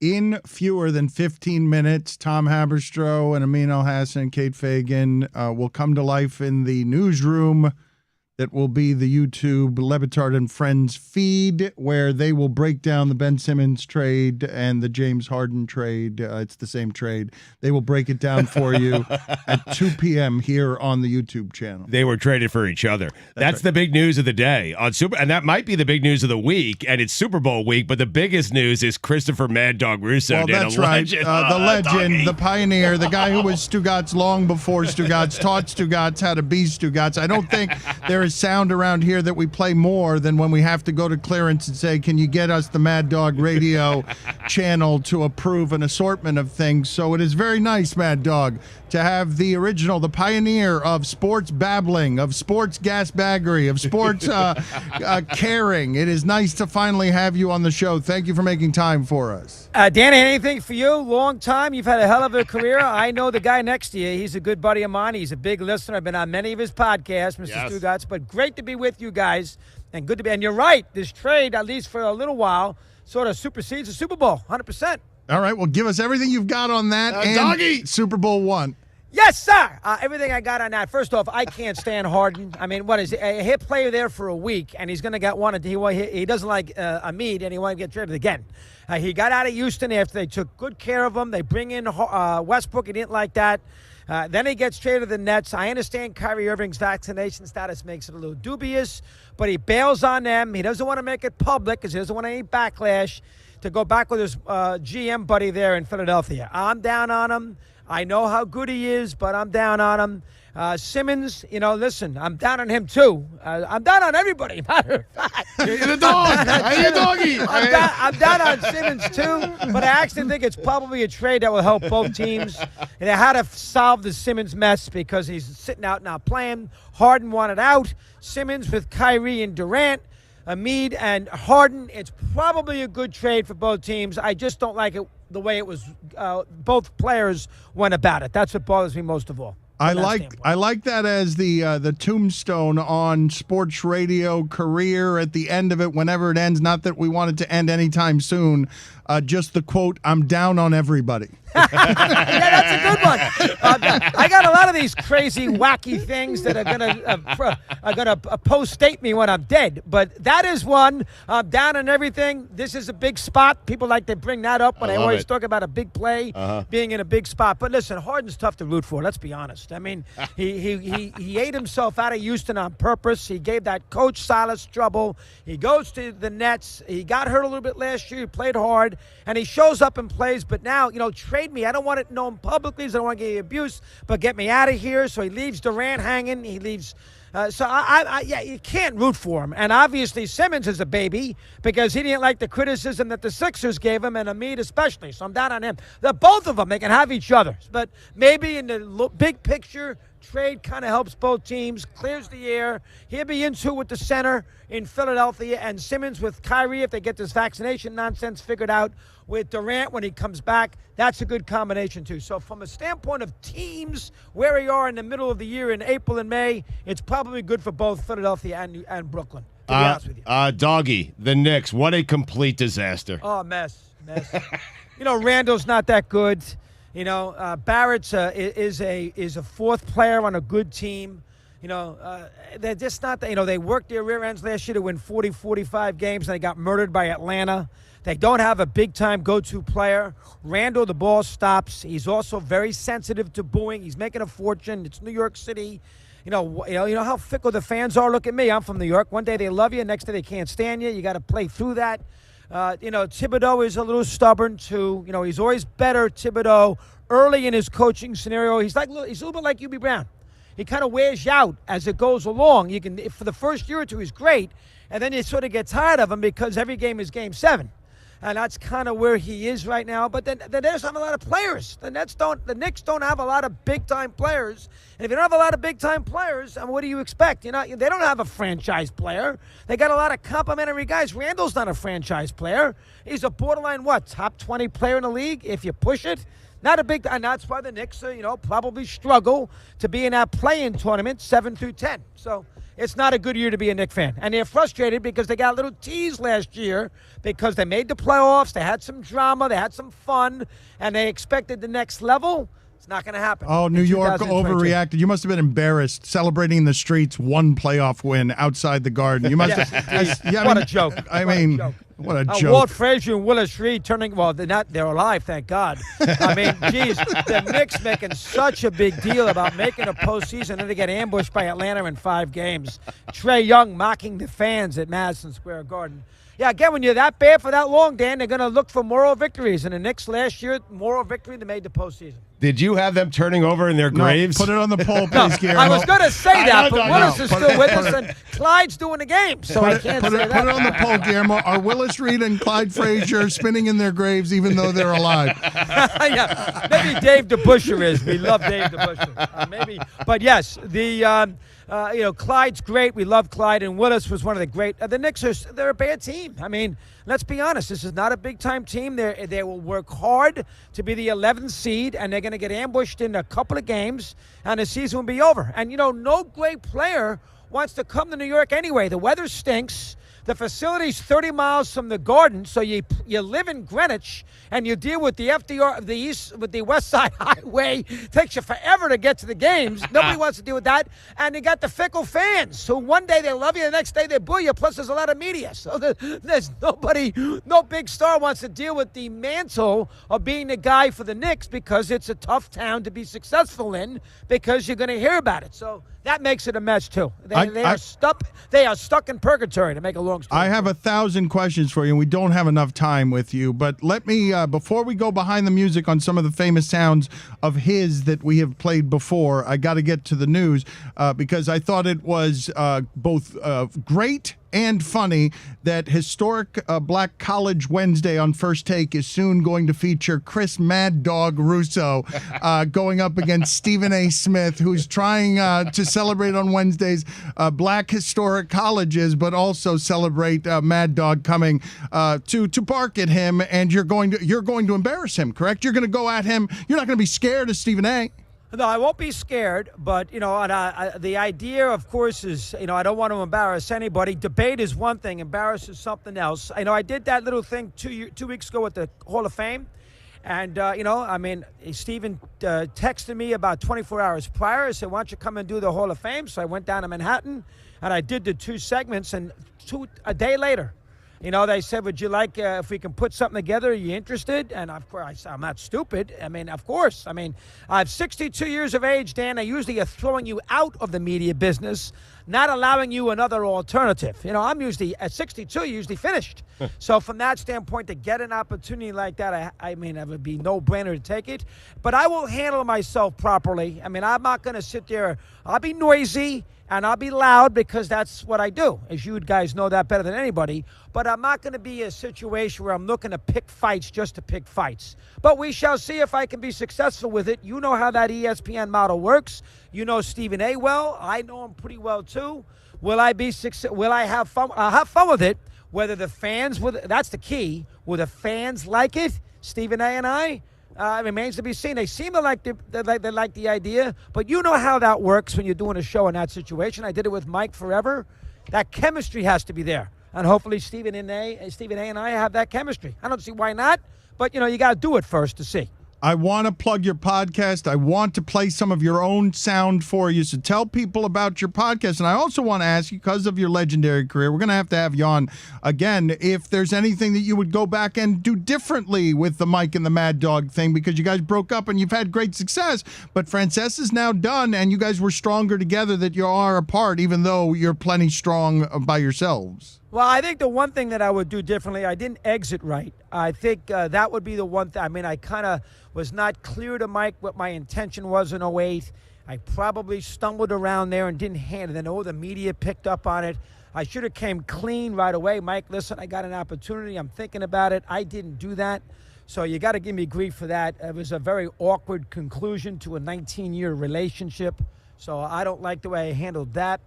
in fewer than 15 minutes. Tom Haberstroh and Amin Elhassan and Kate Fagan will come to life in the newsroom that will be the YouTube LeBatard and Friends feed, where they will break down the Ben Simmons trade and the James Harden trade. It's the same trade. They will break it down for you at 2 p.m. here on the YouTube channel. They were traded for each other. That's right. The big news of the day on and that might be the big news of the week, and it's Super Bowl week. But the biggest news is Christopher Mad Dog Russo. Well, that's right. The legend, doggy. The pioneer, the guy who was Stugotz long before Stugotz taught Stugotz how to be Stugotz. I don't think there is sound around here that we play more than when we have to go to clearance and say, can you get us the Mad Dog radio channel to approve an assortment of things. So it is very nice, Mad Dog, to have the original, the pioneer of sports babbling, of sports gasbaggery, of sports caring. It is nice to finally have you on the show. Thank you for making time for us. Danny, anything for you? Long time. You've had a hell of a career. I know the guy next to you. He's a good buddy of mine. He's a big listener. I've been on many of his podcasts, Mr. Yes. Stugotz, but great to be with you guys, and good to be. And you're right. This trade, at least for a little while, sort of supersedes the Super Bowl, 100%. All right, well, give us everything you've got on that and doggy. Super Bowl one. Yes, sir. Everything I got on that. First off, I can't stand Harden. I mean, what is it? A hit player there for a week, and he's going to get one. He doesn't like Amin, and he wants to get traded again. He got out of Houston after they took good care of him. They bring in Westbrook. He didn't like that. Then he gets traded to the Nets. I understand Kyrie Irving's vaccination status makes it a little dubious, but he bails on them. He doesn't want to make it public because he doesn't want any backlash to go back with his GM buddy there in Philadelphia. I'm down on him. I know how good he is, but I'm down on him. Simmons, listen, I'm down on him too. I'm down on everybody, matter of fact. You're the dog. You're the doggy. I'm down on Simmons too, but I actually think it's probably a trade that will help both teams. And they had to solve the Simmons mess because he's sitting out not playing. Harden wanted out. Simmons with Kyrie and Durant. Embiid and Harden, it's probably a good trade for both teams. I just don't like it the way it was. Both players went about it. That's what bothers me most of all. I like that as the tombstone on sports radio career at the end of it, whenever it ends. Not that we want it to end anytime soon. Just the quote, "I'm down on everybody." Yeah, that's a good one. I got a lot of these crazy, wacky things that are gonna post-state me when I'm dead. But that is one. I'm down on everything. This is a big spot. People like to bring that up when they always talk about a big play being in a big spot. But listen, Harden's tough to root for. Let's be honest. I mean, he ate himself out of Houston on purpose. He gave that coach Silas trouble. He goes to the Nets. He got hurt a little bit last year. He played hard, and he shows up and plays. But now, trade me. I don't want it known publicly, so I don't want to get abuse, but get me out of here. So he leaves Durant hanging. He leaves. You can't root for him. And obviously Simmons is a baby because he didn't like the criticism that the Sixers gave him, and Embiid especially. So I'm down on him. Both of them, they can have each other. But maybe in the big picture, trade kind of helps both teams, clears the air. He'll be into with the center in Philadelphia, and Simmons with Kyrie, if they get this vaccination nonsense figured out, with Durant when he comes back. That's a good combination too. So from a standpoint of teams, where we are in the middle of the year in April and May, it's probably good for both Philadelphia and Brooklyn, to be honest with you. Doggy, the Knicks, what a complete disaster. Oh, mess. Randall's not that good. Barrett's is a fourth player on a good team. They're just not that. They worked their rear ends last year to win 40, 45 games, and they got murdered by Atlanta. They don't have a big-time go-to player. Randall, the ball stops. He's also very sensitive to booing. He's making a fortune. It's New York City. You know how fickle the fans are. Look at me. I'm from New York. One day they love you. Next day they can't stand you. You got to play through that. Thibodeau is a little stubborn, too. He's always better, Thibodeau, early in his coaching scenario. He's a little bit like UB Brown. He kind of wears you out as it goes along. For the first year or two, he's great, and then you sort of get tired of him because every game is Game 7. And that's kind of where he is right now. But then the Nets have a lot of players. The Knicks don't have a lot of big-time players. And if you don't have a lot of big-time players, what do you expect? They don't have a franchise player. They got a lot of complimentary guys. Randall's not a franchise player. He's a borderline, top 20 player in the league if you push it. Not a big, and that's why the Knicks, probably struggle to be in that play-in tournament 7 through 10. So it's not a good year to be a Knicks fan. And they're frustrated because they got a little tease last year because they made the playoffs, they had some drama, they had some fun, and they expected the next level. It's not going to happen. Oh, New York overreacted. You must have been embarrassed celebrating in the streets one playoff win outside the Garden. You must have. What a joke. What a joke. Walt Frazier and Willis Reed turning, well, they're alive, thank God. I mean, geez, the Knicks making such a big deal about making a postseason, and they get ambushed by Atlanta in 5 games. Trae Young mocking the fans at Madison Square Garden. Yeah, again, when you're that bad for that long, Dan, they're going to look for moral victories. And the Knicks last year, moral victory, they made the postseason. Did you have them turning over in their graves? Put it on the poll, please, Guillermo. I was going to say that, but Willis is still with us, and Clyde's doing the game, so I can't say that. Put it on the poll, Guillermo. Are Willis Reed and Clyde Frazier spinning in their graves even though they're alive? Yeah, maybe Dave DeBuscher is. We love Dave DeBuscher. Maybe. But, yes, Clyde's great. We love Clyde, and Willis was one of the great. The Knicks, they're a bad team. I mean, let's be honest. This is not a big-time team. They will work hard to be the 11th seed, and they're going to get ambushed in a couple of games, and the season will be over. And, no great player wants to come to New York anyway. The weather stinks. The facility's 30 miles from the Garden, so you live in Greenwich and you deal with the FDR of the East with the West Side Highway. Takes you forever to get to the games. Nobody wants to deal with that. And you got the fickle fans. So one day they love you, the next day they boo you. Plus, there's a lot of media. So there's no big star wants to deal with the mantle of being the guy for the Knicks because it's a tough town to be successful in because you're going to hear about it. So that makes it a mess too. They are stuck in purgatory, to make a long story. I have 1,000 questions for you, and we don't have enough time with you. But let me, before we go behind the music on some of the famous sounds of his that we have played before, I got to get to the news because I thought it was both great and funny that historic Black College Wednesday on First Take is soon going to feature Chris Mad Dog Russo going up against Stephen A. Smith, who's trying to celebrate on Wednesdays Black historic colleges, but also celebrate Mad Dog coming to bark at him, and you're going to embarrass him, correct? You're going to go at him. You're not going to be scared of Stephen A. No, I won't be scared, but, the idea, of course, is, I don't want to embarrass anybody. Debate is one thing, embarrass is something else. I did that little thing 2 weeks ago at the Hall of Fame, and, Stephen texted me about 24 hours prior. He said, why don't you come and do the Hall of Fame? So I went down to Manhattan, and I did the 2 segments, and a day later, they said, would you like, if we can put something together, are you interested? And of course, I said, I'm not stupid. Of course. I'm 62 years of age, Dan. I usually are throwing you out of the media business, not allowing you another alternative. I'm usually, at 62, usually finished. So from that standpoint, to get an opportunity like that, it would be no-brainer to take it. But I will handle myself properly. I'm not going to sit there. I'll be noisy. And I'll be loud because that's what I do, as you guys know that better than anybody. But I'm not going to be a situation where I'm looking to pick fights just to pick fights. But we shall see if I can be successful with it. You know how that ESPN model works. You know Stephen A. well. I know him pretty well, too. Will I be successful? Will I have fun? I'll have fun with it. Whether the fans, that's the key. Will the fans like it? Stephen A. and I? It remains to be seen. They seem to like the idea, but you know how that works when you're doing a show in that situation. I did it with Mike forever. That chemistry has to be there, and hopefully Stephen A. and I have that chemistry. I don't see why not, but you got to do it first to see. I want to plug your podcast. I want to play some of your own sound for you. So tell people about your podcast. And I also want to ask you, because of your legendary career, we're going to have you on again, if there's anything that you would go back and do differently with the Mike and the Mad Dog thing, because you guys broke up and you've had great success. But Frances is now done, and you guys were stronger together than you are apart, even though you're plenty strong by yourselves. Well, I think the one thing that I would do differently, I didn't exit right. I think that would be the one thing. I kind of was not clear to Mike what my intention was in 08. I probably stumbled around there and didn't handle it. And the media picked up on it. I should have came clean right away. Mike, listen, I got an opportunity. I'm thinking about it. I didn't do that. So you got to give me grief for that. It was a very awkward conclusion to a 19-year relationship. So I don't like the way I handled that.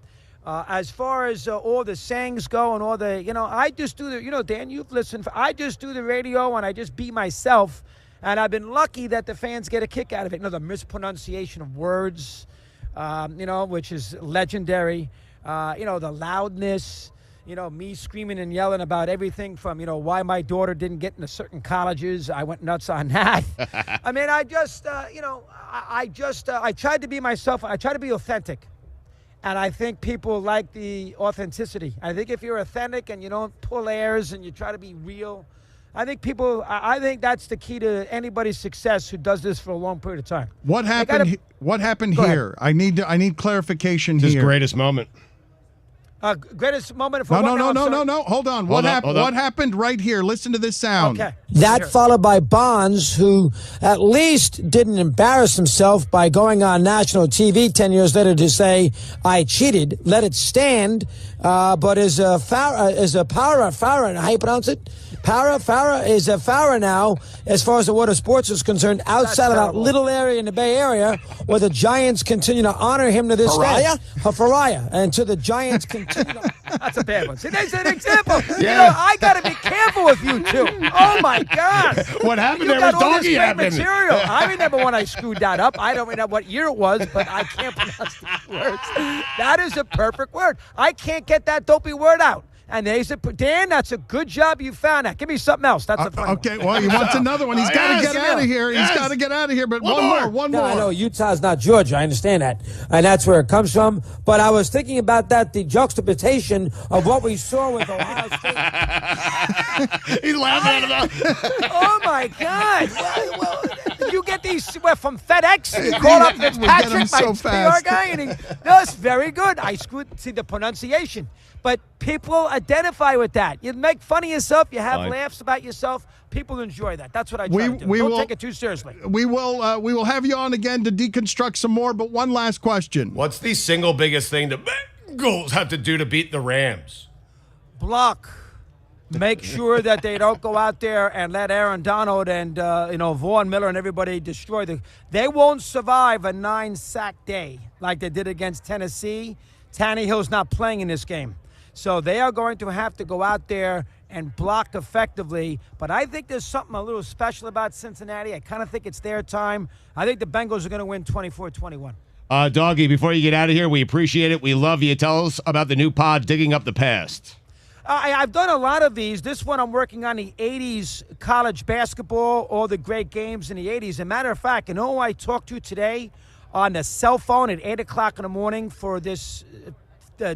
As far as all the sayings go and all the, I just do the, Dan, you've listened. I just do the radio and I just be myself. And I've been lucky that the fans get a kick out of it. The mispronunciation of words, which is legendary. The loudness, me screaming and yelling about everything from, why my daughter didn't get into certain colleges. I went nuts on that. I mean, I tried to be myself. I tried to be authentic. And I think people like the authenticity. I think if you're authentic and you don't pull airs and you try to be real, I think that's the key to anybody's success who does this for a long period of time. What happened? What happened here? I need clarification His here. greatest moment. Greatest moment for No. Hold on. What happened right here? Listen to this sound. Okay. That followed by Bonds, who at least didn't embarrass himself by going on national TV 10 years later to say, I cheated, let it stand, but is a Farah, how you pronounce it? Farah is a Farah now, as far as the world of sports is concerned, outside of that little area in the Bay Area, where the Giants continue to honor him to this day. Faraya. And to the Giants continue to... That's a bad one. See, there's an example. Yeah. I got to be careful with you two. Oh, my God. What happened there was got all doggy this great happened. material. I remember when I screwed that up. I don't remember what year it was, but I can't pronounce these words. That is a perfect word. I can't get that dopey word out. And there's Dan, that's a good job you found that. Give me something else. That's a funny okay, well, he wants another one. He's got to get out of here. He's got to get out of here, but one more. No, I know Utah's not Georgia. I understand that. And that's where it comes from. But I was thinking about that, the juxtaposition of what we saw with Ohio State. He's laughing at him. Oh, my God. Well, you get these from FedEx. You call up Fitzpatrick, my PR guy, and that's very good. I see the pronunciation. But people identify with that. You make fun of yourself. You have laughs about yourself. People enjoy that. That's what I try to do. Don't take it too seriously. We will have you on again to deconstruct some more. But one last question. What's the single biggest thing the Bengals have to do to beat the Rams? Block. Make sure that they don't go out there and let Aaron Donald and Vaughn Miller and everybody destroy They won't survive a 9-sack day like they did against Tennessee. Tannehill's not playing in this game. So they are going to have to go out there and block effectively. But I think there's something a little special about Cincinnati. I kind of think it's their time. I think the Bengals are going to win 24-21. Doggy, before you get out of here, we appreciate it. We love you. Tell us about the new pod, Digging Up the Past. I've done a lot of these. This one I'm working on the 80s college basketball, all the great games in the 80s. As a matter of fact, who I talked to today on the cell phone at 8 o'clock in the morning for this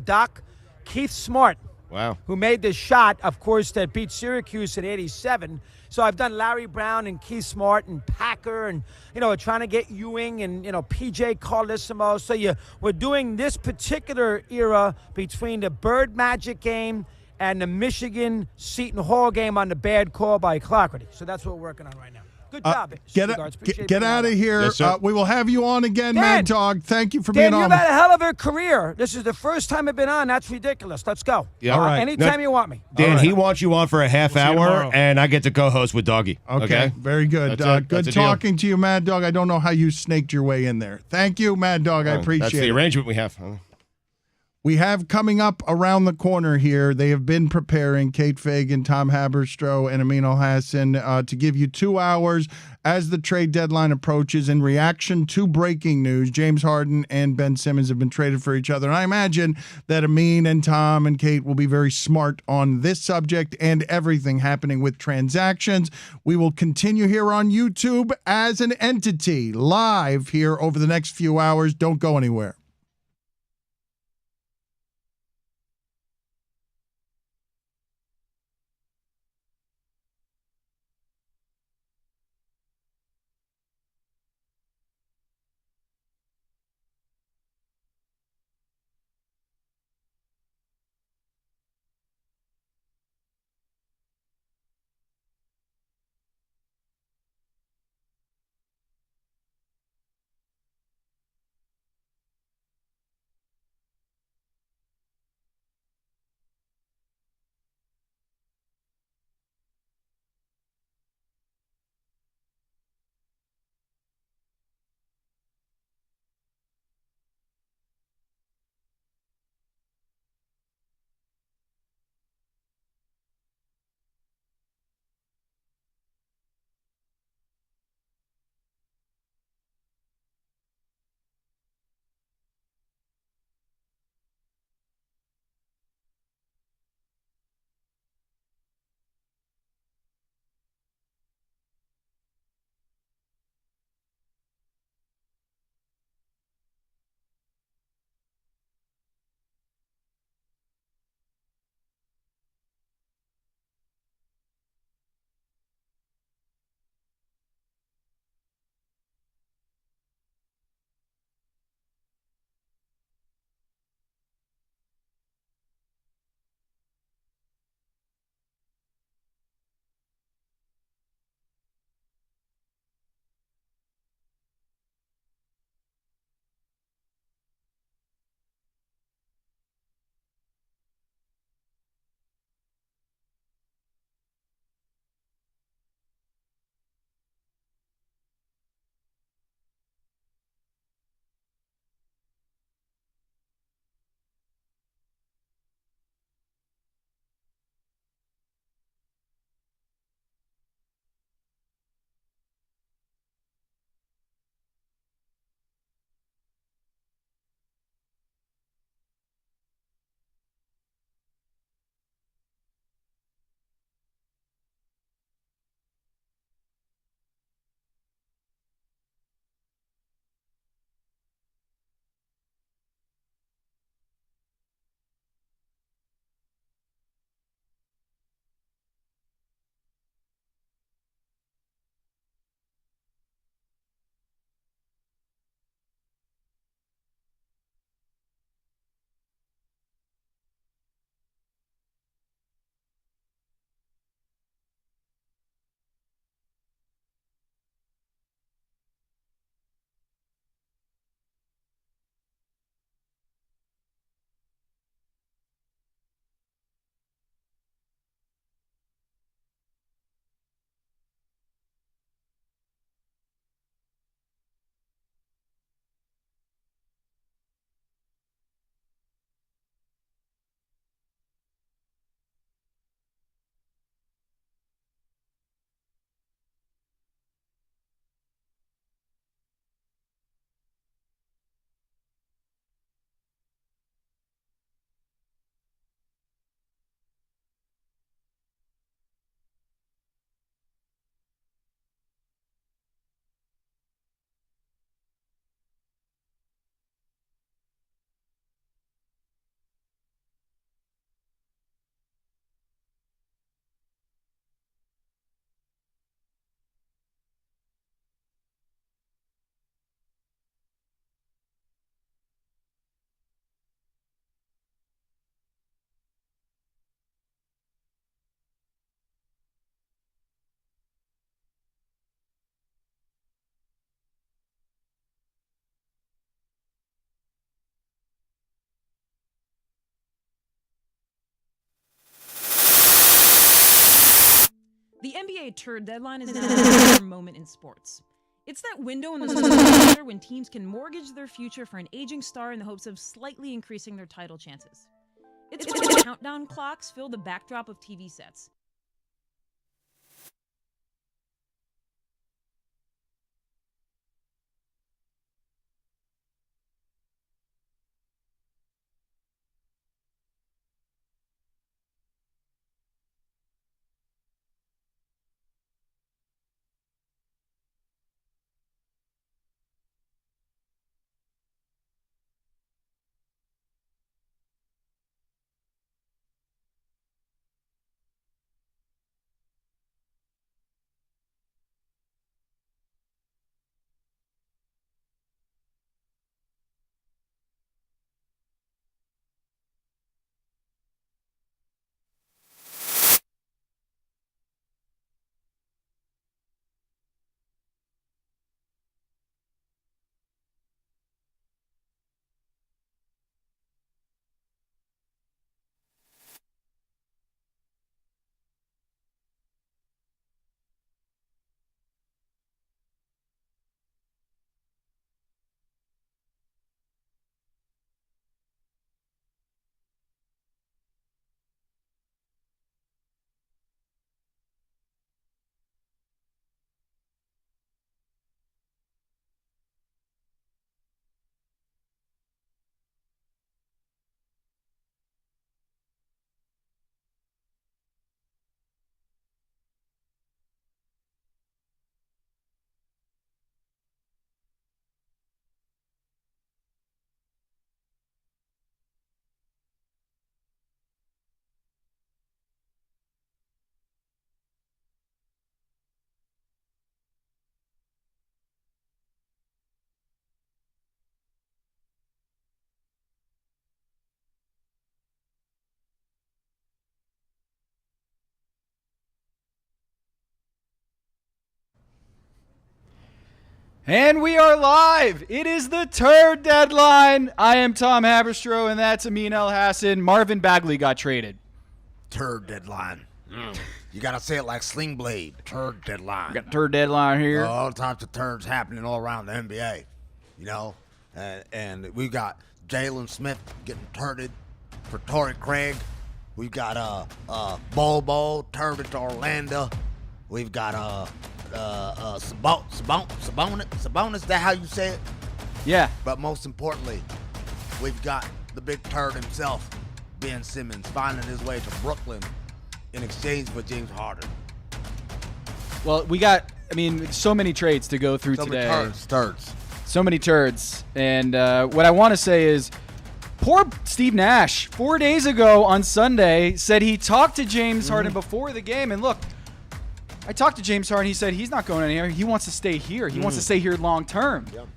doc? Keith Smart, wow, who made this shot, of course, that beat Syracuse in '87. So I've done Larry Brown and Keith Smart and Packer and, trying to get Ewing and, PJ Carlissimo. So we're doing this particular era between the Bird Magic game and the Michigan Seton Hall game on the bad call by Clarity. So that's what we're working on right now. Good job. Get out of here. Yes, we will have you on again, Mad Dog. Thank you for Dan, being on. you've had a hell of a career. This is the first time I've been on. That's ridiculous. Let's go. Yeah, all right. Anytime you want me. Dan, he wants you on for a half hour, and I get to co-host with Doggy. Okay, very good. Good talking to you, Mad Dog. I don't know how you snaked your way in there. Thank you, Mad Dog. I appreciate it. That's the arrangement we have. We have coming up around the corner here, they have been preparing, Kate Fagan, Tom Haberstroh, and Amin Al-Hassan, to give you 2 hours as the trade deadline approaches in reaction to breaking news. James Harden and Ben Simmons have been traded for each other. And I imagine that Amin and Tom and Kate will be very smart on this subject and everything happening with transactions. We will continue here on YouTube as an entity, live here over the next few hours. Don't go anywhere. NBA TURD deadline is an important moment in sports. It's that window in the summer when teams can mortgage their future for an aging star in the hopes of slightly increasing their title chances. It's when countdown clocks fill the backdrop of TV sets. And we are live. It is the TURD deadline. I am Tom Haberstroh, and that's Amin El Hassan. Marvin Bagley got traded. TURD deadline. You gotta say it like Sling Blade. TURD deadline. We got TURD deadline here. All types of turds happening all around the NBA. You know, and we got Jalen Smith getting turded for Torrey Craig. We've got Bobo turded to Orlando. We've got Sabonis. Is that how you say it? Yeah. But most importantly, we've got the big turd himself, Ben Simmons, finding his way to Brooklyn in exchange for James Harden. Well, we got, so many trades to go through today. Turds. So many turds. And what I want to say is, poor Steve Nash, 4 days ago on Sunday, said he talked to James Harden before the game. And look, I talked to James Harden. He said he's not going anywhere. He wants to stay here. He wants to stay here long term. Yep.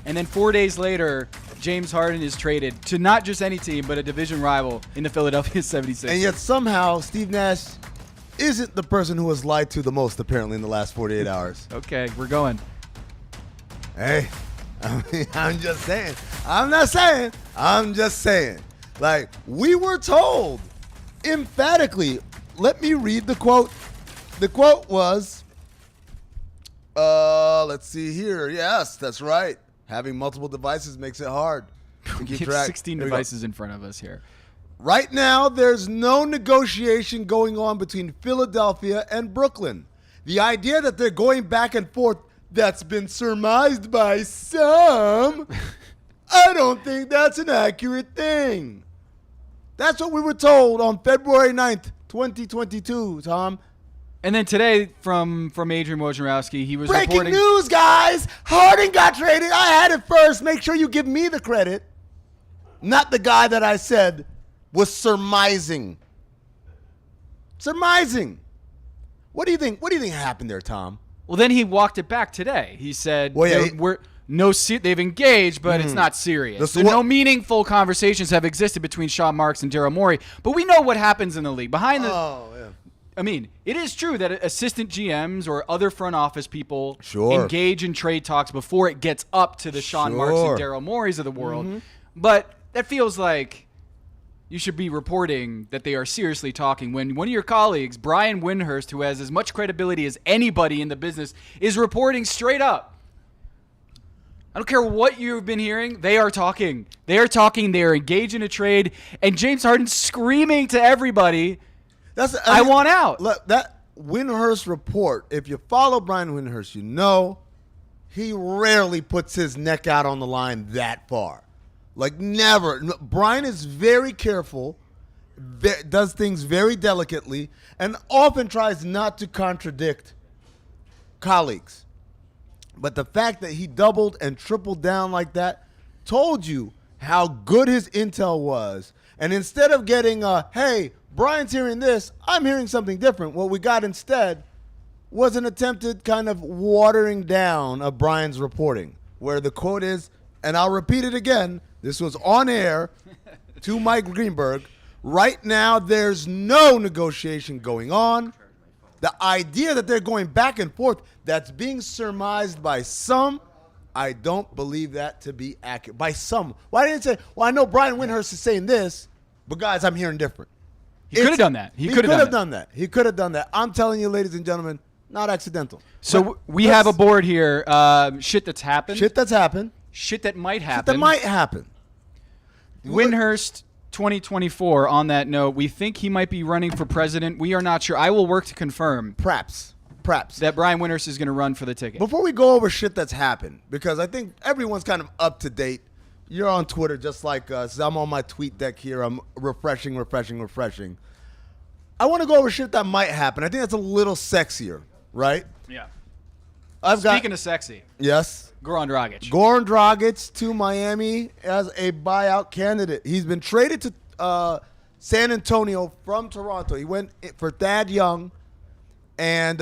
And then 4 days later, James Harden is traded to not just any team, but a division rival in the Philadelphia 76ers. And yet somehow Steve Nash isn't the person who was lied to the most, apparently, in the last 48 hours. Okay, we're going. Hey, I'm just saying. I'm just saying. Like, we were told emphatically. Let me read the quote. The quote was, let's see here. Yes, that's right. Having multiple devices makes it hard to keep We have track. 16 devices in front of us here. Right now, there's no negotiation going on between Philadelphia and Brooklyn. The idea that they're going back and forth, that's been surmised by some. I don't think that's an accurate thing. That's what we were told on February 9th, 2022, Tom. And then today, from Adrian Wojnarowski, he was Breaking reporting. news, guys! Harden got traded. I had it first. Make sure you give me the credit. Not the guy that I said was surmising. Surmising. What do you think? What do you think happened there, Tom? Well, then he walked it back today. He said, Well, yeah, they've engaged, but it's not serious. So no meaningful conversations have existed between Sean Marks and Daryl Morey. But we know what happens in the league. Behind the, it is true that assistant GMs or other front office people engage in trade talks before it gets up to the Sean Marks and Daryl Moreys of the world. But that feels like you should be reporting that they are seriously talking when one of your colleagues, Brian Windhurst, who has as much credibility as anybody in the business, is reporting straight up. I don't care what you've been hearing. They are talking. They are talking. They are engaged in a trade. And James Harden's screaming to everybody, I want out. Look, that Windhurst report, if you follow Brian Windhurst, you know he rarely puts his neck out on the line that far. Like, never. Brian is very careful, does things very delicately, and often tries not to contradict colleagues. But the fact that he doubled and tripled down like that told you how good his intel was. And instead of getting hey, Brian's hearing this, I'm hearing something different, what we got instead was an attempted kind of watering down of Brian's reporting, where the quote is, and I'll repeat it again, this was on air to Mike Greenberg, right now there's no negotiation going on. The idea that they're going back and forth, that's being surmised by some, I don't believe that to be accurate. By some. Why didn't it say, well, I know Brian Windhurst is saying this, but guys, I'm hearing different. He could have done that. He could have done that. He could have done that. I'm telling you, ladies and gentlemen, not accidental. So we have a board here. Shit that's happened. Shit that's happened. Shit that might happen. Shit that might happen. Windhurst 2024, on that note, we think he might be running for president. We are not sure. I will work to confirm. Perhaps. That Brian Windhurst is going to run for the ticket. Before we go over shit that's happened, because I think everyone's kind of up to date. You're on Twitter just like us. I'm on my tweet deck here. I'm refreshing. I want to go over shit that might happen. I think that's a little sexier, right? Yeah. Speaking of sexy. Yes. Goran Dragic. Goran Dragic to Miami as a buyout candidate. He's been traded to San Antonio from Toronto. He went for Thad Young, and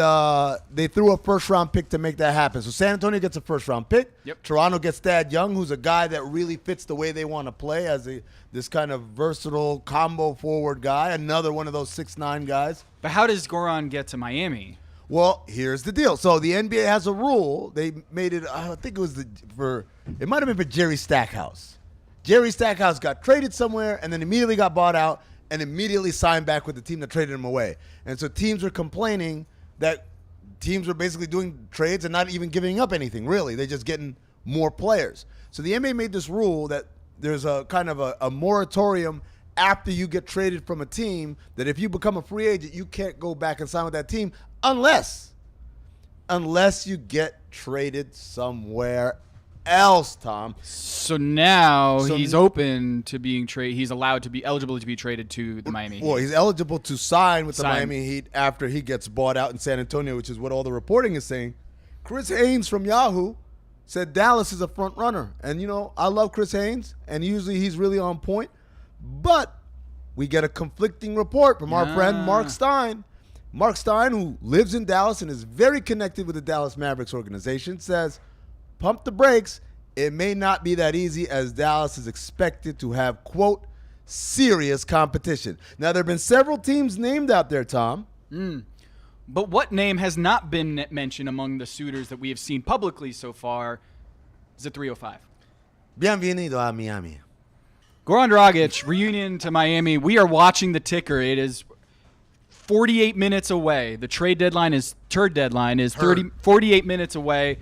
they threw a first-round pick to make that happen. So San Antonio gets a first-round pick. Yep. Toronto gets Thad Young, who's a guy that really fits the way they want to play as this kind of versatile combo forward guy, another one of those 6'9" guys. But how does Goran get to Miami? Well, here's the deal. So the NBA has a rule. They made it, I think it was it might have been for Jerry Stackhouse. Jerry Stackhouse got traded somewhere and then immediately got bought out and immediately signed back with the team that traded him away. And so teams were complaining that teams were basically doing trades and not even giving up anything, really. They're just getting more players. So the NBA made this rule that there's a kind of a moratorium after you get traded from a team, that if you become a free agent, you can't go back and sign with that team unless you get traded somewhere else, Tom. So now he's open to being traded. He's allowed to be eligible to be traded to the Miami Heat. Well, he's eligible to sign with the Miami Heat after he gets bought out in San Antonio, which is what all the reporting is saying. Chris Haynes from Yahoo said Dallas is a front runner. And, I love Chris Haynes, and usually he's really on point. But we get a conflicting report from our friend Mark Stein. Mark Stein, who lives in Dallas and is very connected with the Dallas Mavericks organization, says, pump the brakes. It may not be that easy, as Dallas is expected to have, quote, serious competition. Now, there have been several teams named out there, Tom. But what name has not been mentioned among the suitors that we have seen publicly so far is the 305. Bienvenido a Miami. Goran Dragic, reunion to Miami. We are watching the ticker. It is 48 minutes away. The trade deadline is TURD deadline is 48 minutes away.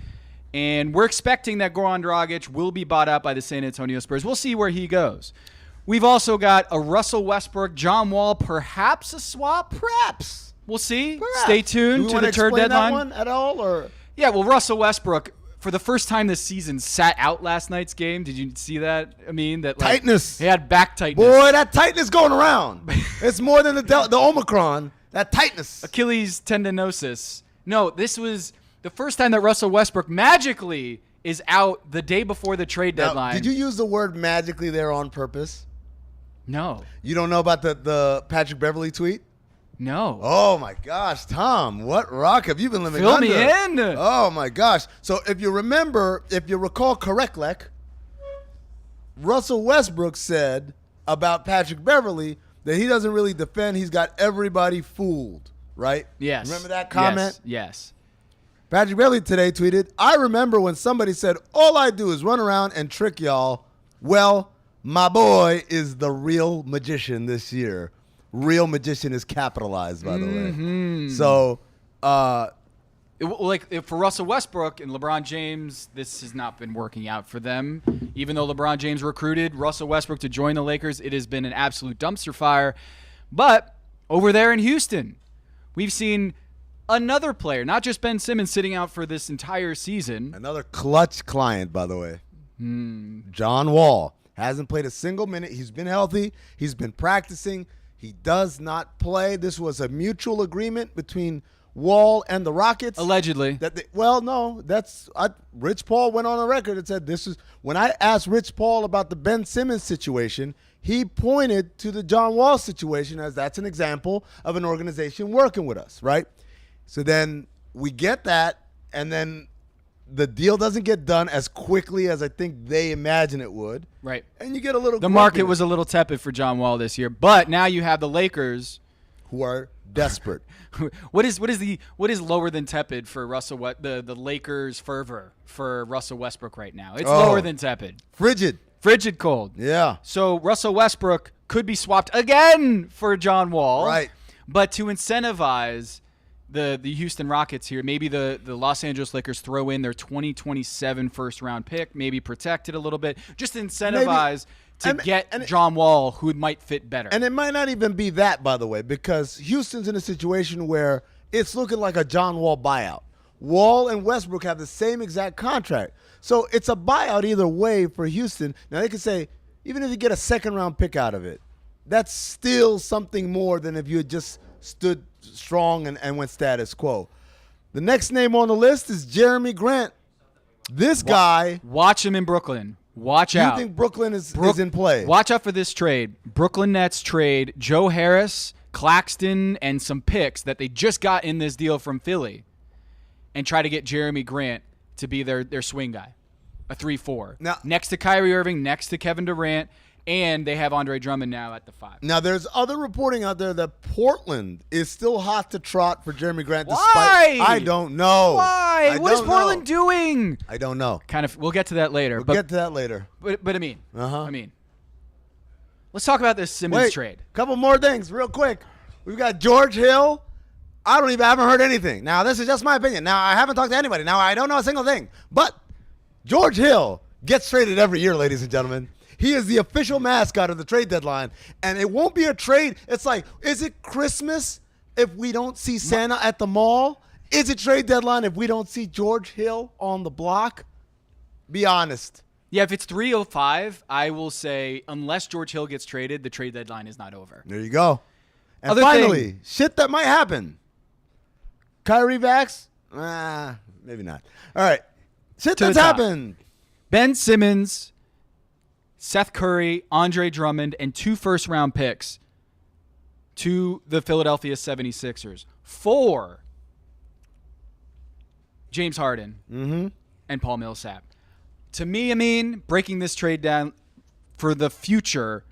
And we're expecting that Goran Dragic will be bought out by the San Antonio Spurs. We'll see where he goes. We've also got a Russell Westbrook, John Wall, perhaps a swap. Perhaps. We'll see. Perhaps. Stay tuned to the TURD deadline. That one at all, or? Yeah, well, Russell Westbrook, for the first time this season, sat out last night's game. Did you see that? I mean, that tightness. He had back tightness. Boy, that tightness going around. It's more than the Omicron. That tightness. Achilles tendinosis. No, this was the first time that Russell Westbrook magically is out the day before the trade deadline. Did you use the word magically there on purpose? No. You don't know about the Patrick Beverley tweet? No. Oh, my gosh. Tom, what rock have you been living Fill under? me in. Oh, my gosh. So if you recall correctly, Russell Westbrook said about Patrick Beverley that he doesn't really defend. He's got everybody fooled, right? Yes. Remember that comment? Yes. Patrick Beverley today tweeted, I remember when somebody said, all I do is run around and trick y'all. Well, My boy is the real magician this year. Real magician is capitalized, by the way. So, for Russell Westbrook and LeBron James, this has not been working out for them. Even though LeBron James recruited Russell Westbrook to join the Lakers, it has been an absolute dumpster fire. But over there in Houston, we've seen another player, not just Ben Simmons, sitting out for this entire season. Another clutch client, by the way. John Wall hasn't played a single minute. He's been healthy. He's been practicing. He does not play. This was a mutual agreement between Wall and the Rockets. Allegedly. Rich Paul went on the record and said this is when I asked Rich Paul about the Ben Simmons situation, he pointed to the John Wall situation as that's an example of an organization working with us, right? So then we get that, and then the deal doesn't get done as quickly as I think they imagine it would. Right. And you get a little The market was a little tepid for John Wall this year, but now you have the Lakers who are desperate. What is lower than tepid for Russell the Lakers fervor for Russell Westbrook right now? It's lower than tepid. Frigid cold. Yeah. So Russell Westbrook could be swapped again for John Wall. Right. But to incentivize the Houston Rockets here, maybe the Los Angeles Lakers throw in their 2027 first-round pick, maybe protect it a little bit, just incentivize to get John Wall, who might fit better. And it might not even be that, by the way, because Houston's in a situation where it's looking like a John Wall buyout. Wall and Westbrook have the same exact contract. So it's a buyout either way for Houston. Now, they could say, even if you get a second-round pick out of it, that's still something more than if you had just stood strong and went status quo. The next name on the list is Jeremy Grant. This guy. Watch him in Brooklyn. Watch out. You think Brooklyn is in play? Watch out for this trade. Brooklyn Nets trade Joe Harris, Claxton, and some picks that they just got in this deal from Philly and try to get Jeremy Grant to be their swing guy, a 3-4. Now, next to Kyrie Irving, next to Kevin Durant, and they have Andre Drummond now at the 5. Now, there's other reporting out there that Portland is still hot to trot for Jeremy Grant. Why? I don't know. Why? What is Portland doing? I don't know. We'll get to that later. We'll get to that later. But I mean, let's talk about this Simmons trade. A couple more things real quick. We've got George Hill. I haven't heard anything. Now, this is just my opinion. Now, I haven't talked to anybody. Now, I don't know a single thing. But George Hill gets traded every year, ladies and gentlemen. He is the official mascot of the trade deadline, and it won't be a trade. It's like, is it Christmas if we don't see Santa at the mall? Is it trade deadline if we don't see George Hill on the block? Be honest. Yeah, if it's 3:05, I will say unless George Hill gets traded, the trade deadline is not over. There you go. And finally, shit that might happen. Kyrie Vax? Maybe not. All right. Shit that's happened. Ben Simmons, Seth Curry, Andre Drummond, and 2 first-round picks to the Philadelphia 76ers for James Harden and Paul Millsap. To me, Amin, breaking this trade down for the future,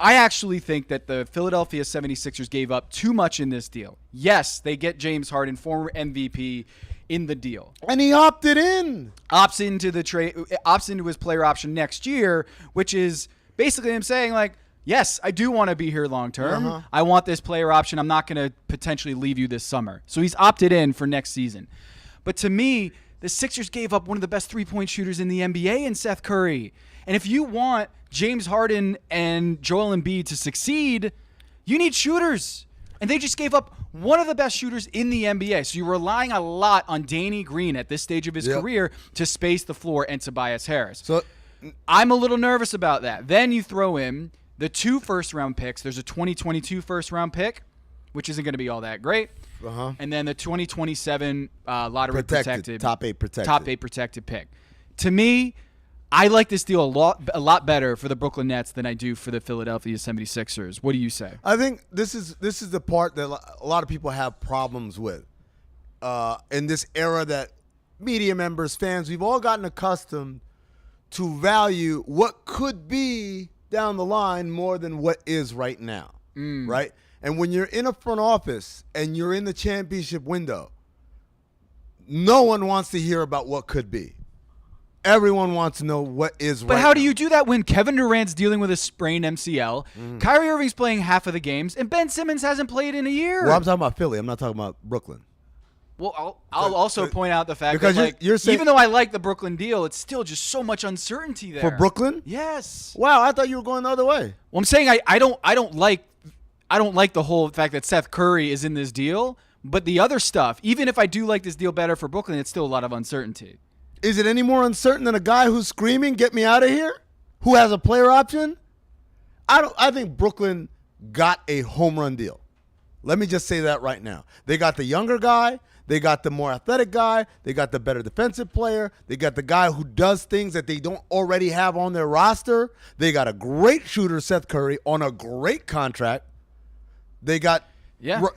I actually think that the Philadelphia 76ers gave up too much in this deal. Yes, they get James Harden, former MVP, in the deal. And he opted in. Opts into the trade, opts into his player option next year, which is basically him saying, like, yes, I do want to be here long term. I want this player option. I'm not going to potentially leave you this summer. So he's opted in for next season. But to me, the Sixers gave up one of the best three-point shooters in the NBA in Seth Curry. And if you want James Harden and Joel Embiid to succeed, you need shooters. And they just gave up one of the best shooters in the NBA. So you're relying a lot on Danny Green at this stage of his career to space the floor and Tobias Harris. So I'm a little nervous about that. Then you throw in the 2 first-round picks. There's a 2022 first-round pick, which isn't going to be all that great. And then the 2027 lottery protected. Top 8 protected pick. To me, I like this deal a lot better for the Brooklyn Nets than I do for the Philadelphia 76ers. What do you say? I think this is the part that a lot of people have problems with. In this era that media members, fans, we've all gotten accustomed to value what could be down the line more than what is right now, right? And when you're in a front office and you're in the championship window, no one wants to hear about what could be. Everyone wants to know what is But right how do now. you do that when Kevin Durant's dealing with a sprained MCL, Kyrie Irving's playing half of the games, and Ben Simmons hasn't played in a year? Well, I'm talking about Philly. I'm not talking about Brooklyn. Well, I'll also point out the fact because that you're saying, even though I like the Brooklyn deal, it's still just so much uncertainty there. for Brooklyn? Yes. Wow, I thought you were going the other way. Well, I'm saying I don't like the whole fact that Seth Curry is in this deal, but the other stuff, even if I do like this deal better for Brooklyn, it's still a lot of uncertainty. Is it any more uncertain than a guy who's screaming, "Get me out of here," who has a player option? I think Brooklyn got a home run deal. Let me just say that right now. They got the younger guy. They got the more athletic guy. They got the better defensive player. They got the guy who does things that they don't already have on their roster. They got a great shooter, Seth Curry, on a great contract. They got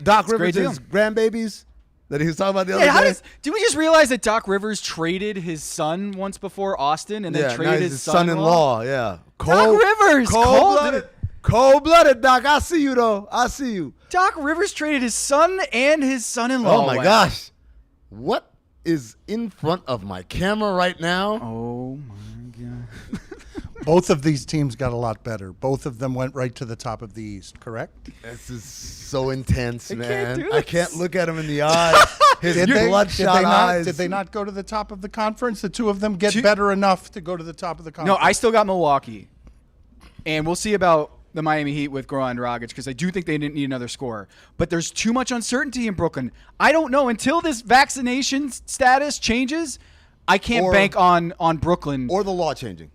Doc Rivers' grandbabies that he was talking about the other day. Did we just realize that Doc Rivers traded his son once before Austin and then now traded he's his son-in-law? Yeah. Doc Rivers! Cold-blooded, Doc. I see you, though. I see you. Doc Rivers traded his son and his son-in-law. Oh, my gosh. What is in front of my camera right now? Oh, my God. Both of these teams got a lot better. Both of them went right to the top of the East, correct? This is so intense, man. can't do I this. can't look at him in the eyes. His bloodshot eyes. Did they not go to the top of the conference? The two of them get better enough to go to the top of the conference? No, I still got Milwaukee. And we'll see about the Miami Heat with Goran Dragic because I do think they didn't need another scorer. But there's too much uncertainty in Brooklyn. I don't know. Until this vaccination status changes, I can't bank on Brooklyn. Or the law changing.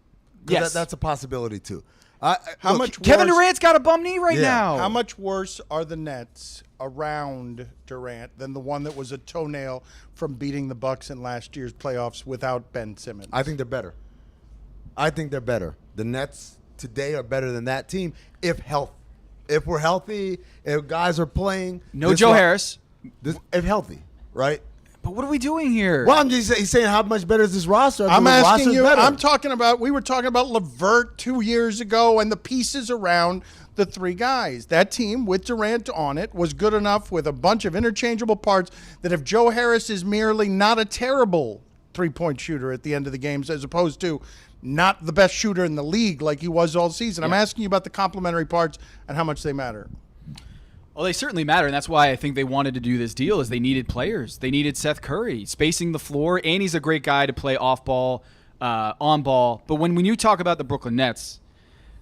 Yes. That's a possibility, too. Kevin Durant's got a bum knee right now. How much worse are the Nets around Durant than the one that was a toenail from beating the Bucks in last year's playoffs without Ben Simmons? I think they're better. The Nets today are better than that team if we're healthy, if guys are playing. No Joe Harris. If healthy, right? But what are we doing here? Well, I'm just he's saying how much better is this roster? I'm asking you. Better. We were talking about LeVert 2 years ago and the pieces around the three guys. That team with Durant on it was good enough with a bunch of interchangeable parts that if Joe Harris is merely not a terrible three-point shooter at the end of the games as opposed to not the best shooter in the league like he was all season. I'm asking you about the complementary parts and how much they matter. Well, they certainly matter, and that's why I think they wanted to do this deal is they needed players. They needed Seth Curry, spacing the floor, and he's a great guy to play off ball, on ball. But when you talk about the Brooklyn Nets,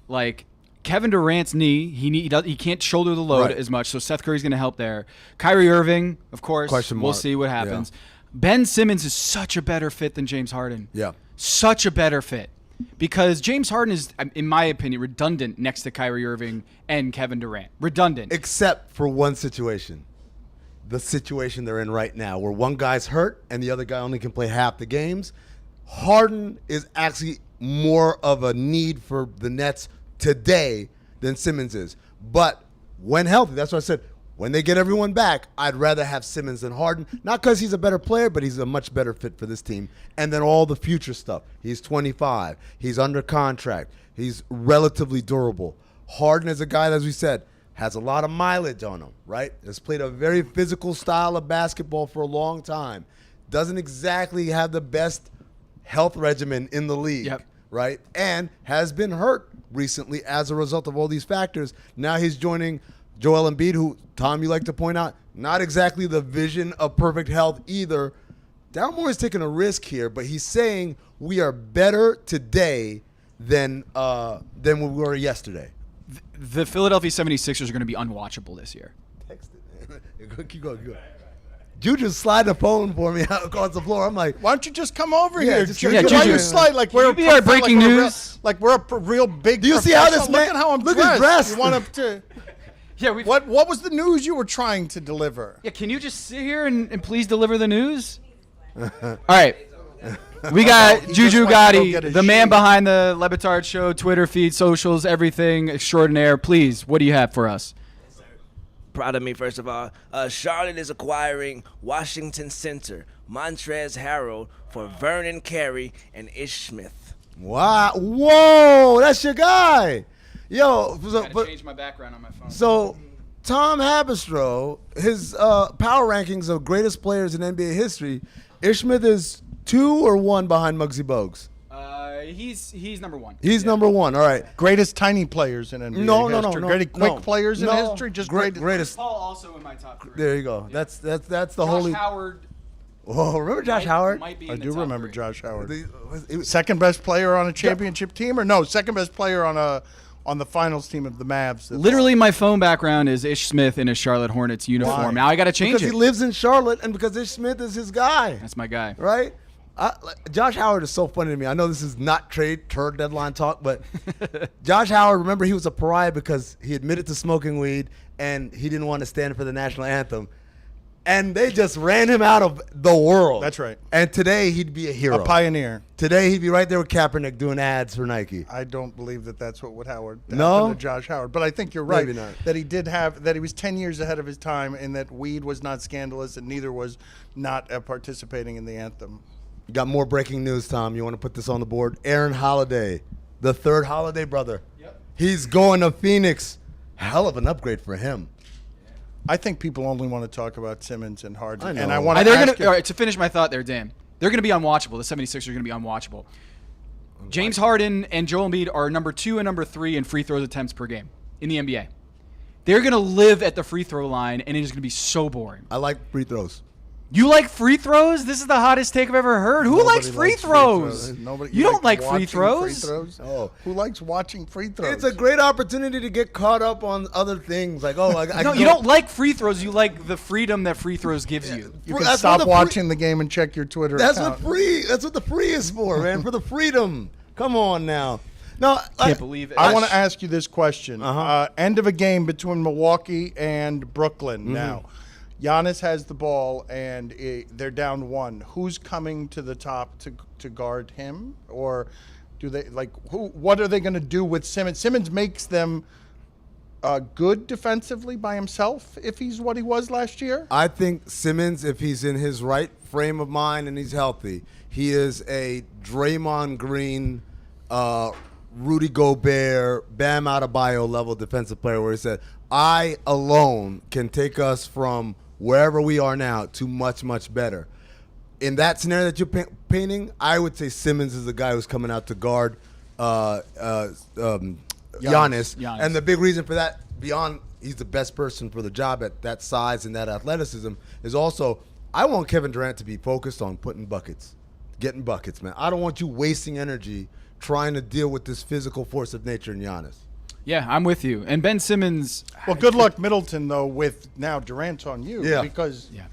like Kevin Durant's knee, he can't shoulder the load as much, so Seth Curry's going to help there. Kyrie Irving, of course, we'll see what happens. Yeah. Ben Simmons is such a better fit than James Harden. Yeah. Such a better fit. Because James Harden is, in my opinion, redundant next to Kyrie Irving and Kevin Durant. Redundant. Except for one situation. The situation they're in right now, where one guy's hurt and the other guy only can play half the games. Harden is actually more of a need for the Nets today than Simmons is. But when healthy, that's what I said. When they get everyone back, I'd rather have Simmons than Harden. Not because he's a better player, but he's a much better fit for this team. And then all the future stuff. He's 25. He's under contract. He's relatively durable. Harden is a guy, as we said, has a lot of mileage on him, right? Has played a very physical style of basketball for a long time. Doesn't exactly have the best health regimen in the league, right? And has been hurt recently as a result of all these factors. Now he's joining Joel Embiid, who, Tom, you like to point out, not exactly the vision of perfect health either. Daryl Morey is taking a risk here, but he's saying we are better today than we were yesterday. The Philadelphia 76ers are going to be unwatchable this year. Text it, man. Keep going. Juju slide the phone for me out across the floor. I'm like, why don't you just come over Yeah, here? just- Juju? yeah, Why Juju. you slide like Can you be our breaking news? Like we're a real big. Do you see how this professional? Look man- at how I'm look at his dressed. dress. You want to? Yeah, What was the news you were trying to deliver? Yeah, can you just sit here and please deliver the news? All right. We got He Juju just went to go Gotti, get his the man shave. behind the LeBatard show, Twitter feed, socials, everything extraordinaire. Please, what do you have for us? Proud of me, first of all. Charlotte is acquiring Washington center Montrezl Harrell for Vernon Carey and Ish Smith. wow, whoa, that's your guy. Yo, Change my background on my phone. So Tom Habistro, his power rankings of greatest players in NBA history, Ish Smith is 2 or 1 behind Muggsy Bogues. He's number one. He's number one. All right. Greatest tiny players in NBA No. history. Greatest quick players in history. Just greatest. Paul also in my top 3. There you go. That's the Josh holy. Howard. Oh, remember Josh Howard? Might be I in the do top remember 3. Josh Howard. He was- Second best player on a championship team, or no? Second best player on the finals team of the Mavs. Literally, my phone background is Ish Smith in a Charlotte Hornets uniform. Why? Now I got to change because it. he lives in Charlotte, and because Ish Smith is his guy, That's my guy. right? Josh Howard is so funny to me. I know this is not TURD deadline talk, but Josh Howard, remember, he was a pariah because he admitted to smoking weed and he didn't want to stand for the national anthem. And they just ran him out of the world. That's right. And today he'd be a hero. A pioneer. Today he'd be right there with Kaepernick doing ads for Nike. I don't believe that that's what would happened No? to Josh Howard, but I think you're right. Maybe not. That he was 10 years ahead of his time, and that weed was not scandalous, and neither was not participating in the anthem. You got more breaking news, Tom. You want to put this on the board? Aaron Holiday, the third Holiday brother. Yep. He's going to Phoenix. Hell of an upgrade for him. I think people only want to talk about Simmons and Harden, I know. and I want to They're ask gonna, all right, to finish my thought there, Dan. They're going to be unwatchable. The 76ers are going to be unwatchable. James Harden and Joel Embiid are number 2 and number 3 in free throws attempts per game in the NBA. They're going to live at the free throw line, and it is going to be so boring. I like free throws. You like free throws? This is the hottest take I've ever heard. Who Nobody likes free throws? Nobody. You don't like watching free throws? Oh. Who likes watching free throws? It's a great opportunity to get caught up on other things. Like, oh, I No, can you go- don't like free throws. You like the freedom that free throws gives you. You can That's stop what the watching the game and check your Twitter That's account. That's what the free is for, man. For the freedom. Come on now. No, Can't believe it. I want to ask you this question. Uh-huh. End of a game between Milwaukee and Brooklyn now. Giannis has the ball, and they're down 1. Who's coming to the top to guard him? Or do they, what are they going to do with Simmons? Simmons makes them good defensively by himself if he's what he was last year? I think Simmons, if he's in his right frame of mind and he's healthy, he is a Draymond Green, Rudy Gobert, Bam Adebayo level defensive player where he said, I alone can take us from wherever we are now to much, much better. In that scenario that you're painting, I would say Simmons is the guy who's coming out to guard Giannis. And the big reason for that, beyond he's the best person for the job at that size and that athleticism, is also I want Kevin Durant to be focused on putting buckets, getting buckets, man. I don't want you wasting energy trying to deal with this physical force of nature in Giannis. Yeah, I'm with you. And Ben Simmons. Well, good luck, Middleton, though, with now Durant on you. Yeah. Because, Yeah.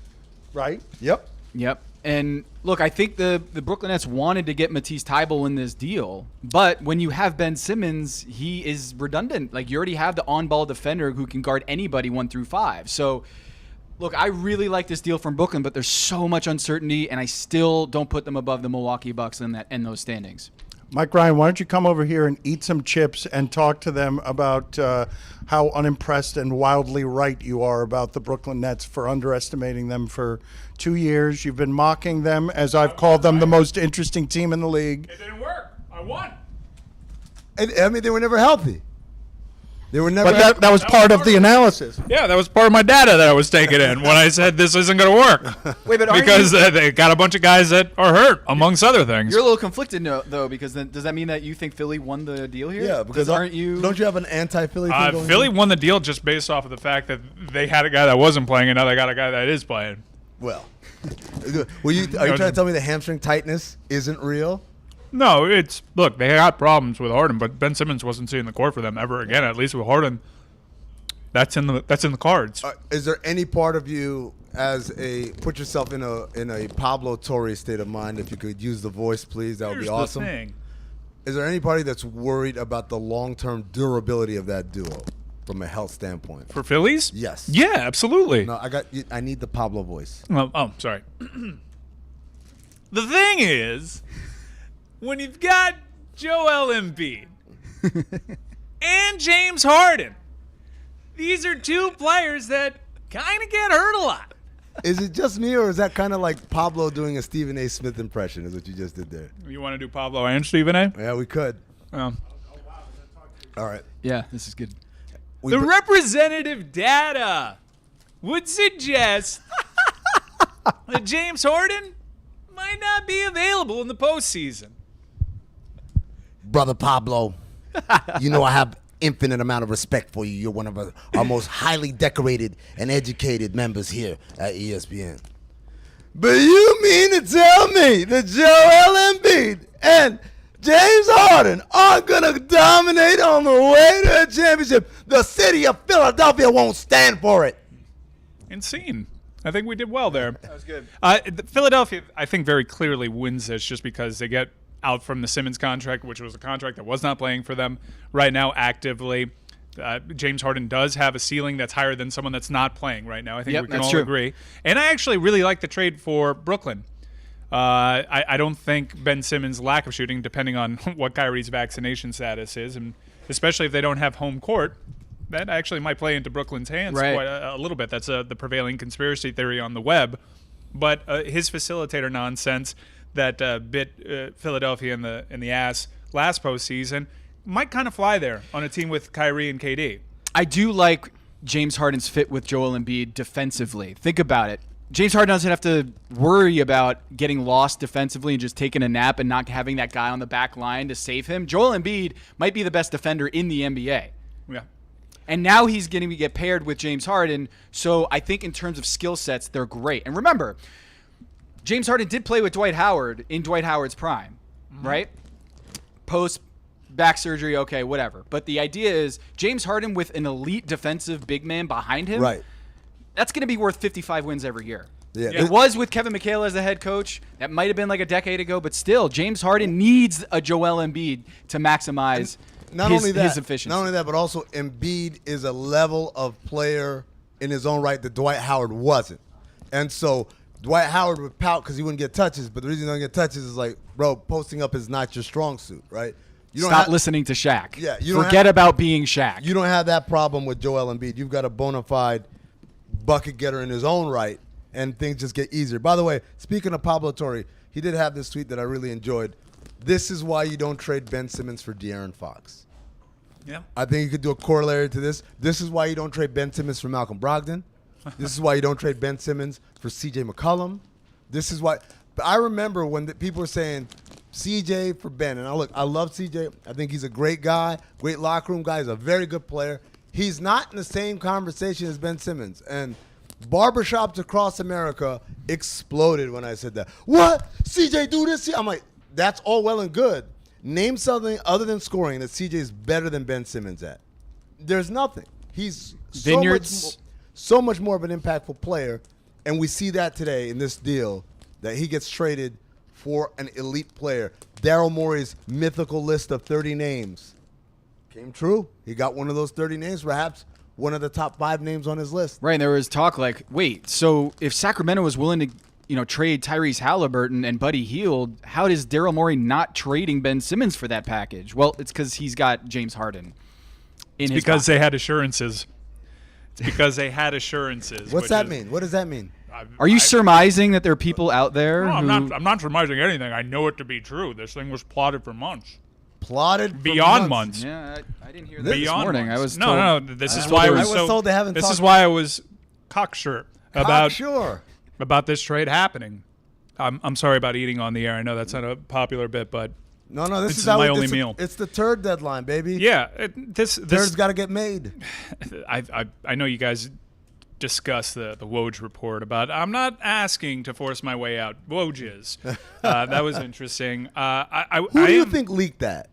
right? Yep. Yep. And look, I think the Brooklyn Nets wanted to get Matisse Thybulle in this deal, but when you have Ben Simmons, he is redundant. Like, you already have the on-ball defender who can guard anybody 1 through 5. So, look, I really like this deal from Brooklyn, but there's so much uncertainty, and I still don't put them above the Milwaukee Bucks in those standings. Mike Ryan, why don't you come over here and eat some chips and talk to them about how unimpressed and wildly right you are about the Brooklyn Nets for underestimating them for 2 years. You've been mocking them, as I've called them, the most interesting team in the league. It didn't work. I won. And, I mean, they were never healthy. They were never. But that was part of the analysis. Yeah, that was part of my data that I was taking in when I said this isn't going to work. Wait, but aren't because they got a bunch of guys that are hurt, amongst other things. you're a little conflicted, though, because then, does that mean that you think Philly won the deal here? Yeah, because aren't you? Don't you have an anti-Philly thing going Philly on? won the deal just based off of the fact that they had a guy that wasn't playing, and now they got a guy that is playing. Well, are you trying to tell me the hamstring tightness isn't real? No, look, they got problems with Harden, but Ben Simmons wasn't seeing the court for them ever again. At least with Harden, that's in the cards. Is there any part of you put yourself in a Pablo Torre state of mind? If you could use the voice, please, that would be awesome. The thing. Is there anybody that's worried about the long-term durability of that duo from a health standpoint? For Phillies? Yes. Yeah, absolutely. No, I need the Pablo voice. Sorry. The thing is, when you've got Joel Embiid and James Harden, these are 2 players that kind of get hurt a lot. Is it just me, or is that kind of like Pablo doing a Stephen A. Smith impression, is what you just did there? You want to do Pablo and Stephen A? Yeah, we could. Oh. All right. Yeah, this is good. The representative data would suggest that James Harden might not be available in the postseason. Brother Pablo, you know I have infinite amount of respect for you. You're one of our most highly decorated and educated members here at ESPN. But you mean to tell me that Joel Embiid and James Harden aren't going to dominate on the way to a championship? The city of Philadelphia won't stand for it. Insane. I think we did well there. That was good. Philadelphia, I think, very clearly wins this just because they get out from the Simmons contract, which was a contract that was not playing for them right now actively. James Harden does have a ceiling that's higher than someone that's not playing right now. I think we can all agree. And I actually really like the trade for Brooklyn. I don't think Ben Simmons' lack of shooting, depending on what Kyrie's vaccination status is, and especially if they don't have home court, that actually might play into Brooklyn's hands quite a little bit. That's the prevailing conspiracy theory on the web. But his facilitator nonsense that bit Philadelphia in the ass last postseason might kind of fly there on a team with Kyrie and KD. I do like James Harden's fit with Joel Embiid defensively. Think about it. James Harden doesn't have to worry about getting lost defensively and just taking a nap and not having that guy on the back line to save him. Joel Embiid might be the best defender in the NBA. Yeah. And now he's going to get paired with James Harden. So I think in terms of skill sets, they're great. And remember, James Harden did play with Dwight Howard in Dwight Howard's prime, right? Post back surgery, okay, whatever. But the idea is James Harden with an elite defensive big man behind him, Right. that's going to be worth 55 wins every year. Yeah. It was with Kevin McHale as the head coach. That might have been like a decade ago, but still, James Harden needs a Joel Embiid to maximize his efficiency. Not only that, but also Embiid is a level of player in his own right that Dwight Howard wasn't. And so Dwight Howard would pout because he wouldn't get touches, but the reason he don't get touches is like, bro, posting up is not your strong suit, right? Stop listening to Shaq. Yeah, Forget about being Shaq. You don't have that problem with Joel Embiid. You've got a bona fide bucket getter in his own right, and things just get easier. By the way, speaking of Pablo Torre, he did have this tweet that I really enjoyed. This is why you don't trade Ben Simmons for De'Aaron Fox. Yeah. I think you could do a corollary to this. This is why you don't trade Ben Simmons for Malcolm Brogdon. This is why you don't trade Ben Simmons for C.J. McCollum. This is why. But I remember when people were saying C.J. for Ben. And I love C.J. I think he's a great guy, great locker room guy. He's a very good player. He's not in the same conversation as Ben Simmons. And barbershops across America exploded when I said that. What? C.J. do this? I'm like, that's all well and good. Name something other than scoring that C.J. is better than Ben Simmons at. There's nothing. He's so much more of an impactful player, and we see that today in this deal that he gets traded for an elite player. Daryl Morey's mythical list of 30 names came true. He got one of those 30 names, perhaps one of the top 5 names on his list. Right, and there was talk like, wait, so if Sacramento was willing to trade Tyrese Halliburton and Buddy Hield, how is Daryl Morey not trading Ben Simmons for that package? Well, it's because he's got James Harden in his because pocket. they had assurances. It's because they had assurances. What's that mean? What does that mean? Are you surmising that there are people out there? No, who... I'm not surmising anything. I know it to be true. This thing was plotted for months. Plotted beyond months. Yeah, I didn't hear that this morning. Months. I was no. This is why I was told they haven't. This is why I was cocksure about this trade happening. I'm sorry about eating on the air. I know that's not a popular bit, but no, this is my only meal. It's the TURD deadline, baby. Yeah, this TURD's got to get made. I know you guys discuss the Woj report about I'm not asking to force my way out. Woj is. That was interesting. Who do you think leaked that?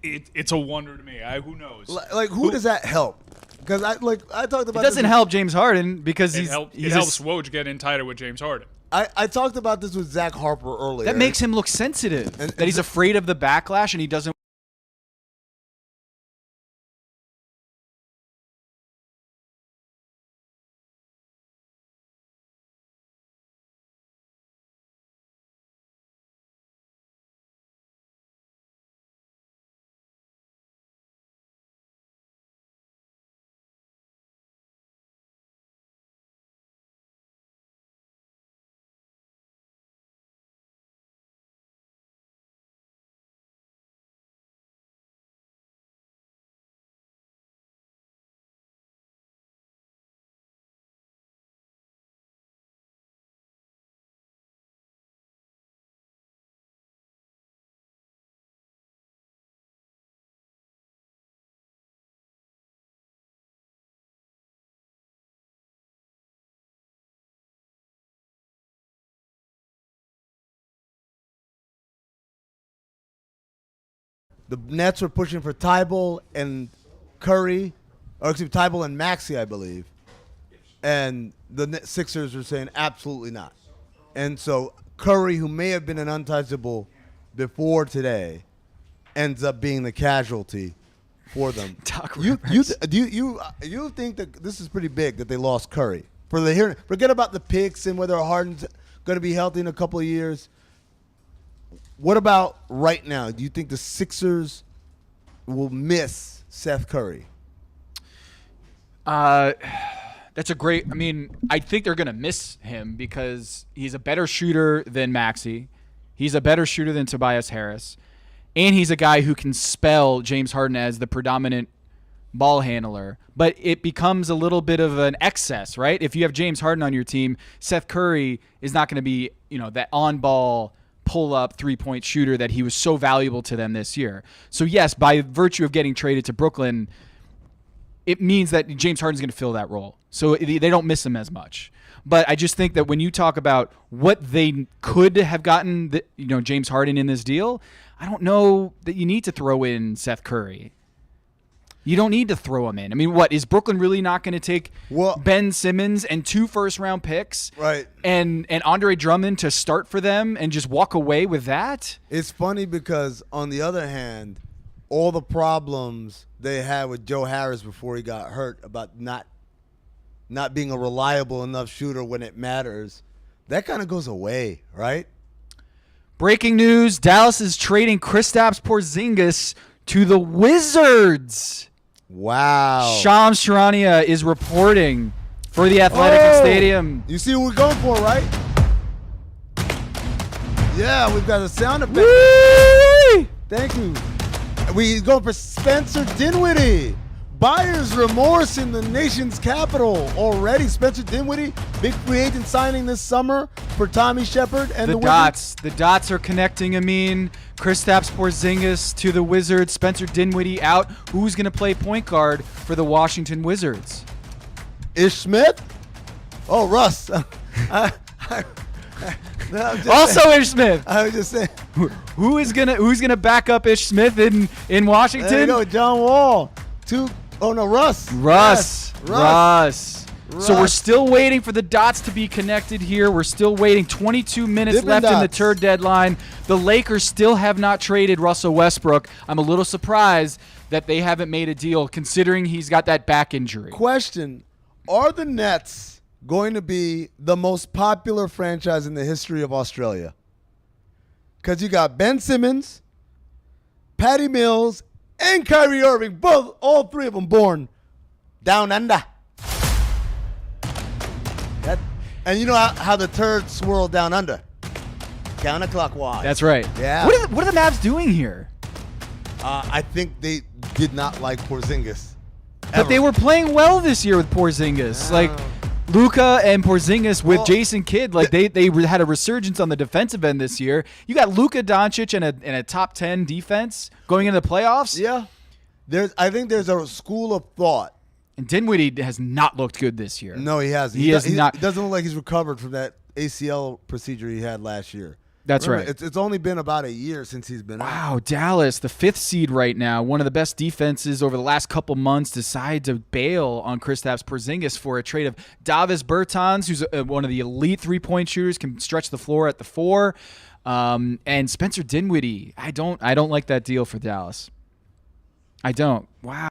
It's a wonder to me. Who knows? Who does that help? Because I talked about. It doesn't help James Harden because it helps Woj get in tighter with James Harden. I talked about this with Zach Harper earlier. That makes him look sensitive. That he's afraid of the backlash and he doesn't the Nets were pushing for Tybal and Curry, or excuse me, Tybal and Maxey, I believe. And the Sixers were saying absolutely not. And so Curry, who may have been an untouchable before today, ends up being the casualty for them. You think that this is pretty big that they lost Curry? Forget about the picks and whether Harden's going to be healthy in a couple of years. What about right now? Do you think the Sixers will miss Seth Curry? That's a great. I mean, I think they're going to miss him because he's a better shooter than Maxey. He's a better shooter than Tobias Harris. And he's a guy who can spell James Harden as the predominant ball handler. But it becomes a little bit of an excess, right? If you have James Harden on your team, Seth Curry is not going to be, that on-ball pull-up three-point shooter that he was so valuable to them this year. So, yes, by virtue of getting traded to Brooklyn, it means that James Harden's going to fill that role. So they don't miss him as much. But I just think that when you talk about what they could have gotten, James Harden in this deal, I don't know that you need to throw in Seth Curry. You don't need to throw him in. I mean, what, is Brooklyn really not going to take Ben Simmons and 2 first-round picks and Andre Drummond to start for them and just walk away with that? It's funny because, on the other hand, all the problems they had with Joe Harris before he got hurt about not being a reliable enough shooter when it matters, that kind of goes away, right? Breaking news, Dallas is trading Kristaps Porzingis to the Wizards. Wow. Shams Charania is reporting for The Athletic Stadium. You see what we're going for, right? Yeah, we've got a sound effect. Whee! Thank you. We're going for Spencer Dinwiddie. Buyer's remorse in the nation's capital already. Spencer Dinwiddie, big free agent signing this summer for Tommy Shepard and the Wizards. The dots are connecting, Amin. Kristaps Porzingis to the Wizards. Spencer Dinwiddie out. Who's going to play point guard for the Washington Wizards? Ish Smith? Oh, Russ. Also Ish Smith. I was just saying. Who's gonna back up Ish Smith in Washington? There you go, John Wall. Russ. Russ. So we're still waiting for the dots to be connected here. We're still waiting. 22 minutes left in the TURD deadline. The Lakers still have not traded Russell Westbrook. I'm a little surprised that they haven't made a deal considering he's got that back injury. Question, are the Nets going to be the most popular franchise in the history of Australia? Because you got Ben Simmons, Patty Mills, and Kyrie Irving, all three of them born down under. And you know how the turds swirl down under? Counterclockwise. That's right. Yeah. What are the Mavs doing here? I think they did not like Porzingis. But they were playing well this year with Porzingis. Like Luka and Porzingis with Jason Kidd, like they had a resurgence on the defensive end this year. You got Luka Doncic and a top 10 defense going into the playoffs. Yeah. I think there's a school of thought. And Dinwiddie has not looked good this year. No, he hasn't. He has not. It doesn't look like he's recovered from that ACL procedure he had last year. That's Remember, right. It's only been about a year since he's been out. Wow, Dallas, the 5th seed right now, one of the best defenses over the last couple months, decide to bail on Kristaps Porzingis for a trade of Davis Bertans, who's one of the elite three-point shooters, can stretch the floor at the 4, and Spencer Dinwiddie. I don't like that deal for Dallas. I don't. Wow.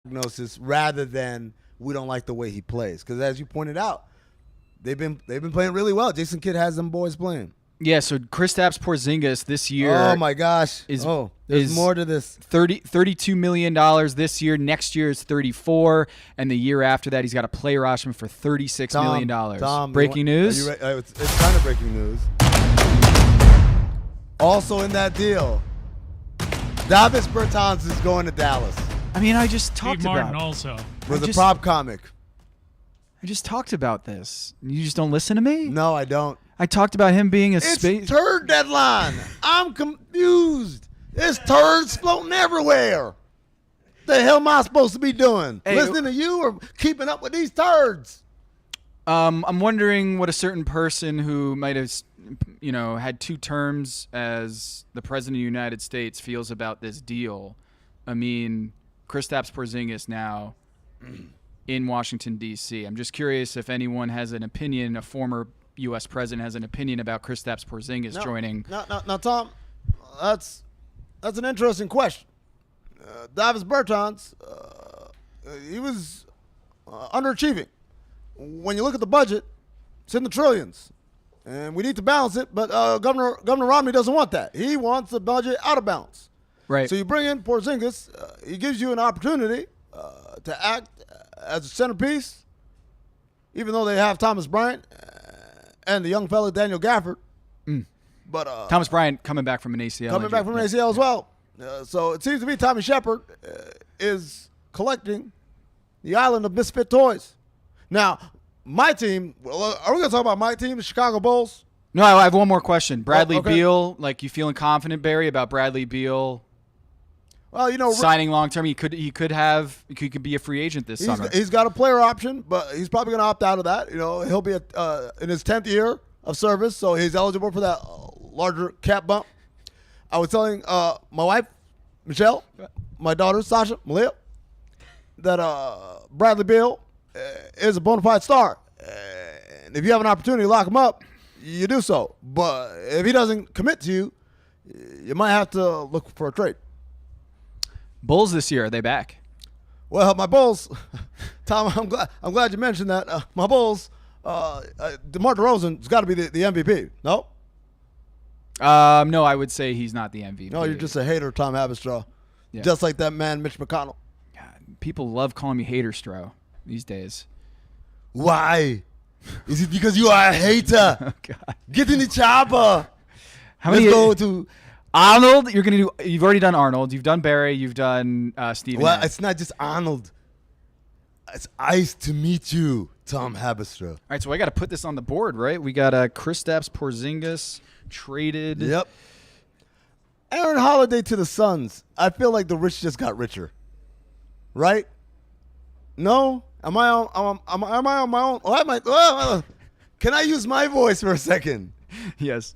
Diagnosis rather than we don't like the way he plays, because as you pointed out, they've been playing really well. Jason Kidd has them boys playing. Yeah, so Kristaps Porzingis this year. Oh my gosh! There's more to this. $32 million this year. Next year is 34, and the year after that, he's got a player option for $36 million. Tom, breaking news. It's kind of breaking news. Also in that deal, Davis Bertans is going to Dallas. I mean, I just talked Steve about Martin also. With a prop comic. I just talked about this. You just don't listen to me? No, I don't. I talked about him being a It's space. TURD deadline. I'm confused. There's turds floating everywhere. The hell am I supposed to be doing? Hey, Listening to you or keeping up with these turds? I'm wondering what a certain person who might have, had 2 terms as the president of the United States feels about this deal. I mean, Kristaps Porzingis now in Washington, D.C. I'm just curious if anyone has an opinion, a former U.S. president has an opinion about Kristaps Porzingis joining. Now, Tom, that's an interesting question. Davis Bertans, he was underachieving. When you look at the budget, it's in the trillions, and we need to balance it. But Governor Romney doesn't want that. He wants the budget out of balance. Right. So you bring in Porzingis. He gives you an opportunity to act as a centerpiece, even though they have Thomas Bryant and the young fella Daniel Gafford. But Thomas Bryant coming back from an ACL. Coming back from an ACL as well. So it seems to me Tommy Shepard is collecting the island of misfit toys. Now, my team, are we going to talk about my team, the Chicago Bulls? No, I have one more question. Bradley okay. Beal, like, you feeling confident, Barry, about Bradley Beal Well, signing long term? He could be a free agent this summer. He's got a player option, but he's probably going to opt out of that. He'll be in his 10th year of service, so he's eligible for that larger cap bump. I was telling my wife, Michelle, my daughter, Sasha, Malia, that Bradley Beal is a bona fide star. And if you have an opportunity to lock him up, you do so. But if he doesn't commit to you, you might have to look for a trade. Bulls this year, are they back? Well, my Bulls, Tom, I'm glad you mentioned that. My Bulls, DeMar DeRozan's got to be the MVP. No? No, I would say he's not the MVP. No, you're just a hater, Tom Haberstroh. Yeah. Just like that man, Mitch McConnell. God, people love calling me Haterstro these days. Why? Is it because you are a hater? Oh, God. Get in the chopper. Let's go to Arnold. You've already done Arnold. You've done Barry. You've done Steven. Well, it's not just Arnold. It's nice to meet you, Tom Haberstroh. All right, so I got to put this on the board, right? We got Kristaps Porzingis traded. Yep. Aaron Holiday to the Suns. I feel like the rich just got richer. Right? No? Am I on my own? Can I use my voice for a second? Yes.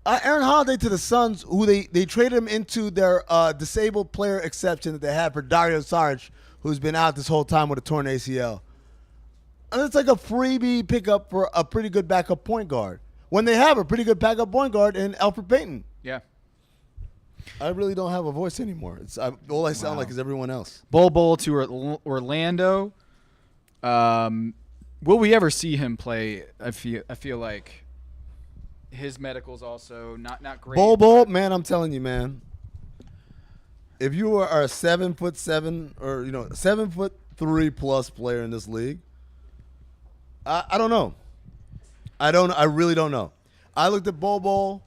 Aaron Holiday to the Suns, who they traded him into their disabled player exception that they had for Dario Saric, who's been out this whole time with a torn ACL. And it's like a freebie pickup for a pretty good backup point guard, when they have a pretty good backup point guard in Alfred Payton. Yeah. I really don't have a voice anymore. All I sound like is everyone else. Bol to Orlando. Will we ever see him play? I feel like his medical's also not great. Bol, man, I'm telling you, man. If you are a 7'7" or 7'3" plus player in this league, I don't know. I really don't know. I looked at Bol,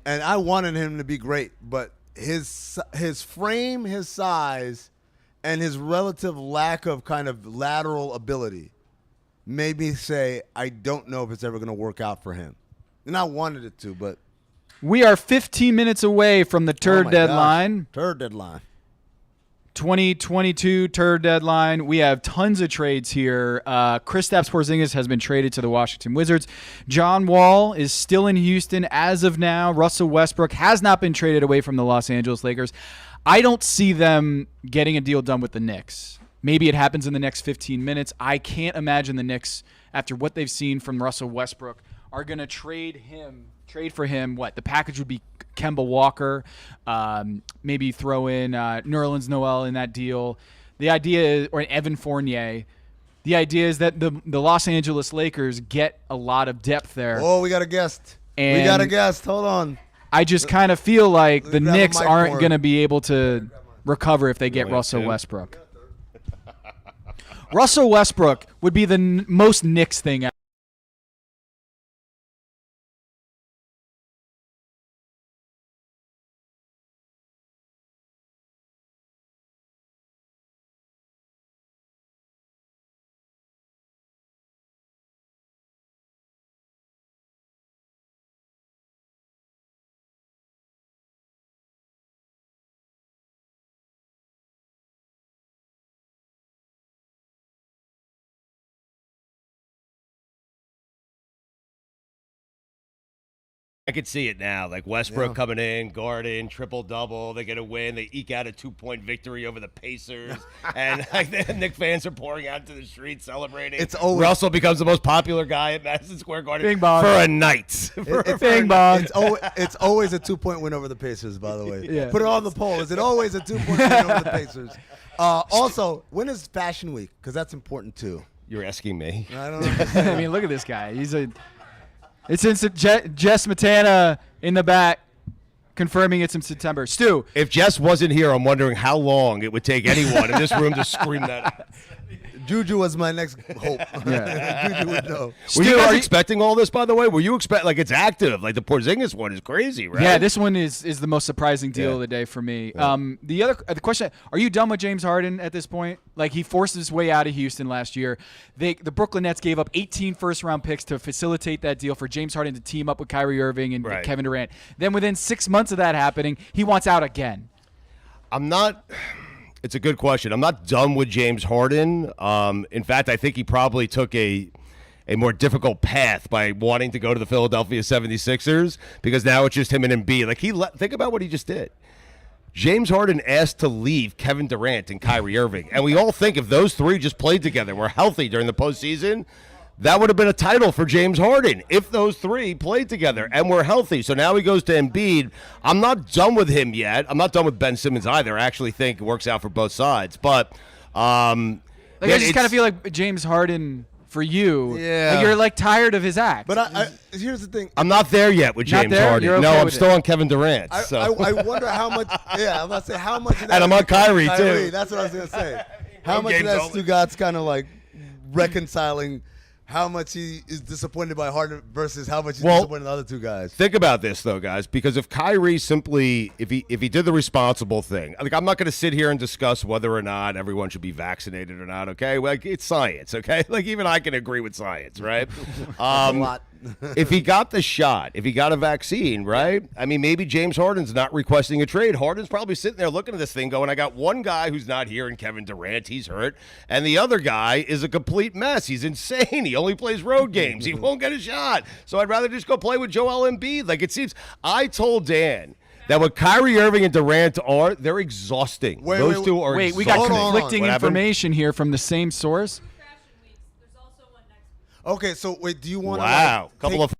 and I wanted him to be great, but his frame, his size, and his relative lack of kind of lateral ability made me say I don't know if it's ever going to work out for him. And I wanted it to, but we are 15 minutes away from the TURD deadline. TURD deadline. 2022 TURD deadline. We have tons of trades here. Kristaps Porzingis has been traded to the Washington Wizards. John Wall is still in Houston as of now. Russell Westbrook has not been traded away from the Los Angeles Lakers. I don't see them getting a deal done with the Knicks. Maybe it happens in the next 15 minutes. I can't imagine the Knicks, after what they've seen from Russell Westbrook, are going to trade for him. What? The package would be Kemba Walker, maybe throw in Nerlens Noel in that deal. The idea is, or Evan Fournier. The idea is that the Los Angeles Lakers get a lot of depth there. Oh, we got a guest. Hold on. I just kind of feel like the Knicks aren't going to be able to recover if they get Russell Westbrook. Russell Westbrook would be the most Knicks thing I could see it now. Like Westbrook coming in, Garden, triple-double. They get a win. They eke out a 2-point victory over the Pacers. And like, the Knicks fans are pouring out to the streets celebrating. Russell becomes the most popular guy at Madison Square Garden Bing bong. for a night. Bing bong. It's always a 2-point win over the Pacers, by the way. Yeah. Put it on the poll. Is it always a 2-point win over the Pacers? Also, when is Fashion Week? Because that's important, too. You're asking me. I don't know. I mean, look at this guy. It's in Jess Matana in the back, confirming it's in September. Stu. If Jess wasn't here, I'm wondering how long it would take anyone in this room to scream that out. Juju was my next hope. Juju would know. Were you guys expecting all this, by the way? Were you it's active? Like the Porzingis one is crazy, right? Yeah, this one is the most surprising deal of the day for me. Yeah. The question: are you done with James Harden at this point? Like, he forced his way out of Houston last year. The Brooklyn Nets gave up 18 first-round picks to facilitate that deal for James Harden to team up with Kyrie Irving and Kevin Durant. Then within 6 months of that happening, he wants out again. It's a good question. I'm not done with James Harden. In fact, I think he probably took a more difficult path by wanting to go to the Philadelphia 76ers, because now it's just him and Embiid. Like, think about what he just did. James Harden asked to leave Kevin Durant and Kyrie Irving. And we all think if those three just played together and were healthy during the postseason, that would have been a title for James Harden if those three played together and were healthy. So now he goes to Embiid. I'm not done with him yet. I'm not done with Ben Simmons either. I actually think it works out for both sides. But I just kind of feel like James Harden, for you, you're tired of his act. But here's the thing. I'm not there yet with James Harden. Okay, no, I'm still on Kevin Durant. I wonder how much. Yeah, I'm about to say how much. Of that and I'm on Kyrie too. That's what I was gonna say. How much of that Stugat's kind of like reconciling how much he is disappointed by Harden versus how much he's disappointed in the other two guys. Think about this, though, guys, because if Kyrie simply, if he did the responsible thing, like, I'm not going to sit here and discuss whether or not everyone should be vaccinated or not, okay? Like, it's science, okay? Like, even I can agree with science, right? A lot. If he got the shot, if he got a vaccine, right? I mean, maybe James Harden's not requesting a trade. Harden's probably sitting there looking at this thing going, I got one guy who's not here in Kevin Durant. He's hurt. And the other guy is a complete mess. He's insane. He only plays road games. He won't get a shot. So I'd rather just go play with Joel Embiid. Like, it seems, I told Dan that what Kyrie Irving and Durant are, they're exhausting. Those two are exhausting. We got conflicting information here from the same source. Okay, so wait, do you want to? Wow, couple of.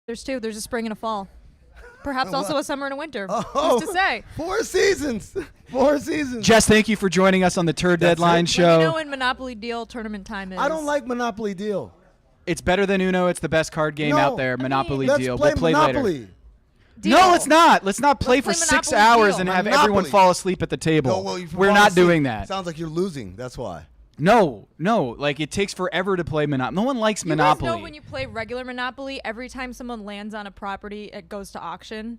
There's two. There's a spring and a fall. Perhaps also a summer and a winter. Oh, who's to say? 4 seasons. 4 seasons. Jess, thank you for joining us on the TURD Deadline Show. Let me know when Monopoly Deal tournament time is. I don't like Monopoly Deal. It's better than Uno. It's the best card game out there. Monopoly Deal. Let's play Monopoly. Later. Deal. No, let's not. Let's not play for 6 hours and have everyone fall asleep at the table. No, well, we're not doing that. Sounds like you're losing. That's why. No. Like, it takes forever to play Monopoly. No one likes Monopoly. You guys know when you play regular Monopoly, every time someone lands on a property, it goes to auction?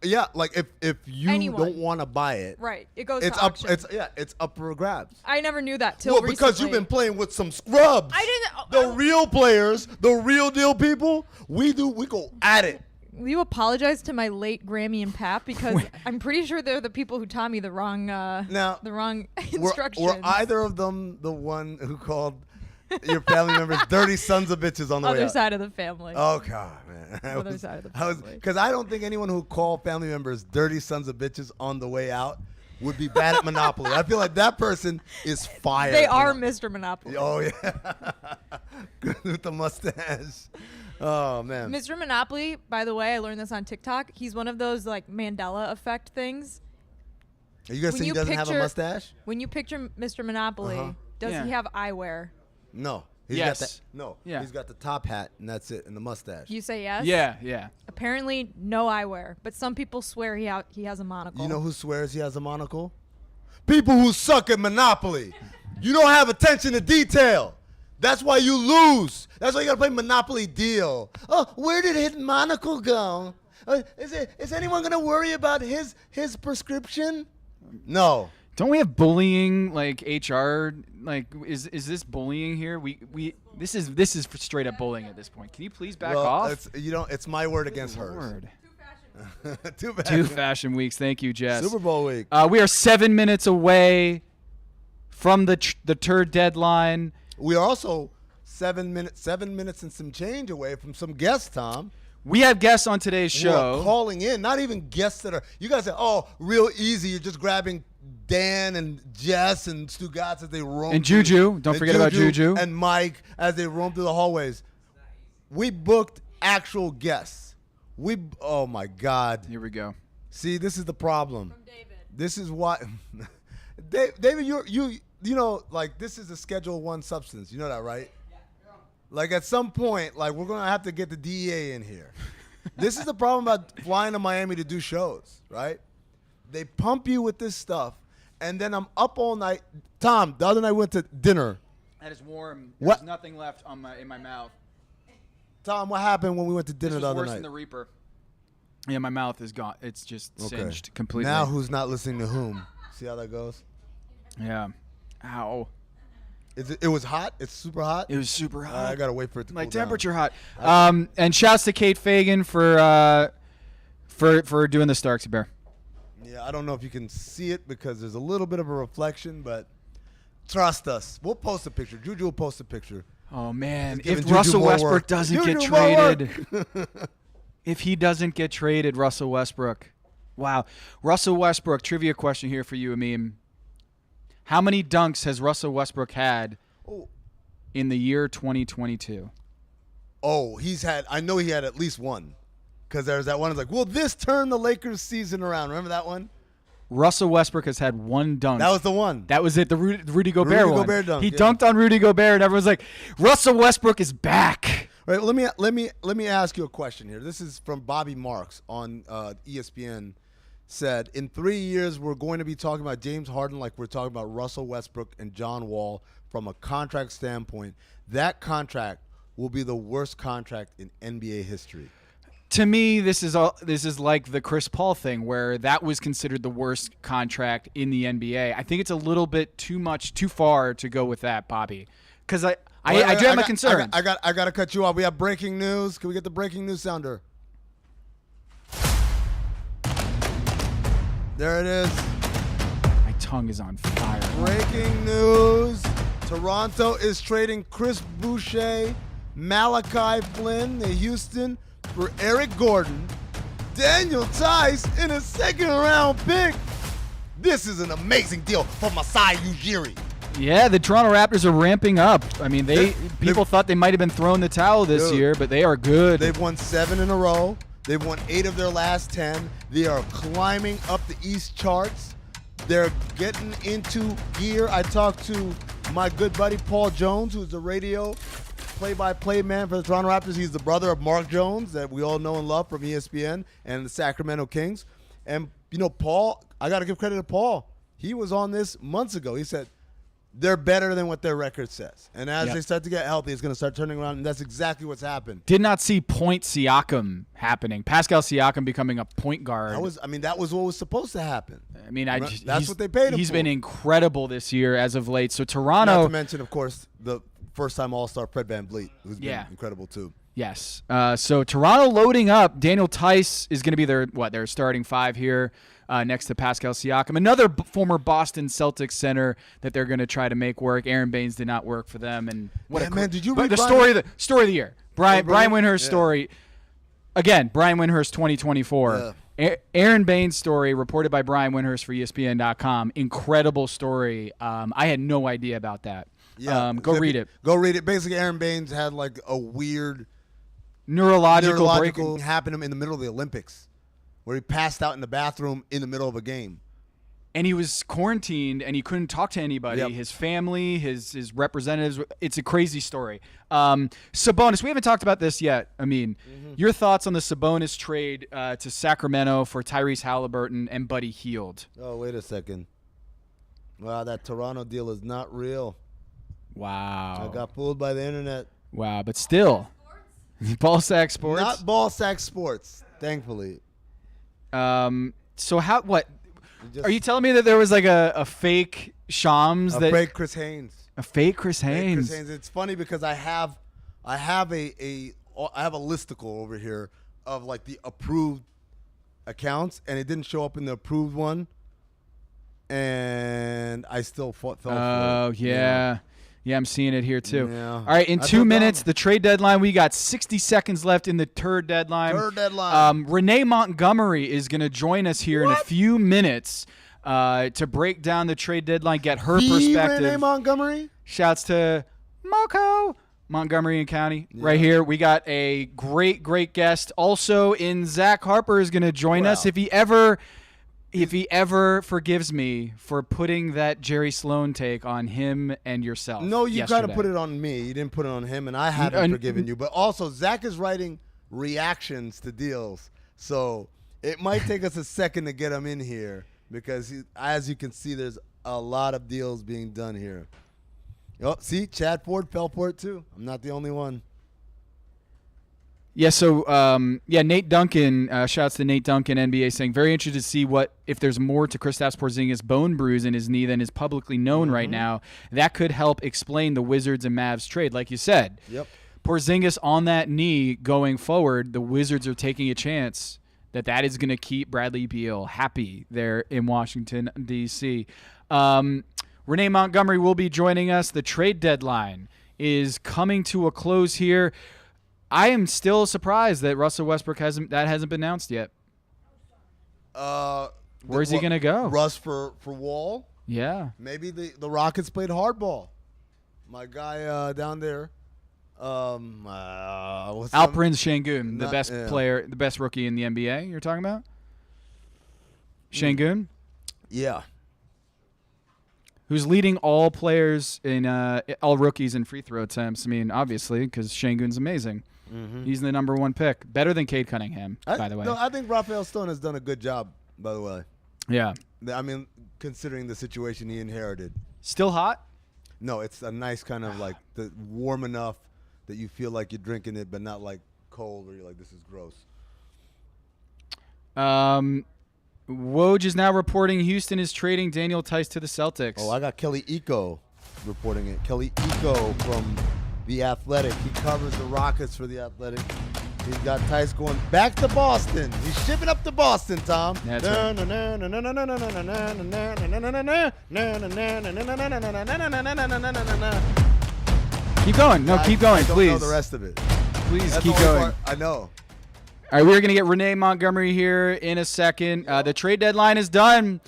Yeah, like if you don't want to buy it, right? It goes to auction. It's up for grabs. I never knew that till recently. Because you've been playing with some scrubs. I didn't. The real players, the real deal people. We go at it. Will you apologize to my late Grammy and Pap, because I'm pretty sure they're the people who taught me the wrong instructions. Were either of them the one who called your family members dirty sons of bitches on the way out? Other side of the family. Oh God, man. Other side of the family. Because I don't think anyone who called family members dirty sons of bitches on the way out would be bad at Monopoly. I feel like that person is fired. They are Mr. Monopoly. Oh yeah, with the mustache. Oh man. Mr. Monopoly, by the way, I learned this on TikTok. He's one of those like Mandela effect things. Are you gonna say he doesn't have a mustache? When you picture Mr. Monopoly, does he have eyewear? No. He's got the top hat and that's it, and the mustache. You say yes? Yeah. Apparently no eyewear, but some people swear he has a monocle. You know who swears he has a monocle? People who suck at Monopoly. You don't have attention to detail. That's why you lose. That's why you gotta play Monopoly Deal. Oh, where did his monocle go? Is anyone gonna worry about his prescription? No. Don't we have bullying, like HR? Like, is this bullying here? This is straight up bullying at this point. Can you please back off? It's my word against hers. Too bad. 2 fashion weeks. Thank you, Jess. Super Bowl week. We are 7 minutes away from the TURD deadline. We are also 7 minutes and some change away from some guests, Tom. We have guests on today's Who are show. calling in, not even guests that are. You guys say, "Oh, real easy." You're just grabbing Dan and Jess and Stugatz as they roam. And Juju. Don't forget about Juju. And Mike as they roam through the hallways. We booked actual guests. Oh my God. Here we go. See, this is the problem. From David. This is why. David, you know, like, this is a Schedule 1 substance. You know that, right? Like, at some point, like, we're going to have to get the DEA in here. This is the problem about flying to Miami to do shows, right? They pump you with this stuff, and then I'm up all night. Tom, the other night we went to dinner. That is warm. What? There's nothing left in my mouth. Tom, what happened when we went to dinner This the was other worse night? than the Reaper. Yeah, my mouth is gone. It's just singed completely. Now who's not listening to whom? See how that goes? Yeah. Ow. It was hot? It's super hot? It was super hot. I got to wait for it to My cool temperature down. hot. And shouts to Kate Fagan for doing the Starksy Bear. Yeah, I don't know if you can see it because there's a little bit of a reflection, but trust us. We'll post a picture. Juju will post a picture. Oh, man. giving If Juju Russell more Westbrook work. doesn't Juju, get more work. traded. If he doesn't get traded, Russell Westbrook. Wow. Russell Westbrook, trivia question here for you, Amin. How many dunks has Russell Westbrook had in the year 2022? Oh, I know he had at least one. Because there's that one. It's like, will this turn the Lakers season around? Remember that one? Russell Westbrook has had one dunk. That was the one. That was it, the Rudy Gobert one. Gobert dunk, He yeah. dunked on Rudy Gobert, and everyone's like, Russell Westbrook is back. All right, let me ask you a question here. This is from Bobby Marks on ESPN. Said, in 3 years, we're going to be talking about James Harden like we're talking about Russell Westbrook and John Wall from a contract standpoint. That contract will be the worst contract in NBA history. To me, this is like the Chris Paul thing, where that was considered the worst contract in the NBA. I think it's a little bit too far to go with that, Bobby. Because I do have my concerns. I got to cut you off. We have breaking news. Can we get the breaking news sounder? There it is. My tongue is on fire. Breaking news. Toronto is trading Chris Boucher, Malachi Flynn to Houston for Eric Gordon, Daniel Tice, and a second-round pick. This is an amazing deal for Masai Ujiri. Yeah, the Toronto Raptors are ramping up. I mean, people thought they might have been throwing the towel this year, but they are good. They've won 7 in a row. They've won 8 of their last 10. They are climbing up the East charts. They're getting into gear. I talked to my good buddy Paul Jones, who's the radio play-by-play man for the Toronto Raptors. He's the brother of Mark Jones that we all know and love from ESPN and the Sacramento Kings. And, you know, Paul, I got to give credit to Paul. He was on this months ago. He said, they're better than what their record says. And as they start to get healthy, it's going to start turning around, and that's exactly what's happened. Did not see point Siakam happening. Pascal Siakam becoming a point guard. That was what was supposed to happen. I mean, that's what they paid him He's for. been incredible this year as of late. So Toronto. Not to mention, of course, the first-time All-Star Fred VanVleet, who's been incredible too. Yes. So Toronto loading up. Daniel Tice is going to be their starting 5 here. Next to Pascal Siakam, another former Boston Celtics center that they're going to try to make work. Aaron Baines did not work for them, and did you read the story of the year? Brian Windhorst story again. Brian Windhorst 2024. Yeah. Aaron Baines story reported by Brian Windhorst for ESPN.com. Incredible story. I had no idea about that. Yeah, go read it. Go read it. Basically, Aaron Baines had like a weird neurological break happen to him in the middle of the Olympics, where he passed out in the bathroom in the middle of a game. And he was quarantined, and he couldn't talk to anybody. Yep. His family, his representatives. It's a crazy story. Sabonis, we haven't talked about this yet. I mean, your thoughts on the Sabonis trade to Sacramento for Tyrese Halliburton and Buddy Hield? Oh, wait a second. Wow, that Toronto deal is not real. Wow. I got fooled by the internet. Wow, but still. Ballsack Sports? Not Ballsack Sports, thankfully. So what are you telling me that there was like a fake Shams a fake Chris Haynes? A fake Chris Haynes. It's funny because I have a listicle over here of like the approved accounts, and it didn't show up in the approved one, and I still fell for it. Oh, yeah. Yeah, I'm seeing it here, too. Yeah. All right, in 2 minutes, the trade deadline. We got 60 seconds left in the TURD deadline. Renee Montgomery is going to join us here in a few minutes to break down the trade deadline, get her perspective. Renee Montgomery? Shouts to Moco, Montgomery and County. Yeah. Right here, we got a great guest. Also, in Zach Harper is going to join us if he ever forgives me for putting that Jerry Sloan take on him and yourself. No, you got to put it on me. You didn't put it on him, and I haven't forgiven you. But also, Zach is writing reactions to deals, so it might take us a second to get him in here because, as you can see, there's a lot of deals being done here. Oh, see, Chad Ford fell for it too. I'm not the only one. Yeah, so, Nate Duncan, shouts to Nate Duncan, NBA, saying, very interested to see if there's more to Kristaps Porzingis' bone bruise in his knee than is publicly known right now. That could help explain the Wizards and Mavs trade, like you said. Yep. Porzingis on that knee going forward, the Wizards are taking a chance that is going to keep Bradley Beal happy there in Washington, D.C. Renee Montgomery will be joining us. The trade deadline is coming to a close here. I am still surprised that Russell Westbrook hasn't been announced yet. Where's he gonna go? Russ for Wall? Yeah. Maybe the Rockets played hardball. My guy down there. Alperen Şengün, the best player, the best rookie in the NBA. You're talking about? Şengün? Yeah. Who's leading all players in all rookies in free throw attempts? I mean, obviously, because Şengün's amazing. Mm-hmm. He's the number one pick, better than Cade Cunningham, by the way. No, I think Raphael Stone has done a good job. By the way, yeah. I mean, considering the situation he inherited. Still hot? No, it's a nice kind of like warm enough that you feel like you're drinking it, but not like cold, where you're like, this is gross. Woj is now reporting Houston is trading Daniel Tice to the Celtics. Oh, I got Kelly Iko reporting it. Kelly Iko from The Athletic. He covers the Rockets for The Athletic. He's got Tice going back to Boston. He's shipping up to Boston, Tom. That's right. Keep going. No, keep going, please. I don't know the rest of it. Please keep going. I know. All right, we're going to get Renee Montgomery here in a second. The trade deadline is done.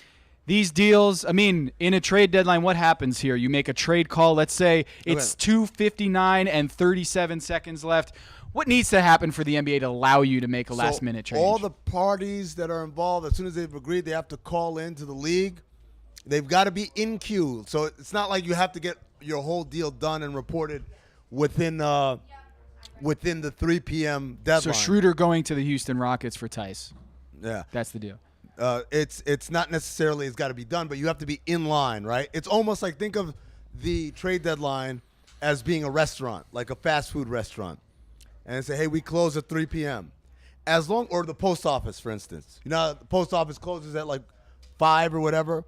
These deals, I mean, in a trade deadline, what happens here? You make a trade call. Let's say it's 2:59 and 37 seconds left. What needs to happen for the NBA to allow you to make a last-minute change? All the parties that are involved, as soon as they've agreed, they have to call into the league. They've got to be in queue. So it's not like you have to get your whole deal done and reported within the 3 p.m. deadline. So Schroeder going to the Houston Rockets for Tice. Yeah. That's the deal. It's not necessarily it's got to be done, but you have to be in line, right? It's almost like think of the trade deadline as being a restaurant, like a fast food restaurant. And say, hey, we close at 3 p.m. Or the post office, for instance. You know, the post office closes at like 5 or whatever.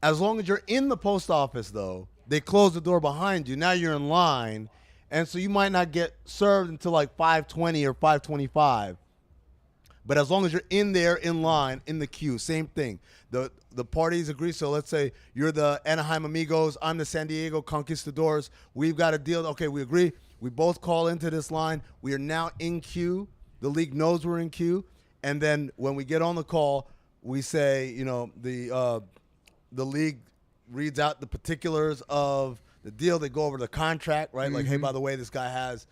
As long as you're in the post office, though, they close the door behind you. Now you're in line. And so you might not get served until like 5:20 or 5:25. But as long as you're in there, in line, in the queue, same thing. The parties agree. So let's say you're the Anaheim Amigos. I'm the San Diego Conquistadors. We've got a deal. Okay, we agree. We both call into this line. We are now in queue. The league knows we're in queue. And then when we get on the call, we say, you know, the league reads out the particulars of the deal. They go over the contract, right? Mm-hmm. Like, hey, by the way, this guy has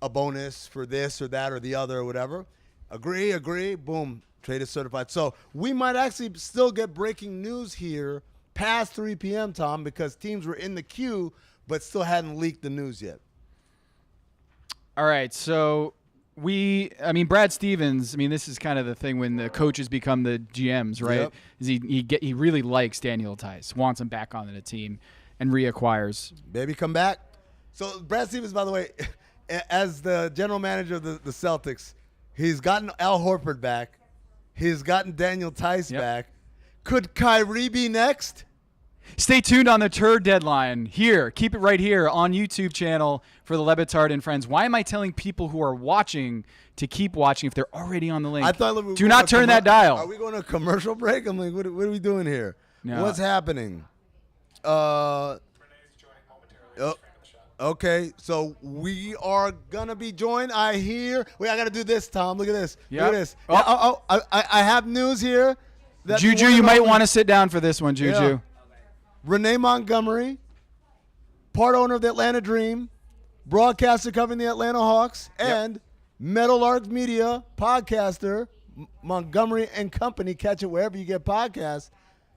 a bonus for this or that or the other or whatever. Agree, boom, trade is certified. So we might actually still get breaking news here past 3 p.m., Tom, because teams were in the queue but still hadn't leaked the news yet. All right, so Brad Stevens, this is kind of the thing when the coaches become the GMs, right? Yep. Is he really likes Daniel Tice, wants him back on the team, and reacquires. Baby, come back. So Brad Stevens, by the way, as the general manager of the Celtics, he's gotten Al Horford back. He's gotten Daniel Tice back. Could Kyrie be next? Stay tuned on the TURD deadline here. Keep it right here on YouTube channel for the LeBatard and Friends. Why am I telling people who are watching to keep watching if they're already on the link? I thought we were Do not turn that dial. Are we going to a commercial break? I'm like, what are we doing here? No. What's happening? Okay, so we are gonna be joined. I hear. Wait, I gotta do this, Tom. Look at this. Yep. Look at this. I have news here. That Juju, you might want to sit down for this one, Juju. Yeah. Renee Montgomery, part owner of the Atlanta Dream, broadcaster covering the Atlanta Hawks, and Meadowlark Media podcaster, Montgomery and Company. Catch it wherever you get podcasts.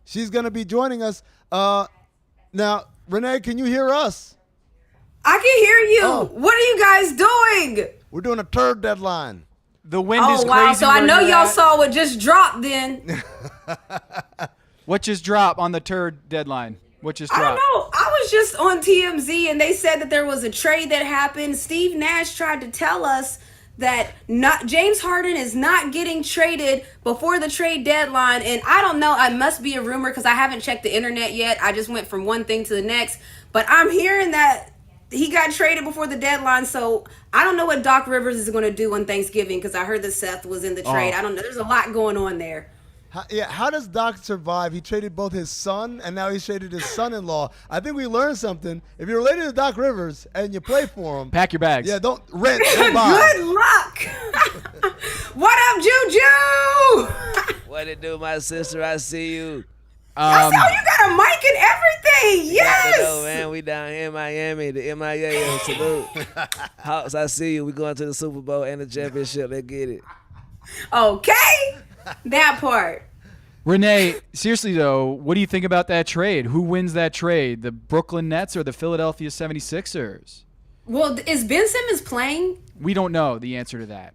She's gonna be joining us. Now, Renee, can you hear us? I can hear you. Oh. What are you guys doing? We're doing a TURD deadline. The wind is crazy. Oh, wow. So I know y'all saw what just dropped then. What just dropped on the TURD deadline? What just dropped? I don't know. I was just on TMZ, and they said that there was a trade that happened. Steve Nash tried to tell us that James Harden is not getting traded before the trade deadline. And I don't know. It must be a rumor because I haven't checked the internet yet. I just went from one thing to the next. But I'm hearing that he got traded before the deadline, so I don't know what Doc Rivers is going to do on Thanksgiving because I heard that Seth was in the trade. I don't know. There's a lot going on there. How does Doc survive? He traded both his son, and now he's traded his son-in-law. I think we learned something. If you're related to Doc Rivers and you play for him, pack your bags. Yeah, don't rent. Don't buy. Good luck. What up, Juju? What it do, my sister? I see you. I saw you got a mic and everything. Yes. Know, man. We down here in Miami, the MIA. Salute. Hawks, I see you. We going to the Super Bowl and the championship. Let's get it. Okay. That part. Renee, seriously though, what do you think about that trade? Who wins that trade? The Brooklyn Nets or the Philadelphia 76ers? Well, is Ben Simmons playing? We don't know the answer to that.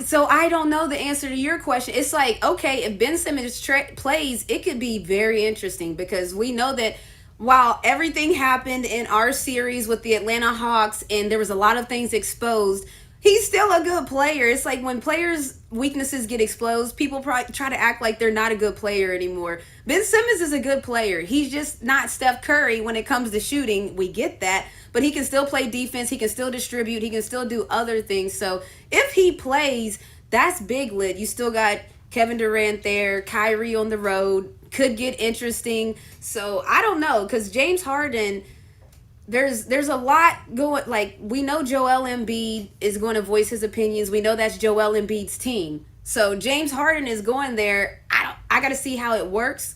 So I don't know the answer to your question. It's like, okay, if Ben Simmons plays, it could be very interesting because we know that while everything happened in our series with the Atlanta Hawks and there was a lot of things exposed, he's still a good player. It's like when players' weaknesses get exposed, people try to act like they're not a good player anymore. Ben Simmons is a good player. He's just not Steph Curry when it comes to shooting. We get that. But he can still play defense. He can still distribute. He can still do other things. So if he plays, that's big lit. You still got Kevin Durant there, Kyrie on the road. Could get interesting. So I don't know because James Harden – There's a lot going, like, we know Joel Embiid is going to voice his opinions. We know that's Joel Embiid's team. So James Harden is going there. I got to see how it works.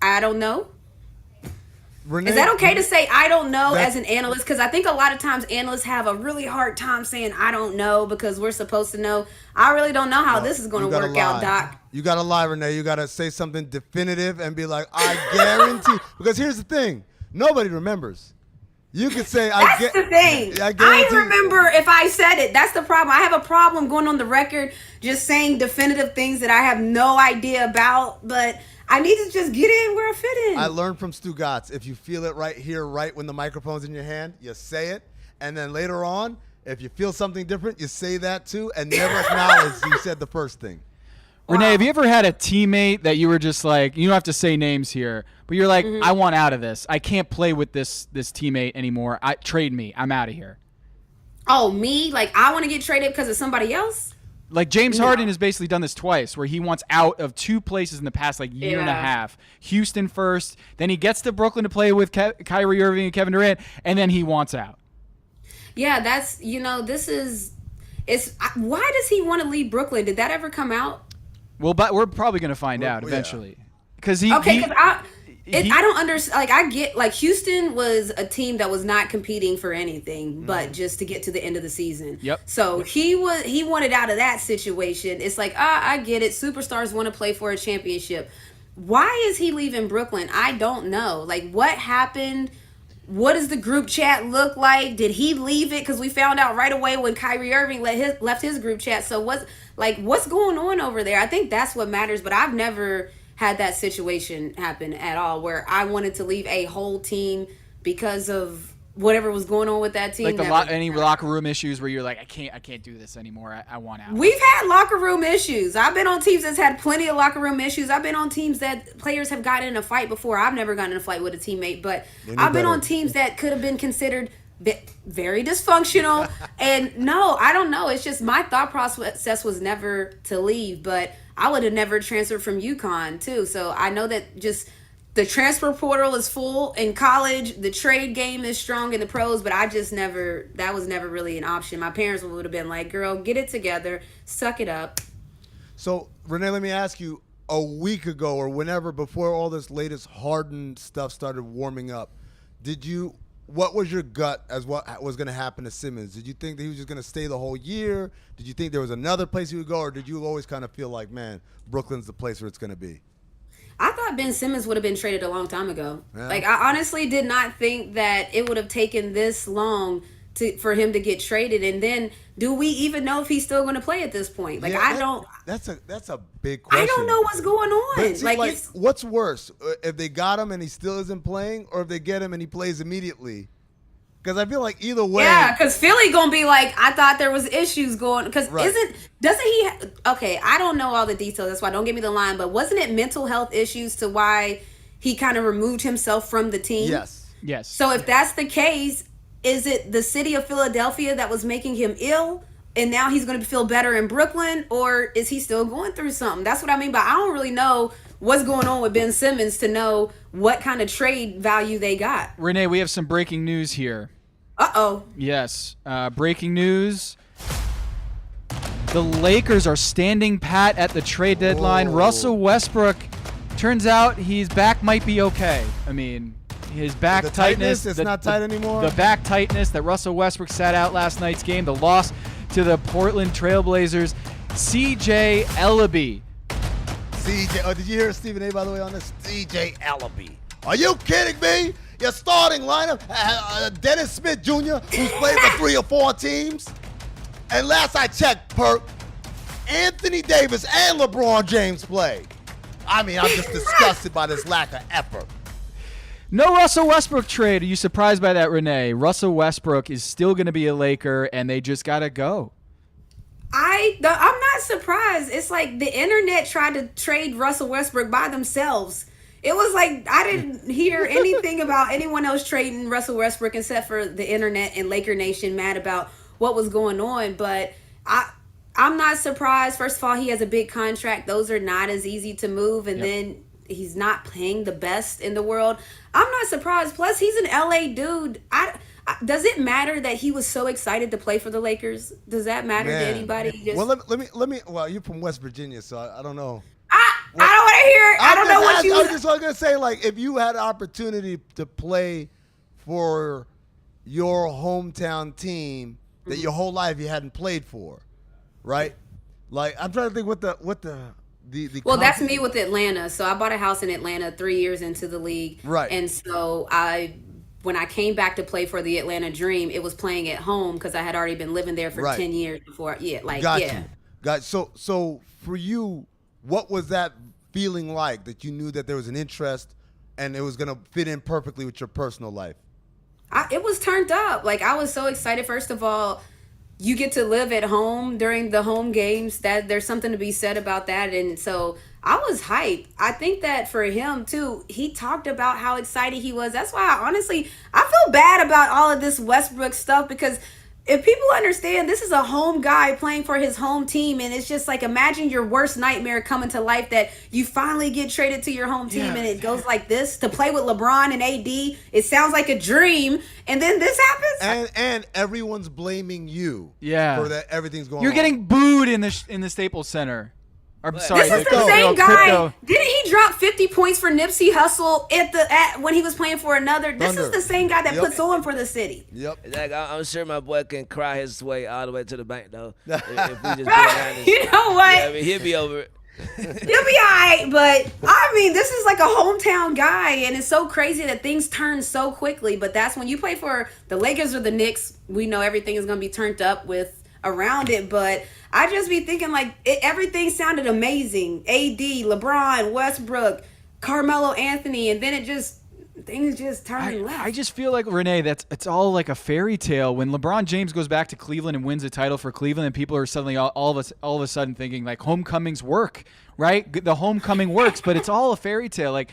I don't know. Renee, is that okay to say I don't know as an analyst? Because I think a lot of times analysts have a really hard time saying I don't know because we're supposed to know. I really don't know how this is going to work out, Doc. You got to lie, Renee. You got to say something definitive and be like, I guarantee. Because here's the thing. Nobody remembers. You could say, that's the thing. I remember if I said it. That's the problem. I have a problem going on the record just saying definitive things that I have no idea about, but I need to just get in where I fit in. I learned from Stu Gatz. If you feel it right here, right when the microphone's in your hand, you say it. And then later on, if you feel something different, you say that too and never acknowledge you said the first thing. Renee, have you ever had a teammate that you were just like, you don't have to say names here, but you're like, I want out of this. I can't play with this teammate anymore. Trade me. I'm out of here. Oh, me? Like, I want to get traded because of somebody else? Like, James Harden has basically done this twice where he wants out of two places in the past, like, year and a half. Houston first, then he gets to Brooklyn to play with Kyrie Irving and Kevin Durant, and then he wants out. Yeah, that's, why does he want to leave Brooklyn? Did that ever come out? Well, but we're probably going to find out eventually. Because I don't understand. Like, I get, like, Houston was a team that was not competing for anything but just to get to the end of the season. Yep. So he wanted out of that situation. It's like, I get it. Superstars want to play for a championship. Why is he leaving Brooklyn? I don't know. Like, what happened? What does the group chat look like? Did he leave it? Because we found out right away when Kyrie Irving left his group chat. So what's going on over there? I think that's what matters. But I've never had that situation happen at all where I wanted to leave a whole team because of whatever was going on with that team. Like any locker room issues where you're like, I can't do this anymore. I want out. We've had locker room issues. I've been on teams that's had plenty of locker room issues. I've been on teams that players have gotten in a fight before. I've never gotten in a fight with a teammate, but I've been on teams that could have been considered very dysfunctional. And no, I don't know. It's just my thought process was never to leave, but I would have never transferred from UConn too. So I know that just the transfer portal is full in college. The trade game is strong in the pros, but that was never really an option. My parents would have been like, girl, get it together, suck it up. So, Renee, let me ask you, a week ago or whenever before all this latest Harden stuff started warming up, what was your gut as what was going to happen to Simmons? Did you think that he was just going to stay the whole year? Did you think there was another place he would go, or did you always kind of feel like, man, Brooklyn's the place where it's going to be? I thought Ben Simmons would have been traded a long time ago. Yeah. Like, I honestly did not think that it would have taken this long for him to get traded. And then, do we even know if he's still going to play at this point? Like, yeah, That's a big question. I don't know what's going on. See, like what's worse, if they got him and he still isn't playing, or if they get him and he plays immediately? Because I feel like either way. Yeah, because Philly gonna be like, I thought there was issues going. Because doesn't he? Okay, I don't know all the details. That's why don't give me the line. But wasn't it mental health issues to why he kind of removed himself from the team? Yes. So if that's the case, is it the city of Philadelphia that was making him ill, and now he's going to feel better in Brooklyn, or is he still going through something? That's what I mean. But I don't really know what's going on with Ben Simmons to know what kind of trade value they got. Renee, we have some breaking news here. Uh-oh. Yes. Breaking news. The Lakers are standing pat at the trade deadline. Russell Westbrook, turns out his back might be okay. I mean, his back tightness. It's not tight anymore. The back tightness that Russell Westbrook sat out last night's game. The loss to the Portland Trailblazers. CJ Ellaby. Oh, did you hear Stephen A, by the way, on this? CJ Ellaby. Are you kidding me? Your starting lineup, Dennis Smith Jr., who's played for 3 or 4 teams. And last I checked, Perk, Anthony Davis and LeBron James play. I mean, I'm just disgusted by this lack of effort. No Russell Westbrook trade. Are you surprised by that, Renee? Russell Westbrook is still going to be a Laker, and they just got to go. I'm not surprised. It's like the internet tried to trade Russell Westbrook by themselves. It was like I didn't hear anything about anyone else trading Russell Westbrook except for the internet and Laker Nation mad about what was going on. But I'm not surprised. First of all, he has a big contract. Those are not as easy to move. And then he's not playing the best in the world. I'm not surprised. Plus, he's an LA dude. Does it matter that he was so excited to play for the Lakers? Does that matter to anybody? Well, let me. Well, you're from West Virginia, so I don't know. I don't want to hear it. I don't know what you. I was just going to say, like, if you had an opportunity to play for your hometown team that your whole life you hadn't played for, right? Like, I'm trying to think what the. Well, that's me with Atlanta. So I bought a house in Atlanta 3 years into the league, right? And so when I came back to play for the Atlanta Dream, it was playing at home because I had already been living there for 10 years before. Got you. So for you, what was that feeling like that you knew that there was an interest and it was going to fit in perfectly with your personal life? It was turned up. Like, I was so excited. First of all, you get to live at home during the home games. That there's something to be said about that. And so I was hyped. I think that for him too, he talked about how excited he was. That's why I feel bad about all of this Westbrook stuff, because if people understand, this is a home guy playing for his home team, and it's just like, imagine your worst nightmare coming to life, that you finally get traded to your home team and it goes like this, to play with LeBron and AD. It sounds like a dream, and then this happens. And everyone's blaming you. Yeah. For that everything's going on. You're getting booed in the Staples Center. I'm sorry. This is the same guy. Didn't he drop 50 points for Nipsey Hussle when he was playing for another? This is the same guy that puts on for the city. Yep. Like, I'm sure my boy can cry his way all the way to the bank, though. If we just be honest. You know what? Yeah, I mean, he'll be over it. He'll be all right, but I mean, this is like a hometown guy, and it's so crazy that things turn so quickly. But that's when you play for the Lakers or the Knicks, we know everything is going to be turned up with around it. But I just be thinking, like, everything sounded amazing. AD, LeBron, Westbrook, Carmelo Anthony, and then it just things just turn left. I just feel like, Renee, it's all like a fairy tale. When LeBron James goes back to Cleveland and wins a title for Cleveland, and people are suddenly all of a sudden thinking like homecomings work, right? The homecoming works, but it's all a fairy tale. Like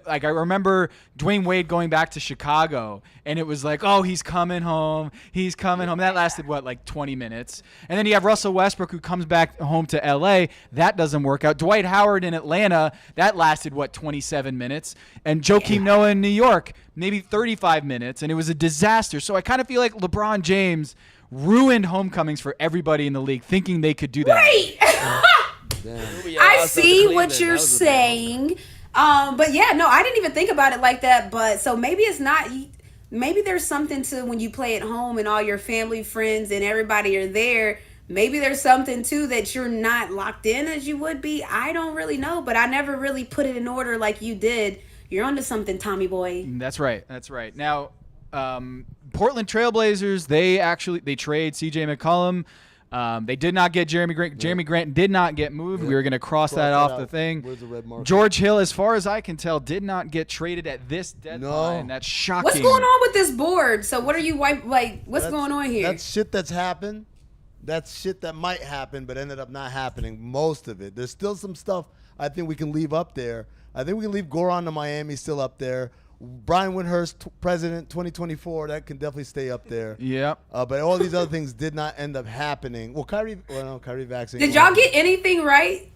I remember Dwayne Wade going back to Chicago, and it was like, oh, he's coming home. He's coming home. That lasted, like 20 minutes. And then you have Russell Westbrook, who comes back home to L.A. That doesn't work out. Dwight Howard in Atlanta, that lasted, 27 minutes. And Joakim Noah in New York, maybe 35 minutes, and it was a disaster. So I kind of feel like LeBron James ruined homecomings for everybody in the league, thinking they could do that. Right. I see what you're saying. But yeah, no, I didn't even think about it like that. But so maybe it's not. Maybe there's something to when you play at home and all your family, friends, and everybody are there. Maybe there's something too that you're not locked in as you would be. I don't really know, but I never really put it in order like you did. You're onto something, Tommy boy. That's right. Now, Portland Trailblazers, they trade C.J. McCollum. They did not get Jeremy Grant. Jeremy Grant did not get moved. We were going to cross that off the thing. Where's the red marker? George Hill, as far as I can tell, did not get traded at this deadline. No. That's shocking. What's going on with this board? So what are you what's going on here? That's shit that's happened. That's shit that might happen, but ended up not happening. Most of it. There's still some stuff I think we can leave up there. I think we can leave Goran to Miami still up there. Brian Windhurst, president 2024, that can definitely stay up there. Yep. But all these other things did not end up happening. Well, Kyrie vaccine. Did y'all get anything right?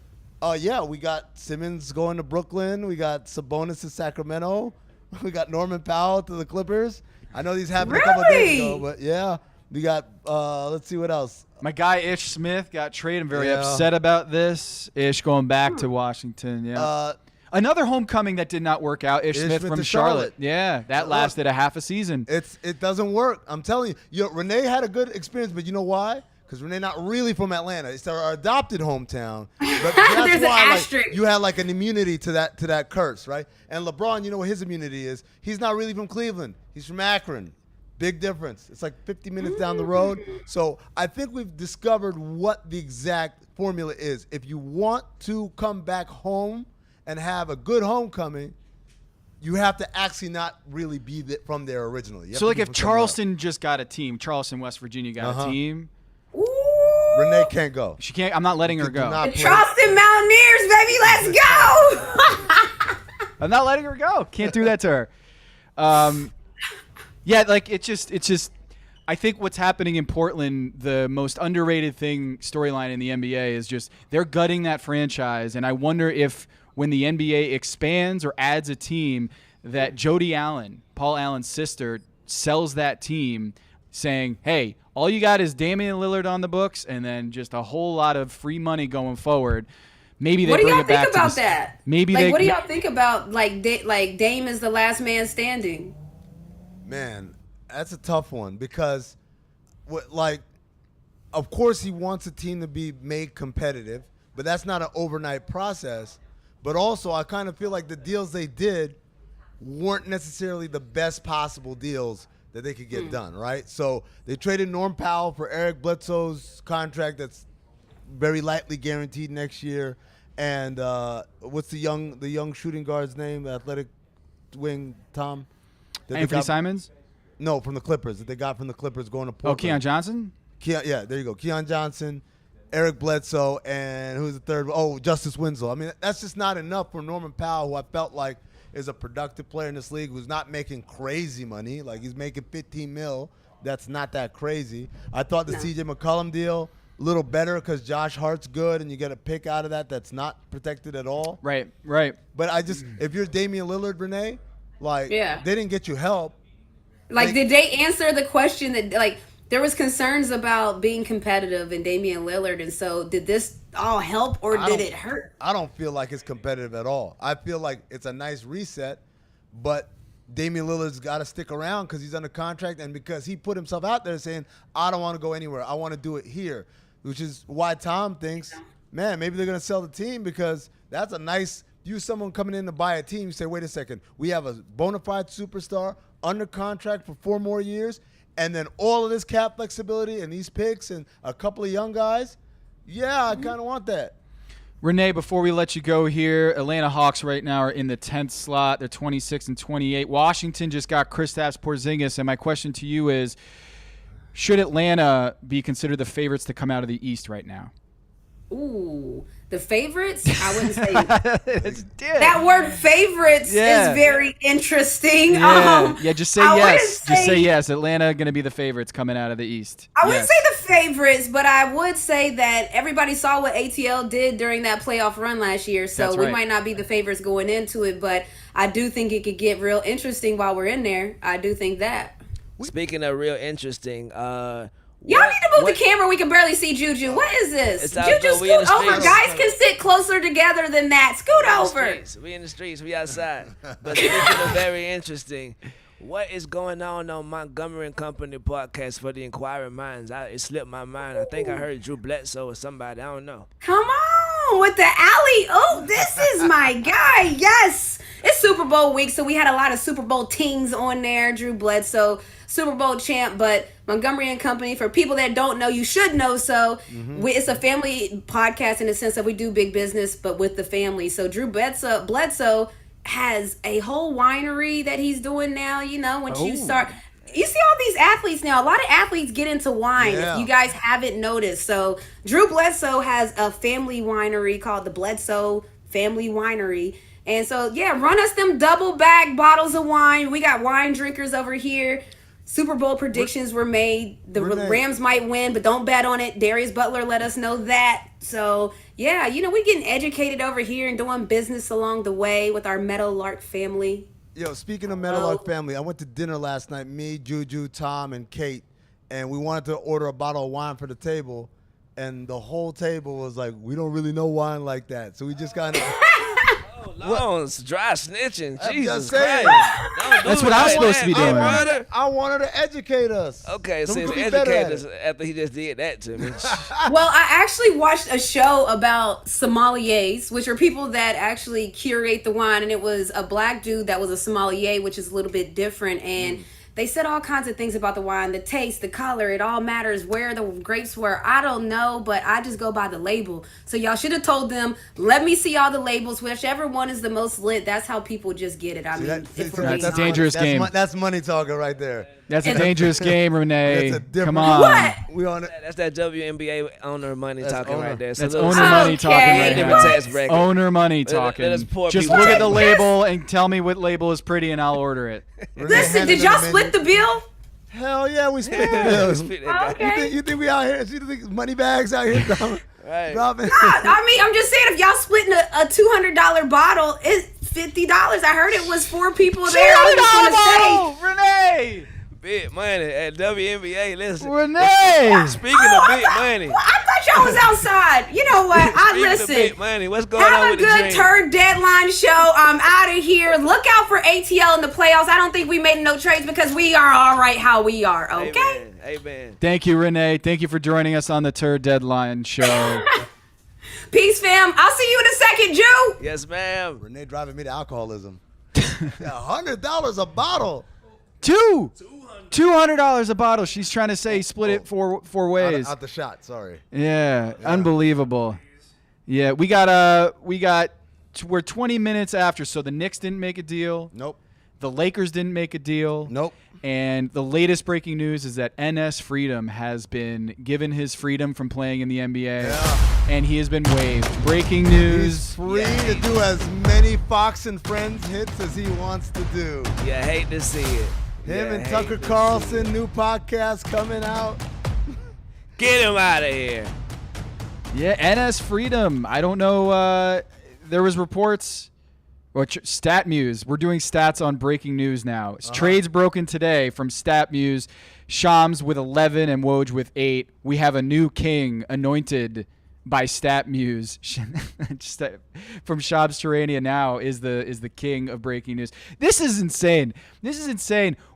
Yeah, we got Simmons going to Brooklyn. We got Sabonis to Sacramento. We got Norman Powell to the Clippers. I know these happened a couple of days ago, but yeah. We got, let's see what else. My guy Ish Smith got traded. I'm very upset about this. Ish going back to Washington. Yeah. Another homecoming that did not work out. Ish Smith from Charlotte. Yeah, that lasted a half a season. It doesn't work. I'm telling you. Renee had a good experience, but you know why? Because Renee not really from Atlanta. It's our adopted hometown. But that's There's why, an asterisk. you had an immunity to that curse, right? And LeBron, you know what his immunity is? He's not really from Cleveland. He's from Akron. Big difference. It's like 50 minutes down the road. So I think we've discovered what the exact formula is. If you want to come back home and have a good homecoming, you have to actually not really be from there originally. So if Charleston just got a team, Charleston, West Virginia got a team. Ooh. Renee can't go. She can't. I'm not letting her go. The Charleston Mountaineers, baby, let's go. I'm not letting her go. Can't do that to her. Yeah, it's just. I think what's happening in Portland, the most underrated storyline in the NBA is just they're gutting that franchise, and I wonder if when the NBA expands or adds a team, that Jody Allen, Paul Allen's sister, sells that team, saying, "Hey, all you got is Damian Lillard on the books, and then just a whole lot of free money going forward." Maybe they what do bring y'all it back think about to that? Maybe what do y'all think about Dame is the last man standing? Man, that's a tough one because, of course he wants a team to be made competitive, but that's not an overnight process. But also, I kind of feel like the deals they did weren't necessarily the best possible deals that they could get done, right? So they traded Norm Powell for Eric Bledsoe's contract that's very lightly guaranteed next year. And what's the young shooting guard's name? The athletic wing, Tom? Anthony Simons? No, from the Clippers. That they got from the Clippers going to Portland. Oh, Keon Johnson? Yeah, there you go. Keon Johnson, Eric Bledsoe, and who's the third? Oh, Justice Winslow. I mean, that's just not enough for Norman Powell, who I felt like is a productive player in this league, who's not making crazy money. Like, he's making $15 million. That's not that crazy. I thought the C.J. McCollum deal a little better because Josh Hart's good, and you get a pick out of that's not protected at all. Right. But if you're Damian Lillard, Renee, they didn't get you help. Did they answer the question that, there was concerns about being competitive in Damian Lillard, and so did this all help or did it hurt? I don't feel like it's competitive at all. I feel like it's a nice reset, but Damian Lillard's got to stick around because he's under contract and because he put himself out there saying, I don't want to go anywhere. I want to do it here, which is why Tom thinks, man, maybe they're going to sell the team because that's a nice – you someone coming in to buy a team, you say, wait a second, we have a bona fide superstar under contract for 4 more years, and then all of this cap flexibility and these picks and a couple of young guys, yeah, I kind of want that. Renee, before we let you go here, Atlanta Hawks right now are in the 10th slot. They're 26 and 28. Washington just got Kristaps Porzingis, and my question to you is, should Atlanta be considered the favorites to come out of the East right now? Ooh, the favorites? I wouldn't say that word favorites is very interesting. Yeah, just say yes. Just say yes. Atlanta going to be the favorites coming out of the East. I wouldn't say the favorites, but I would say that everybody saw what ATL did during that playoff run last year. So we might not be the favorites going into it, but I do think it could get real interesting while we're in there. I do think that. Speaking of real interesting, y'all need to move the camera. We can barely see Juju. What is this? Juju, scoot over. Guys can sit closer together than that. Scoot over. We in the streets. We outside. But speaking of very interesting, what is going on Montgomery and Company podcast for the inquiring minds? It slipped my mind. I think I heard Drew Bledsoe or somebody. I don't know. Come on with the alley. Oh, this is my guy. Yes. It's Super Bowl week, so we had a lot of Super Bowl teams on there. Drew Bledsoe, Super Bowl champ, but Montgomery and Company, for people that don't know, you should know. So it's a family podcast in the sense that we do big business, but with the family. So Drew Bledsoe has a whole winery that he's doing now. You know, once you start, you see all these athletes now. A lot of athletes get into wine. If you guys haven't noticed. So Drew Bledsoe has a family winery called the Bledsoe Family Winery. And so, run us them double bag bottles of wine. We got wine drinkers over here. Super Bowl predictions were made. The Rams might win, but don't bet on it. Darius Butler let us know that. So, we're getting educated over here and doing business along the way with our Meadowlark family. Yo, speaking of Meadowlark family, I went to dinner last night, me, Juju, Tom, and Kate, and we wanted to order a bottle of wine for the table, and the whole table was like, we don't really know wine like that. So we just kind of... Loans, dry snitching. Jesus Christ. That's what I'm supposed to be doing. I wanted to educate us. Okay, so educate us after he just did that to me. Well, I actually watched a show about sommeliers, which are people that actually curate the wine, and it was a black dude that was a sommelier, which is a little bit different, and they said all kinds of things about the wine, the taste, the color, it all matters, where the grapes were. I don't know, but I just go by the label. So y'all should have told them, let me see all the labels. Whichever one is the most lit, that's how people just get it. I mean, that's a dangerous game. That's money talking right there. That's a dangerous game, Renee. That's a different. Come on. What? We on it. That's that WNBA owner money talking right there. So that's owner money talking right now. Owner money talking. Just look at the label and tell me what label is pretty, and I'll order it. Listen, did y'all split the bill? Hell yeah, we split the bills. Okay. You think we out here? You think money bags out here? Right. Robbing? I mean, I'm just saying, if y'all splitting a $200 bottle, it's $50. I heard it was 4 people there. $200 bottle, Renee. Big money at WNBA. Listen, Renee. Speaking of big money, well, I thought y'all was outside. You know what? Listen. Big money. What's going on with the Have a good TURD deadline show. I'm out of here. Look out for ATL in the playoffs. I don't think we made no trades because we are all right how we are. Okay. Amen. Thank you, Renee. Thank you for joining us on the TURD deadline show. Peace, fam. I'll see you in a second, Jew. Yes, ma'am. Renee driving me to alcoholism. $100 a bottle. $200 a bottle. She's trying to say split it four ways. Out the shot. Sorry. Yeah, unbelievable. Yeah, we're 20 minutes after, so the Knicks didn't make a deal. Nope. The Lakers didn't make a deal. Nope. And the latest breaking news is that NS Freedom has been given his freedom from playing in the NBA, and he has been waived. Breaking news. He's free to do as many Fox and Friends hits as he wants to do. You hate to see it. Him and Tucker Carlson, new podcast coming out. Get him out of here. Yeah, NS Freedom. I don't know. There was reports. Well, StatMuse. We're doing stats on breaking news now. Trades broken today from StatMuse. Shams with 11 and Woj with 8. We have a new king anointed by StatMuse. From Shams Charania now is the king of breaking news. This is insane.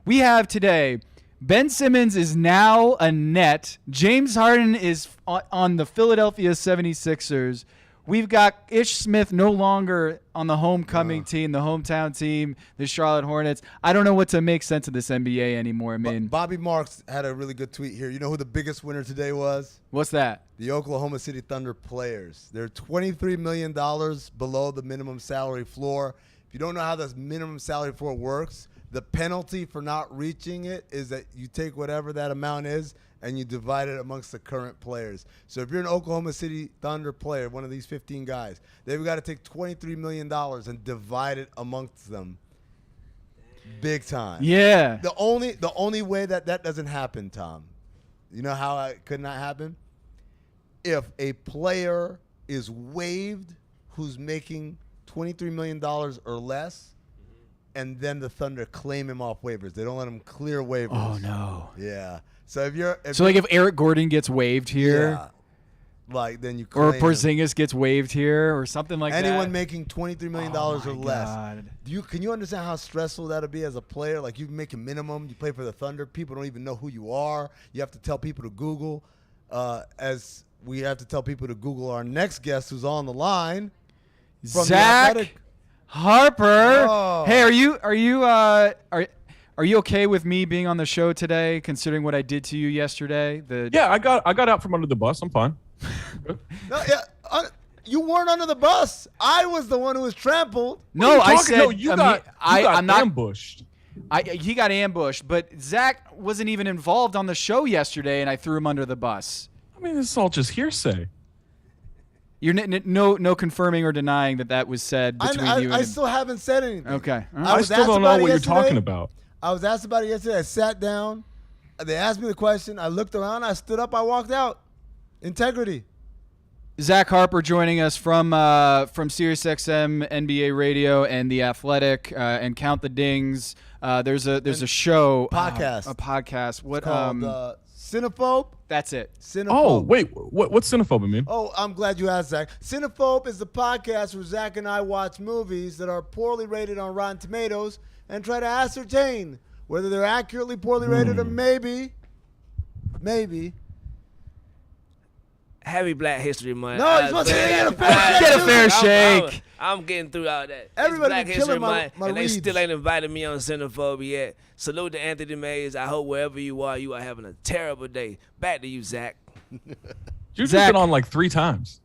We have today Ben Simmons is now a net. James Harden is on the Philadelphia 76ers. we've got Ish Smith no longer on the homecoming team, the hometown team, the Charlotte Hornets. I don't know what to make sense of this NBA anymore. I mean, Bobby Marks had a really good tweet here. You know who the biggest winner today was? What's that? The Oklahoma City Thunder players. They're $23 million below the minimum salary floor. If you don't know how the minimum salary floor works, the penalty for not reaching it is that you take whatever that amount is and you divide it amongst the current players. So if you're an Oklahoma City Thunder player, one of these 15 guys, they've got to take $23 million and divide it amongst them. Big time. Yeah. The only way that doesn't happen, Tom, you know how it could not happen? If a player is waived who's making $23 million or less, and then the Thunder claim him off waivers. They don't let him clear waivers. Oh, no. Yeah. So if if Eric Gordon gets waived here, then you claim or Porzingis gets waived here, or something like that. Anyone making $23 million or less. God. Can you understand how stressful that'd be as a player? Like, you make a minimum, you play for the Thunder, people don't even know who you are. You have to tell people to Google. As we have to tell people to Google our next guest who's on the line. Zach Harper. Oh. Hey, are you okay with me being on the show today, considering what I did to you yesterday? I got out from under the bus. I'm fine. You weren't under the bus. I was the one who was trampled. No, I said no, you got ambushed. He got ambushed, but Zach wasn't even involved on the show yesterday, and I threw him under the bus. I mean, this is all just hearsay. You're no confirming or denying that was said between you and I still haven't said anything. Okay. I still don't know what you're talking about. I was asked about it yesterday. I sat down. They asked me the question. I looked around. I stood up. I walked out. Integrity. Zach Harper joining us from SiriusXM NBA Radio and The Athletic and Count the Dings. There's a show podcast. A podcast. What it's called Cinephobe? That's it. Cinephobe. Oh, wait. What's Cinephobe mean? Oh, I'm glad you asked, Zach. Cinephobe is the podcast where Zach and I watch movies that are poorly rated on Rotten Tomatoes and try to ascertain whether they're accurately poorly rated or maybe. Happy Black History Month. No, you're supposed to get a fair shake. Get a fair shake. I'm getting through all that. Everybody Black been History killing my Month, and they reads. still ain't invited me on Cinephobe yet. Salute to Anthony Mays. I hope wherever you are having a terrible day. Back to you, Zach. You've been on like 3 times.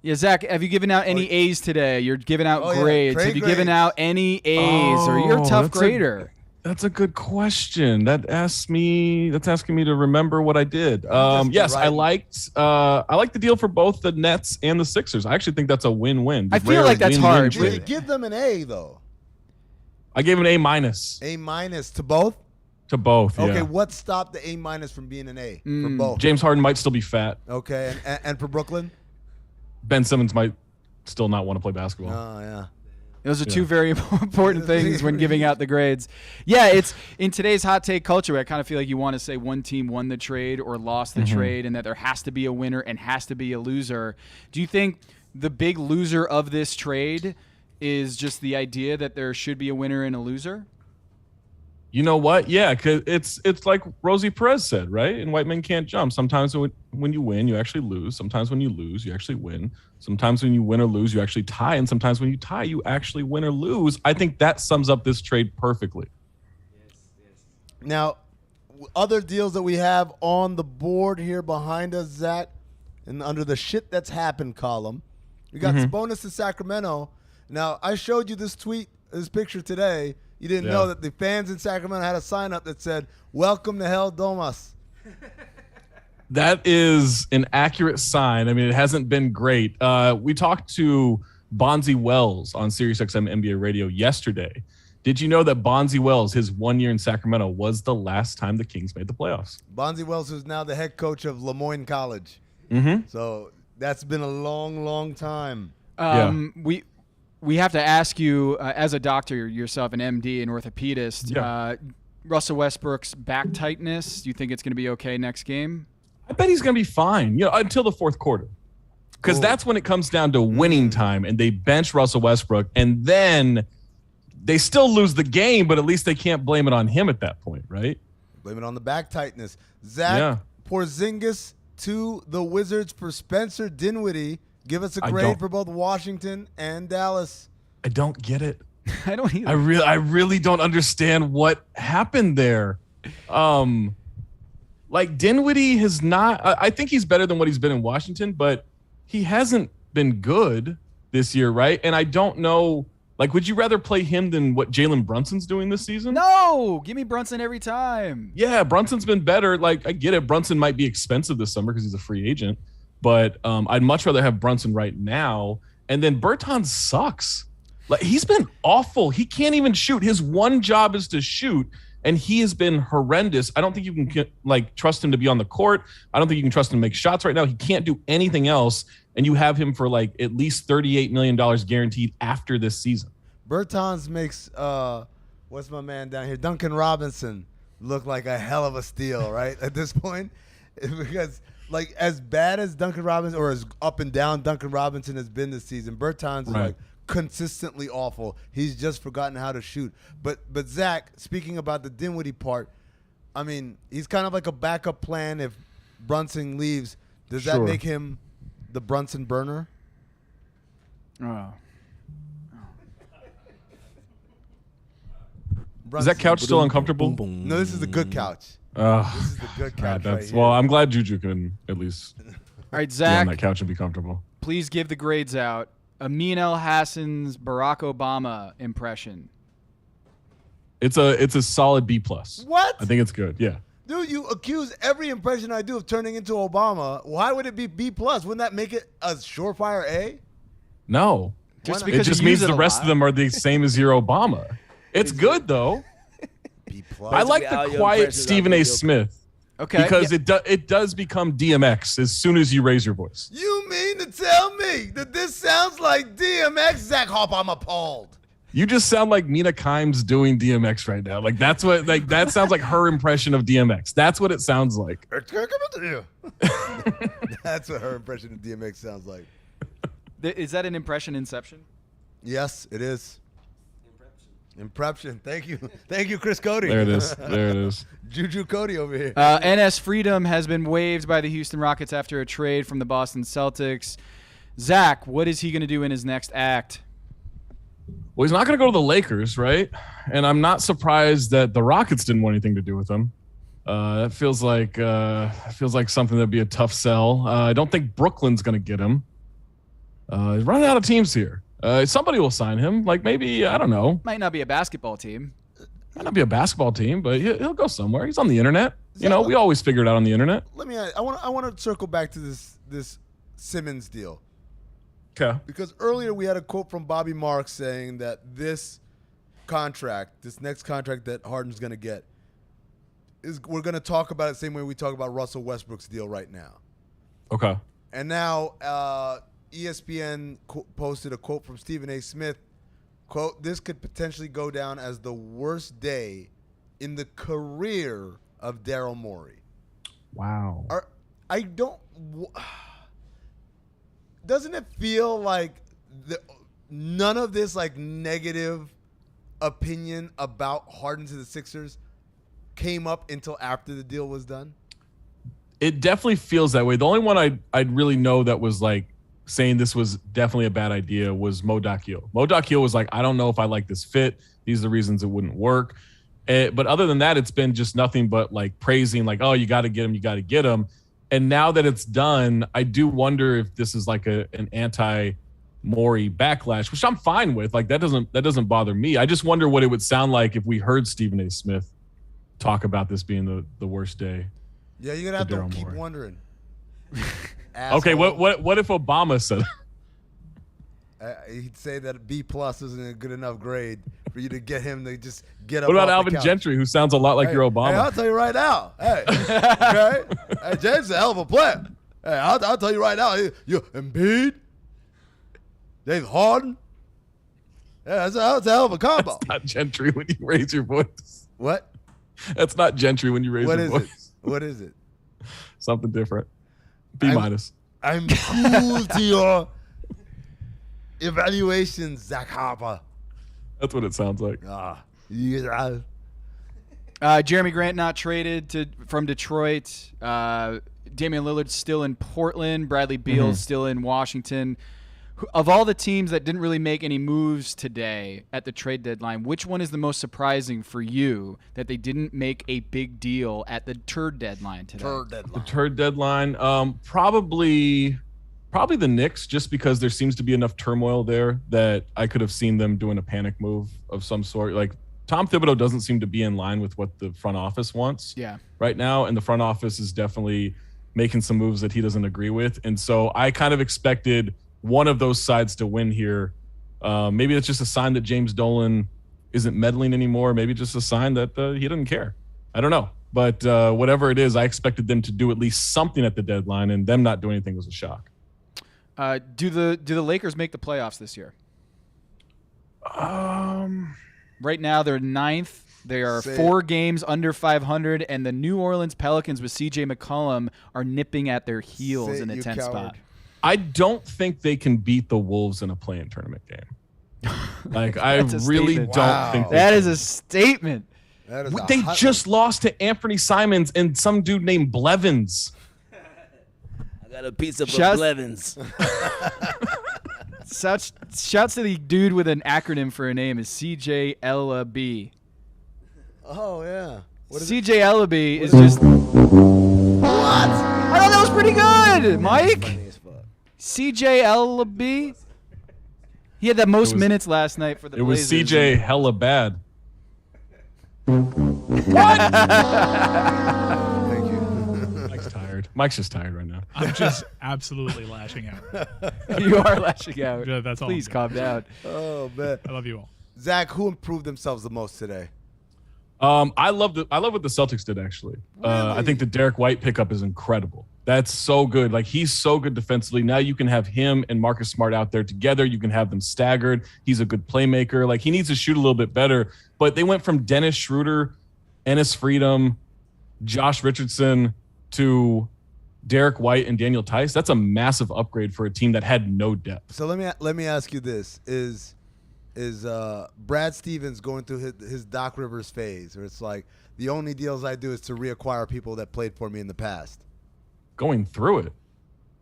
Yeah, Zach, have you given out any A's today? You're giving out grades. Trade Have you grades. given out any A's? Or you're a tough grader? That's a good question. That's asking me to remember what I did. Yes, I liked the deal for both the Nets and the Sixers. I actually think that's a win-win. I feel like that's hard. Did you give them an A, though? I gave an A-. A- to both? To both, yeah. Okay, what stopped the A- from being an A for both? James Harden might still be fat. Okay, and for Brooklyn? Ben Simmons might still not want to play basketball. Oh, yeah. Those are two very important things when giving out the grades. Yeah, it's in today's hot take culture, I kind of feel like you want to say one team won the trade or lost the trade and that there has to be a winner and has to be a loser. Do you think the big loser of this trade is just the idea that there should be a winner and a loser? You know what? Yeah, because it's like Rosie Perez said, right? And white men can't jump. Sometimes when you win, you actually lose. Sometimes when you lose, you actually win. Sometimes when you win or lose, you actually tie. And sometimes when you tie, you actually win or lose. I think that sums up this trade perfectly. Yes. Now, other deals that we have on the board here behind us, Zach, and under the shit that's happened column, we got Sabonis to Sacramento. Now, I showed you this picture today. You didn't know that the fans in Sacramento had a sign up that said, "Welcome to Hell, Domas." That is an accurate sign. I mean, it hasn't been great. We talked to Bonzi Wells on SiriusXM NBA Radio yesterday. Did you know that Bonzi Wells, his 1 year in Sacramento, was the last time the Kings made the playoffs? Bonzi Wells is now the head coach of Lemoyne College. So that's been a long, long time. We have to ask you, as a doctor yourself, an MD, an orthopedist, Russell Westbrook's back tightness, do you think it's going to be okay next game? I bet he's going to be fine, until the fourth quarter. Because that's when it comes down to winning time, and they bench Russell Westbrook, and then they still lose the game, but at least they can't blame it on him at that point, right? Blame it on the back tightness. Zach, Porzingis to the Wizards for Spencer Dinwiddie Give us a grade for both Washington and Dallas. I don't get it. I don't either. I really don't understand what happened there. Like Dinwiddie has not. I think he's better than what he's been in Washington, but he hasn't been good this year, right? And I don't know. Like, would you rather play him than what Jalen Brunson's doing this season? No, give me Brunson every time. Yeah, Brunson's been better. Like, I get it. Brunson might be expensive this summer because he's a free agent, but I'd much rather have Brunson right now. And then Bertans sucks. Like, he's been awful. He can't even shoot. His one job is to shoot, and he has been horrendous. I don't think you can trust him to be on the court. I don't think you can trust him to make shots right now. He can't do anything else. And you have him for like at least $38 million guaranteed after this season. Bertans makes what's my man down here, Duncan Robinson, look like a hell of a steal, right? At this point, because like as bad as Duncan Robinson or as up and down Duncan Robinson has been this season, Bertans is like consistently awful. He's just forgotten how to shoot. But Zach, speaking about the Dinwiddie part, I mean, he's kind of like a backup plan if Brunson leaves. Does that make him the Brunson burner? Oh. Is that couch still uncomfortable? No, this is a good couch. This is the good couch right here. Well, I'm glad Juju can at least All right, be Zach, on that couch and be comfortable. please give the grades out. Amin El-Hassan's Barack Obama impression. It's a solid B+. What? I think it's good. Yeah. Dude, you accuse every impression I do of turning into Obama. Why would it be B+? Wouldn't that make it a surefire A? No. Just It just means the rest of them are the same as your Obama. It's good, though. B+. I like the quiet Stephen A. Smith. Okay. Because it does become DMX as soon as you raise your voice. You mean to tell me that this sounds like DMX? Zach Harper, I'm appalled. You just sound like Mina Kimes doing DMX right now. Like that sounds like her impression of DMX. That's what it sounds like. That's what her impression of DMX sounds like. Is that an impression inception? Yes, it is. Impression. Thank you, Chris Cody. There it is. Juju Cody over here. NS Freedom has been waived by the Houston Rockets after a trade from the Boston Celtics. Zach, what is he going to do in his next act? Well, he's not going to go to the Lakers, right? And I'm not surprised that the Rockets didn't want anything to do with him. That feels like something that'd be a tough sell. I don't think Brooklyn's going to get him. He's running out of teams here. Somebody will sign him. Like maybe, I don't know. Might not be a basketball team. Might not be a basketball team, but he'll go somewhere. He's on the internet. You know, we always figure it out on the internet. Let me. I want to circle back to this Simmons deal. Okay. Because earlier we had a quote from Bobby Marks saying that this next contract that Harden's going to get, we're going to talk about it the same way we talk about Russell Westbrook's deal right now. Okay. And now ESPN posted a quote from Stephen A. Smith. Quote, this could potentially go down as the worst day in the career of Daryl Morey. Wow. Doesn't it feel like none of this like negative opinion about Harden to the Sixers came up until after the deal was done? It definitely feels that way. The only one I'd really know that was like saying this was definitely a bad idea was Mo Dakhil. Mo Dakhil was like, I don't know if I like this fit. These are the reasons it wouldn't work. But other than that, it's been just nothing but like praising, like, oh, you got to get him, you got to get him. And now that it's done, I do wonder if this is like an anti-Morey backlash, which I'm fine with. Like that doesn't bother me. I just wonder what it would sound like if we heard Stephen A. Smith talk about this being the worst day. Yeah, you're gonna have to keep wondering. Okay, what if Obama said? He'd say that B+ isn't a good enough grade for you to get him to just get up. What about Alvin Gentry, who sounds a lot like your Obama? Hey, I'll tell you right now. Hey, okay? Hey, James is a hell of a player. Hey, I'll tell you right now. You Embiid, Dave Harden. Yeah, that's a hell of a combo. That's not Gentry when you raise your voice. What? That's not Gentry when you raise your voice. What is it? Something different. B-. I'm cool to your evaluation, Zach Harper. That's what it sounds like. Yeah. Jeremy Grant not traded from Detroit. Damian Lillard's still in Portland. Bradley Beal's still in Washington. Of all the teams that didn't really make any moves today at the trade deadline, which one is the most surprising for you that they didn't make a big deal at the TURD deadline today? The TURD deadline, probably the Knicks, just because there seems to be enough turmoil there that I could have seen them doing a panic move of some sort. Like Tom Thibodeau doesn't seem to be in line with what the front office wants right now, and the front office is definitely making some moves that he doesn't agree with. And so I kind of expected one of those sides to win here. Maybe it's just a sign that James Dolan isn't meddling anymore. Maybe just a sign that he doesn't care. I don't know. But whatever it is, I expected them to do at least something at the deadline, and them not doing anything was a shock. Do the Lakers make the playoffs this year? Right now they're 9th. They are 4 games under 500, and the New Orleans Pelicans with C.J. McCollum are nipping at their heels in the 10th spot. I don't think they can beat the Wolves in a play-in tournament game. Like, I really don't think that is a statement. They just lost to Anthony Simons and some dude named Blevins. I got a pizza for Blevins. Shouts to the dude with an acronym for a name is CJ Ellaby. Oh, yeah. CJ Ellaby is just... What? I thought that was pretty good, Mike. CJ Ellaby. He had the most minutes last night for the Blazers. It was CJ hella bad. What? Thank you. Mike's tired. Mike's just tired right now. I'm just absolutely lashing out. You are lashing out. Yeah, that's all. Please calm down. Oh, man. I love you all. Zach, who improved themselves the most today? I love what the Celtics did, actually. Really? I think the Derek White pickup is incredible. That's so good. Like, he's so good defensively. Now you can have him and Marcus Smart out there together. You can have them staggered. He's a good playmaker. Like, he needs to shoot a little bit better. But they went from Dennis Schroeder, Ennis Freedom, Josh Richardson to Derek White and Daniel Tice. That's a massive upgrade for a team that had no depth. So let me ask you this: Is Brad Stevens going through his Doc Rivers phase, where it's like the only deals I do is to reacquire people that played for me in the past? Going through it.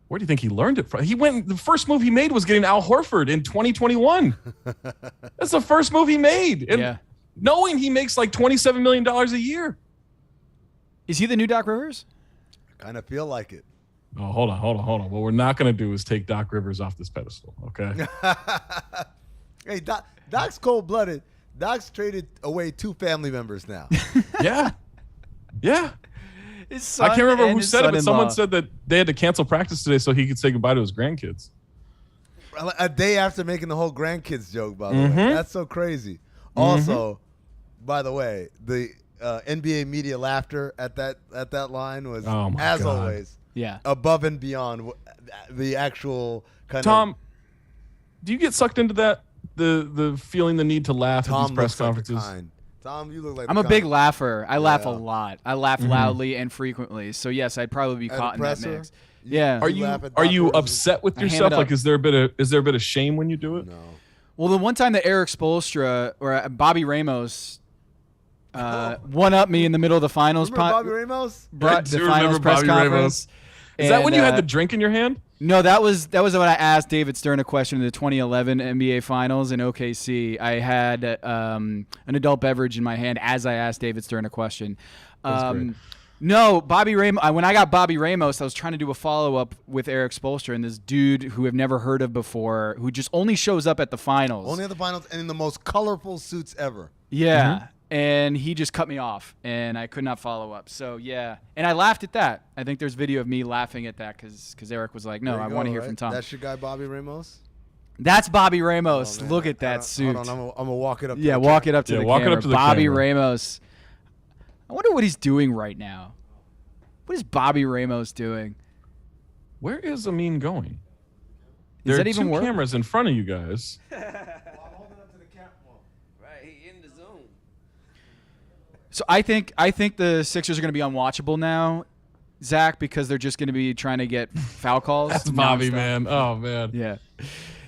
Where do you think he learned it from? The first move he made was getting Al Horford in 2021. That's the first move he made. And knowing he makes like $27 million a year. Is he the new Doc Rivers? I kind of feel like it. Oh, hold on. What we're not going to do is take Doc Rivers off this pedestal, okay? Hey, Doc's cold-blooded. Doc's traded away 2 family members now. Yeah. His son I can't remember and who his said it, but son-in-law. someone said that they had to cancel practice today so he could say goodbye to his grandkids. A day after making the whole grandkids joke, by the way. That's so crazy. Also, by the way, the NBA media laughter at that line was, as always, above and beyond the actual kind of... Tom, do you get sucked into that? The feeling the need to laugh at these press conferences? Like Tom, you look like I'm a big laugher. I laugh a lot. I laugh loudly and frequently. So yes, I'd probably be caught in that mix. Yeah. Are you upset with yourself? Like, is there a bit of shame when you do it? No. Well, the one time that Eric Spoelstra or Bobby Ramos one up me in the middle of the finals. Remember Bobby Ramos? Brought the finals press conference. Is that when you had the drink in your hand? No, that was when I asked David Stern a question in the 2011 NBA Finals in OKC. I had an adult beverage in my hand as I asked David Stern a question. No, Bobby Ramos. When I got Bobby Ramos, I was trying to do a follow-up with Eric Spoelstra and this dude who I've never heard of before, who just only shows up at the finals. Only at the finals and in the most colorful suits ever. Yeah. And he just cut me off, and I could not follow up. So, yeah. And I laughed at that. I think there's video of me laughing at that because Eric was like, no, I want to hear from Tom. That's your guy, Bobby Ramos? That's Bobby Ramos. Look at that suit. Hold on, I'm going to walk it up to the walk it up to the camera. Bobby Ramos. I wonder what he's doing right now. What is Bobby Ramos doing? Where is Amin going? Does there that are even two work? cameras in front of you guys. So I think the Sixers are going to be unwatchable now, Zach, because they're just going to be trying to get foul calls. That's Bobby, man. Oh, man. Yeah.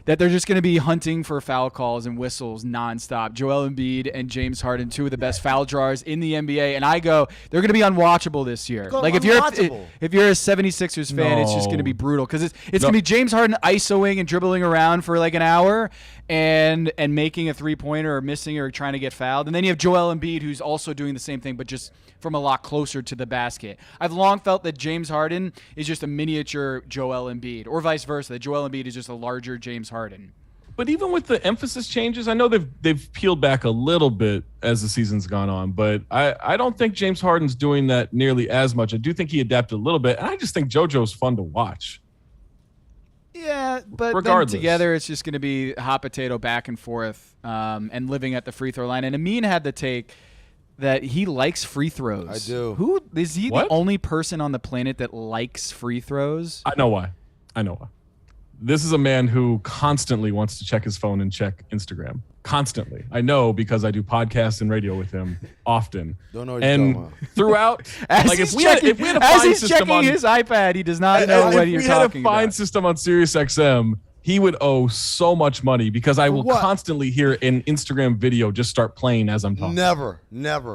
that they're just going to be hunting for foul calls and whistles nonstop. Joel Embiid and James Harden, two of the best foul drawers in the NBA, and I go, they're going to be unwatchable this year. Like if you're a 76ers fan, it's just going to be brutal because it's going to be James Harden isoing and dribbling around for like an hour and making a three-pointer or missing or trying to get fouled, and then you have Joel Embiid who's also doing the same thing but just from a lot closer to the basket. I've long felt that James Harden is just a miniature Joel Embiid, or vice versa, that Joel Embiid is just a larger James Harden. But even with the emphasis changes, I know they've peeled back a little bit as the season's gone on, but I don't think James Harden's doing that nearly as much. I do think he adapted a little bit, and I just think JoJo's fun to watch. Yeah, but regardless, then together it's just going to be hot potato back and forth and living at the free throw line. And Amin had the take that he likes free throws. I do. Who is he? The only person on the planet that likes free throws? I know why. This is a man who constantly wants to check his phone and check Instagram. Constantly. I know because I do podcasts and radio with him often. Don't know what you're talking about. Throughout, like if we had a fine system on his iPad, he does not know what you're talking about. If we had a fine system on SiriusXM, he would owe so much money because I will constantly hear an Instagram video just start playing as I'm talking. Never.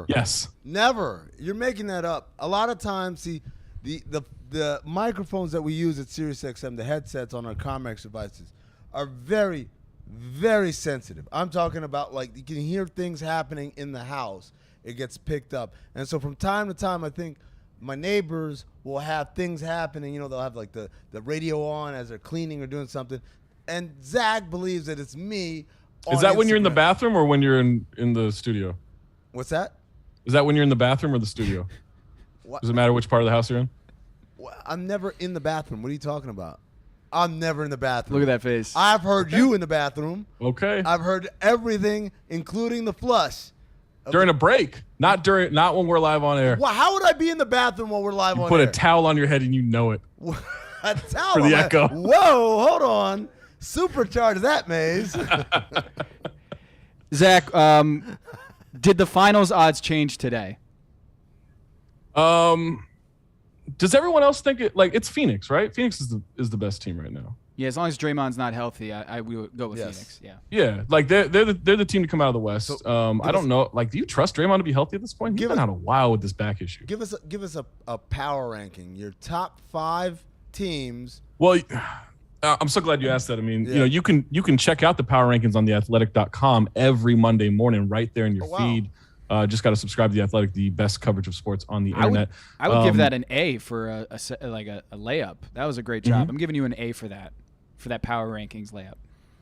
Yes. Never. You're making that up. A lot of times, see, the microphones that we use at SiriusXM, the headsets on our Comex devices, are very, very sensitive. I'm talking about like you can hear things happening in the house. It gets picked up. And so from time to time, I think my neighbors will have things happening. You know, they'll have like the radio on as they're cleaning or doing something. And Zach believes that it's me. Is that when you're in the bathroom or when you're in the studio? What's that? Is that when you're in the bathroom or the studio? Does it matter which part of the house you're in? I'm never in the bathroom. What are you talking about? I'm never in the bathroom. Look at that face. I've heard you in the bathroom. Okay. I've heard everything, including the flush. During a break, not when we're live on air. Well, how would I be in the bathroom while we're live on air? Put a towel on your head and you know it. A towel for the echo. Whoa, hold on. Supercharge that, Maze. Zach, did the finals odds change today? Does everyone else think it's Phoenix, right? Phoenix is the best team right now. Yeah, as long as Draymond's not healthy, we would go with Phoenix. Yeah. Yeah, like they're the team to come out of the West. So, I don't know. Like, do you trust Draymond to be healthy at this point? He's been out a while with this back issue. Give us a power ranking. Your top 5 teams. Well, I'm so glad you asked that. I mean, you can check out the power rankings on theathletic.com every Monday morning right there in your feed. Just got to subscribe to The Athletic, the best coverage of sports on the internet. I would give that an A for a layup. That was a great job. I'm giving you an A for that power rankings layup.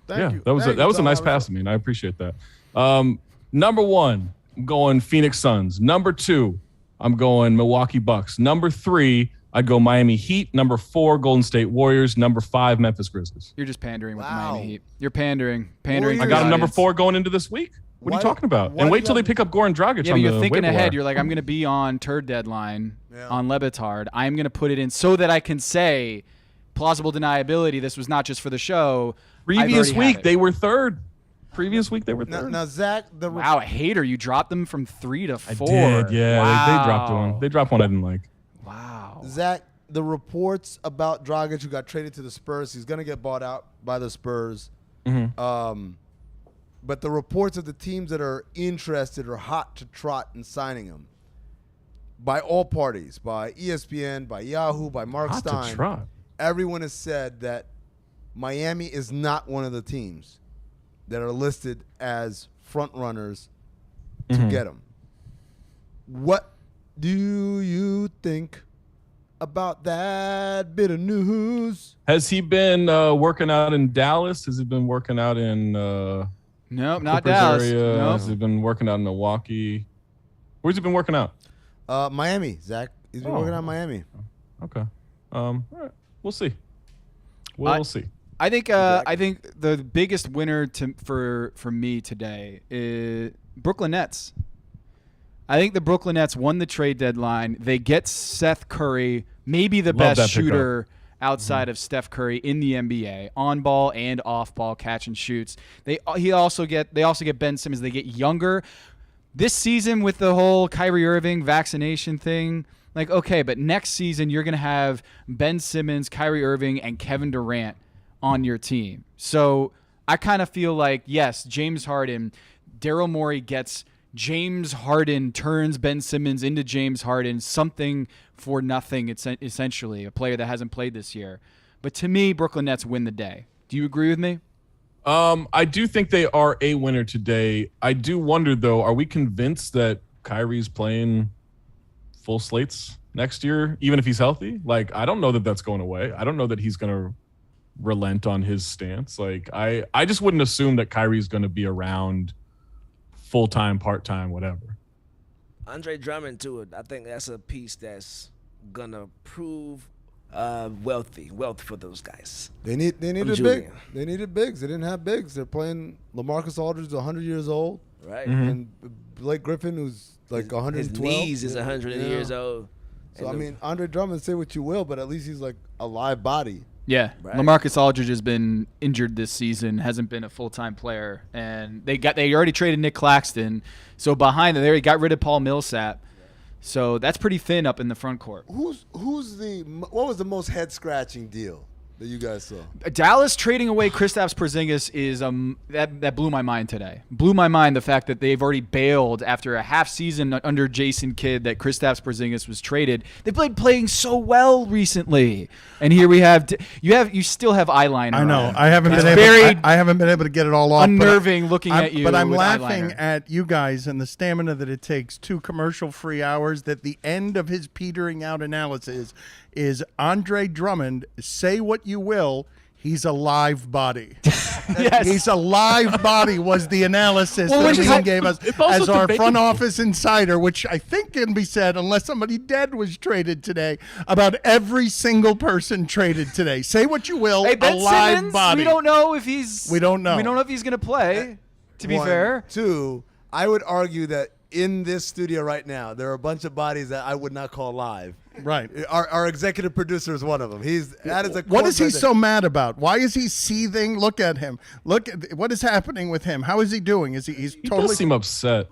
Thank you. That was a nice pass to me, and I appreciate that. Number 1, I'm going Phoenix Suns. Number 2, I'm going Milwaukee Bucks. Number 3, I'd go Miami Heat. Number 4, Golden State Warriors. Number 5, Memphis Grizzlies. You're just pandering with the Miami Heat. You're pandering. Warriors. I got them number 4 going into this week. What are you talking about? And wait till they pick up Goran Dragic. Yeah, on but you're the thinking waiver ahead. wire. You're like, I'm going to be on TURD deadline on LeBatard. I'm going to put it in so that I can say plausible deniability. This was not just for the show. Previous week they were 3rd. Previous week they were 3rd. Now Zach, wow, a hater. You dropped them from 3 to 4. I did. Yeah, wow. they dropped one. They dropped one I didn't like. Wow. Zach, the reports about Dragic, who got traded to the Spurs, he's going to get bought out by the Spurs. Mm-hmm. But the reports of the teams that are interested or hot to trot in signing him, by all parties, by ESPN, by Yahoo, by Mark Hot Stein, to trot. Everyone has said that Miami is not one of the teams that are listed as front runners to get him. What do you think about that bit of news? Has he been working out in Dallas? Has he been working out in Nope, not Clippers Dallas. area? Nope. Has he been working out in Milwaukee? Where's he been working out? Miami, Zach. He's been working out in Miami. Okay. All right. We'll see. We'll see. I think the biggest winner for me today is Brooklyn Nets. I think the Brooklyn Nets won the trade deadline. They get Seth Curry, maybe the best shooter outside of Steph Curry in the NBA, on ball and off ball catch and shoots. They also get Ben Simmons. They get younger. This season with the whole Kyrie Irving vaccination thing, like, okay, but next season you're going to have Ben Simmons, Kyrie Irving, and Kevin Durant on your team. So I kind of feel like, yes, James Harden, Daryl Morey gets James Harden, turns Ben Simmons into James Harden, something for nothing, it's essentially, a player that hasn't played this year. But to me, Brooklyn Nets win the day. Do you agree with me? I do think they are a winner today. I do wonder, though, are we convinced that Kyrie's playing full slates next year, even if he's healthy? Like, I don't know that that's going away. I don't know that he's going to relent on his stance. Like, I just wouldn't assume that Kyrie's going to be around full-time, part-time, whatever. Andre Drummond, too, I think that's a piece that's going to prove wealth for those guys. They needed big. They needed bigs. They didn't have bigs. They're playing LaMarcus Aldridge, 100 years old, right? And Blake Griffin, who's like 112. His knees is 100 years old. So I mean, Andre Drummond, say what you will, but at least he's like a live body. Yeah, right. LaMarcus Aldridge has been injured this season, hasn't been a full-time player, and they already traded Nick Claxton, so behind them, they got rid of Paul Millsap. So that's pretty thin up in the front court. What was the most head-scratching deal that you guys saw? Dallas trading away Kristaps Porzingis is that blew my mind today. Blew my mind the fact that they've already bailed after a half season under Jason Kidd that Kristaps Porzingis was traded. They've been playing so well recently, and here we have you still have eyeliner. I know. On. I haven't been able to get it all off. Unnerving looking at you. But I'm with laughing eyeliner. at you guys and the stamina that it takes 2 commercial-free hours. That the end of his petering out analysis is Andre Drummond. Say what you will, he's a live body. Yes. He's a live body was the analysis that Amin gave us as our front office insider, which I think can be said, unless somebody dead was traded today, about every single person traded today. Say what you will, hey, Ben a live Simmons, body. We don't know if he's. We don't know. We don't know if he's going to play. To be 1, fair. 2, I would argue that in this studio right now, there are a bunch of bodies that I would not call live. Right. Our executive producer is one of them. What is he so mad about? Why is he seething? Look at him. Look at what is happening with him. How is he doing? He's totally does seem upset.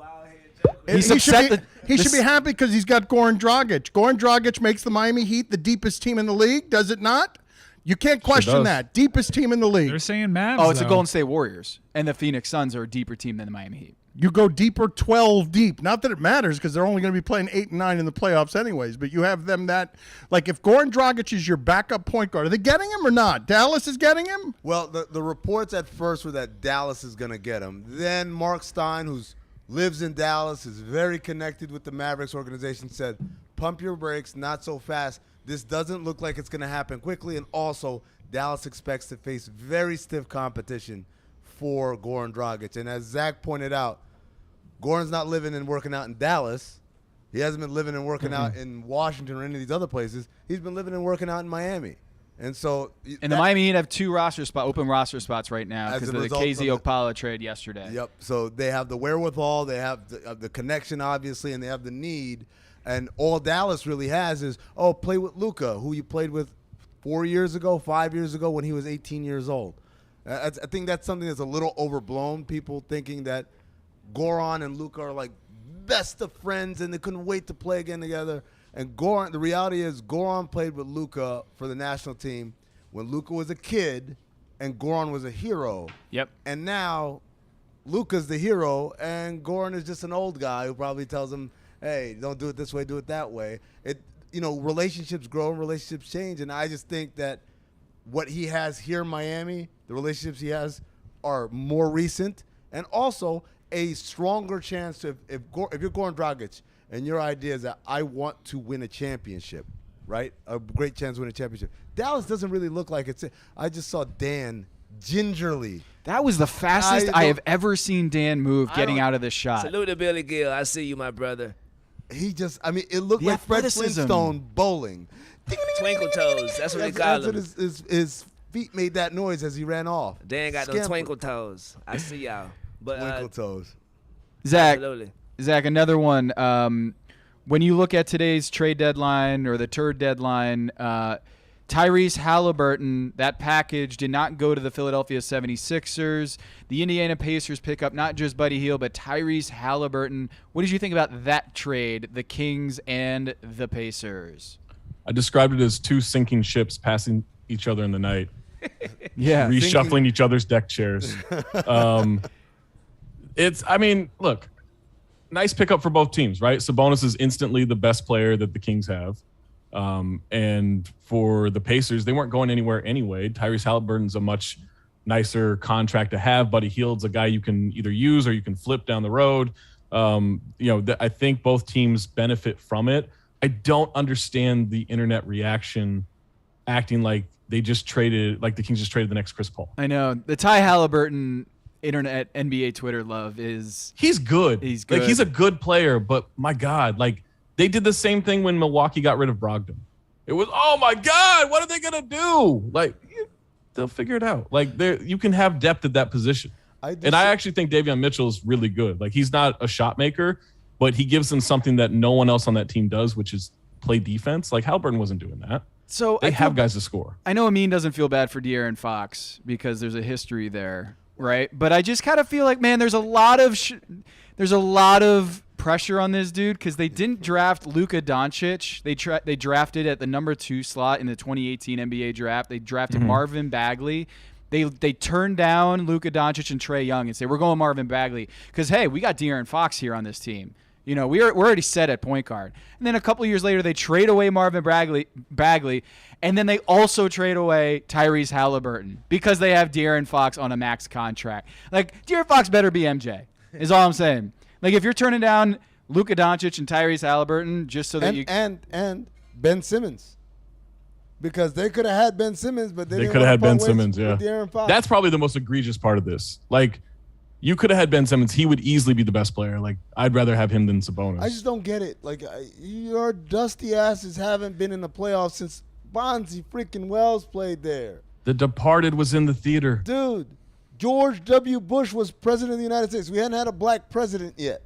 He's he upset. He should be happy because he's got Goran Dragic. Goran Dragic makes the Miami Heat the deepest team in the league, does it not? You can't question that. Deepest team in the league. They're saying Mavs. Oh, it's the Golden State Warriors. And the Phoenix Suns are a deeper team than the Miami Heat. You go deeper, 12 deep. Not that it matters because they're only going to be playing 8 and 9 in the playoffs anyways. But you have them that, like, if Goran Dragic is your backup point guard, are they getting him or not? Dallas is getting him? Well, the reports at first were that Dallas is going to get him. Then Mark Stein, who lives in Dallas, is very connected with the Mavericks organization, said, pump your brakes, not so fast. This doesn't look like it's going to happen quickly. And also, Dallas expects to face very stiff competition for Goran Dragic. And as Zach pointed out, Goran's not living and working out in Dallas. He hasn't been living and working out in Washington or any of these other places. He's been living and working out in Miami. And so, and the Miami Heat have 2 open roster spots right now because of the KZ Okpala trade yesterday. Yep. So they have the wherewithal, they have the connection, obviously, and they have the need. And all Dallas really has is, play with Luka, who you played with 4 years ago, 5 years ago when he was 18 years old. I think that's something that's a little overblown. People thinking that Goran and Luka are like best of friends and they couldn't wait to play again together. And Goran, the reality is Goran played with Luka for the national team when Luka was a kid and Goran was a hero. Yep. And now Luka's the hero and Goran is just an old guy who probably tells him, hey, don't do it this way, do it that way. Relationships grow and relationships change. And I just think that what he has here in Miami, the relationships he has are more recent and also a stronger chance to, if you're Goran Dragic and your idea is that I want to win a championship, right? A great chance to win a championship. Dallas doesn't really look like it's. I just saw Dan gingerly. That was the fastest I have ever seen Dan move getting out of this shot. Salute to Billy Gill. I see you, my brother. It looked like Fred Flintstone bowling. Twinkle toes. That's what they call him. His feet made that noise as he ran off. Dan got those twinkle toes. I see y'all. But twinkle toes. Zach, absolutely. Zach, another one. When you look at today's trade deadline or the TURD deadline, Tyrese Halliburton, that package did not go to the Philadelphia 76ers. The Indiana Pacers pick up not just Buddy Hield, but Tyrese Halliburton. What did you think about that trade, the Kings and the Pacers? I described it as 2 sinking ships passing each other in the night. Yeah, reshuffling each other's deck chairs. Look, nice pickup for both teams, right? Sabonis is instantly the best player that the Kings have. And for the Pacers, they weren't going anywhere anyway. Tyrese Halliburton's a much nicer contract to have. Buddy Hield's a guy you can either use or you can flip down the road. I think both teams benefit from it. I don't understand the internet reaction acting like they just traded, like the Kings just traded the next Chris Paul. I know. The Ty Halliburton internet NBA Twitter love is... He's good. He's good. Like, he's a good player, but my God, like they did the same thing when Milwaukee got rid of Brogdon. It was, oh my God, what are they going to do? Like, they'll figure it out. Like, you can have depth at that position. I actually think Davion Mitchell is really good. Like, he's not a shot maker, but he gives them something that no one else on that team does, which is play defense. Like, Halliburton wasn't doing that. So they have guys to score. I know Amin doesn't feel bad for De'Aaron Fox because there's a history there, right? But I just kind of feel like, man, there's a lot of pressure on this dude because they didn't draft Luka Doncic. They drafted at the number 2 slot in the 2018 NBA draft. They drafted Marvin Bagley. They turned down Luka Doncic and Trae Young and say, we're going Marvin Bagley because, hey, we got De'Aaron Fox here on this team. You know, we're already set at point guard. And then a couple years later, they trade away Marvin Bagley, and then they also trade away Tyrese Halliburton because they have De'Aaron Fox on a max contract. Like, De'Aaron Fox better be MJ, is all I'm saying. Like, if you're turning down Luka Doncic and Tyrese Halliburton just so that and Ben Simmons, because they could have had Ben Simmons, but they could have had Ben Simmons. Yeah, De'Aaron Fox. That's probably the most egregious part of this. Like, you could have had Ben Simmons. He would easily be the best player. Like, I'd rather have him than Sabonis. I just don't get it. Like, your dusty asses haven't been in the playoffs since Bonzi freaking Wells played there. The Departed was in the theater. Dude, George W. Bush was president of the United States. We hadn't had a black president yet.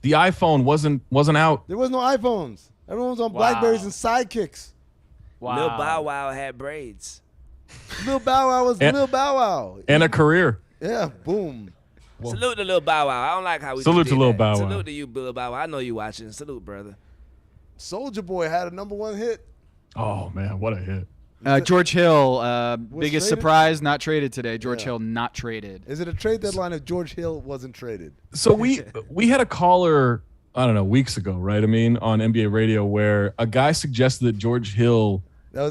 The iPhone wasn't out. There was no iPhones. Everyone was on Blackberries and Sidekicks. Wow. Lil Bow Wow had braids. Lil Bow Wow was Lil Bow Wow. And a career. Yeah, boom. Well, salute to Lil Bow Wow. I don't like how we salute to Lil Bow Wow. Salute to you, Lil Bow Wow. I know you watching. Salute, brother. Soulja Boy had a #1 hit. Oh man, what a hit! George Hill, biggest traded? Surprise, not traded today. George Hill not traded. Is it a trade deadline if George Hill wasn't traded? So we had a caller, I don't know, weeks ago, right? I mean, on NBA radio, where a guy suggested that George Hill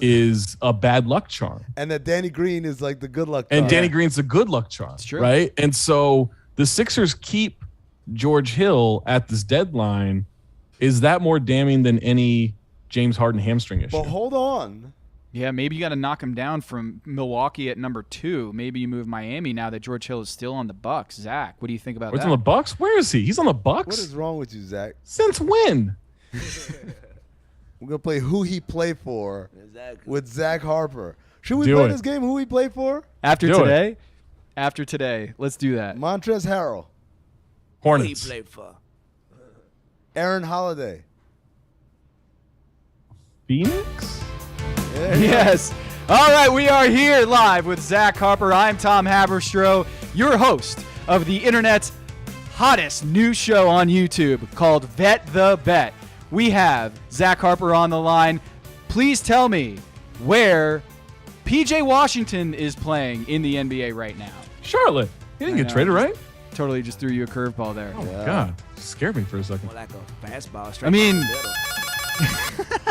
is a bad luck charm, and that Danny Green is like the good luck charm. And Danny Green's the good luck charm, right? And so the Sixers keep George Hill at this deadline. Is that more damning than any James Harden hamstring issue? But hold on. Yeah, maybe you got to knock him down from Milwaukee at number 2. Maybe you move Miami now that George Hill is still on the Bucks. Zach, what do you think about that? He's on the Bucks? Where is he? He's on the Bucks? What is wrong with you, Zach? Since when? We're going to play Who He Play For with Zach Harper. Should we do play it. this game, Who He Play For? After today? After today. Let's do that. Montrezl Harrell. Hornets. Who he played for? Aaron Holiday. Phoenix? Yeah. Yes. All right, we are here live with Zach Harper. I'm Tom Haberstroh, your host of the internet's hottest new show on YouTube called Vet the Bet. We have Zach Harper on the line. Please tell me where PJ Washington is playing in the NBA right now. Charlotte. He didn't get traded, right? Totally just threw you a curveball there. Oh, my God. Scared me for a second. More like a fastball. Straight I mean,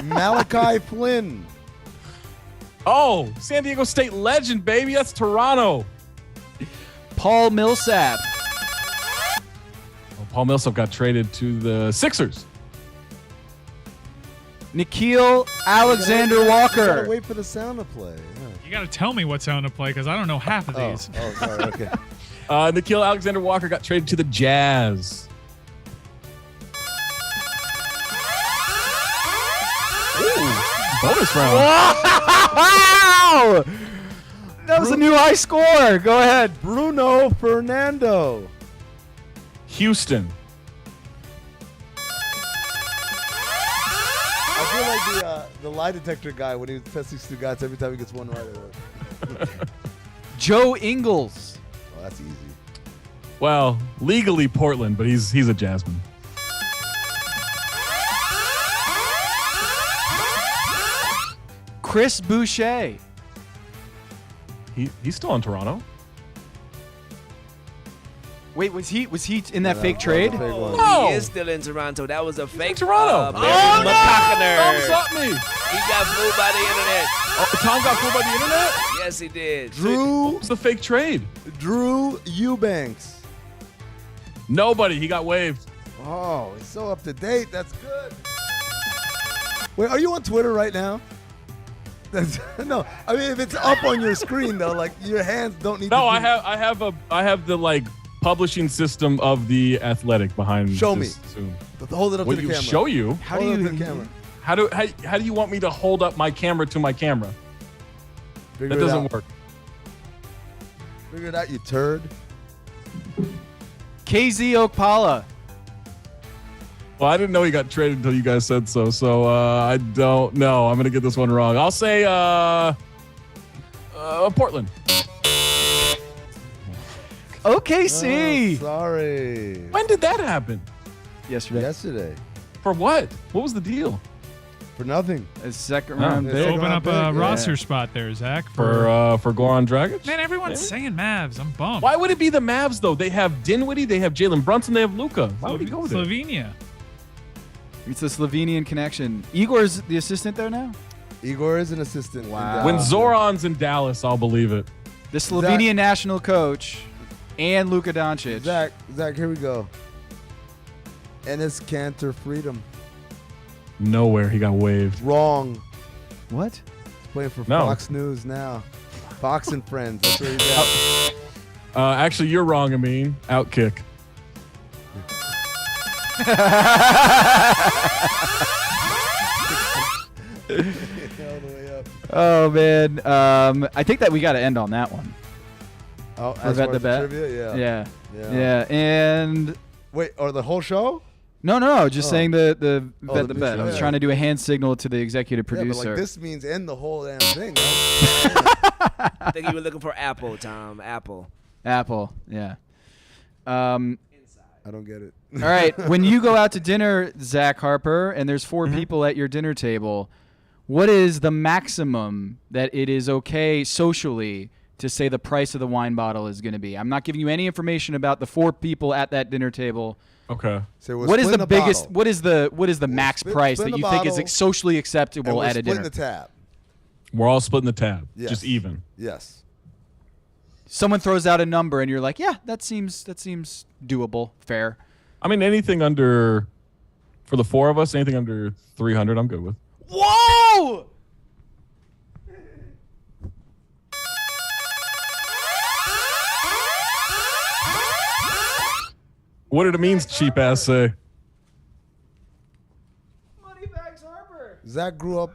Malachi Flynn. Oh, San Diego State legend, baby. That's Toronto. Paul Millsap. Oh, Paul Millsap got traded to the Sixers. Nikhil Alexander Walker. You gotta wait for the sound to play. Yeah. You got to tell me what sound to play because I don't know half of these. Oh, sorry. Okay. Nikhil Alexander Walker got traded to the Jazz. Ooh, bonus round. Wow! That was a new high score. Go ahead. Bruno Fernando. Houston. I feel like the lie detector guy when he was testing Stugats every time he gets one right. Joe Ingles. Oh, that's easy. Well, legally Portland, but he's a Jazzman. Chris Boucher. He's still in Toronto. Wait, was he in that fake trade? No, he is still in Toronto. That was a fake. Toronto. Barry McCockner. Thumbs up me. He got fooled by the internet. Oh, Tom got fooled by the internet? Yes, he did. What was the fake trade? Drew Eubanks. Nobody. He got waived. Oh, it's so up to date. That's good. Wait, are you on Twitter right now? No, I mean if it's up on your screen though, like your hands don't need. No, to I have the like publishing system of the Athletic behind. Show me. Zoom. Hold it up to the camera. Show you? How do you? How do you want me to hold up my camera to my camera? That doesn't work. Figure it out, you turd. KZ Okpala. Well, I didn't know he got traded until you guys said so. So I don't know. I'm gonna get this one wrong. I'll say Portland. OKC. Oh, sorry. When did that happen? Yesterday. For what? What was the deal? For nothing. A second round. Open up a roster spot there, Zach. For Goran Dragic? Man, everyone's saying Mavs. I'm bummed. Why would it be the Mavs though? They have Dinwiddie, they have Jalen Brunson, they have Luka. Why would he go there? Slovenia. It's the Slovenian connection. Igor's the assistant there now? Igor is an assistant. Wow. When Zoran's in Dallas, I'll believe it. The Slovenian national coach and Luka Doncic. Zach, here we go. Enes Kanter Freedom. Nowhere. He got waived. Wrong. What? He's playing for Fox News now. Fox and Friends. That's where he's at. Actually, you're wrong, Amin. Outkick. Oh man, I think that we got to end on that one. Oh, for Bet the Bet. Trivia? Yeah. And wait, or the whole show? No. Just saying the Bet the Bet. I was yeah. trying to do a hand signal to the executive producer. Yeah, but like this means end the whole damn thing. Right? I think you were looking for Apple, Tom. Apple. Yeah. I don't get it. All right. When you go out to dinner, Zach Harper, and there's 4 people at your dinner table, what is the maximum that it is okay socially to say the price of the wine bottle is going to be? I'm not giving you any information about the 4 people at that dinner table. Okay. So what is the biggest? Bottle. What is the max price that you think is socially acceptable at a dinner? Splitting the tab. We're all splitting the tab. Yes. Just even. Yes. Someone throws out a number and you're like, yeah, that seems doable, fair. I mean, anything under, for the 4 of us, anything under 300, I'm good with. Whoa! What did it mean, cheap ass say? Moneybags Harper. Zach grew up.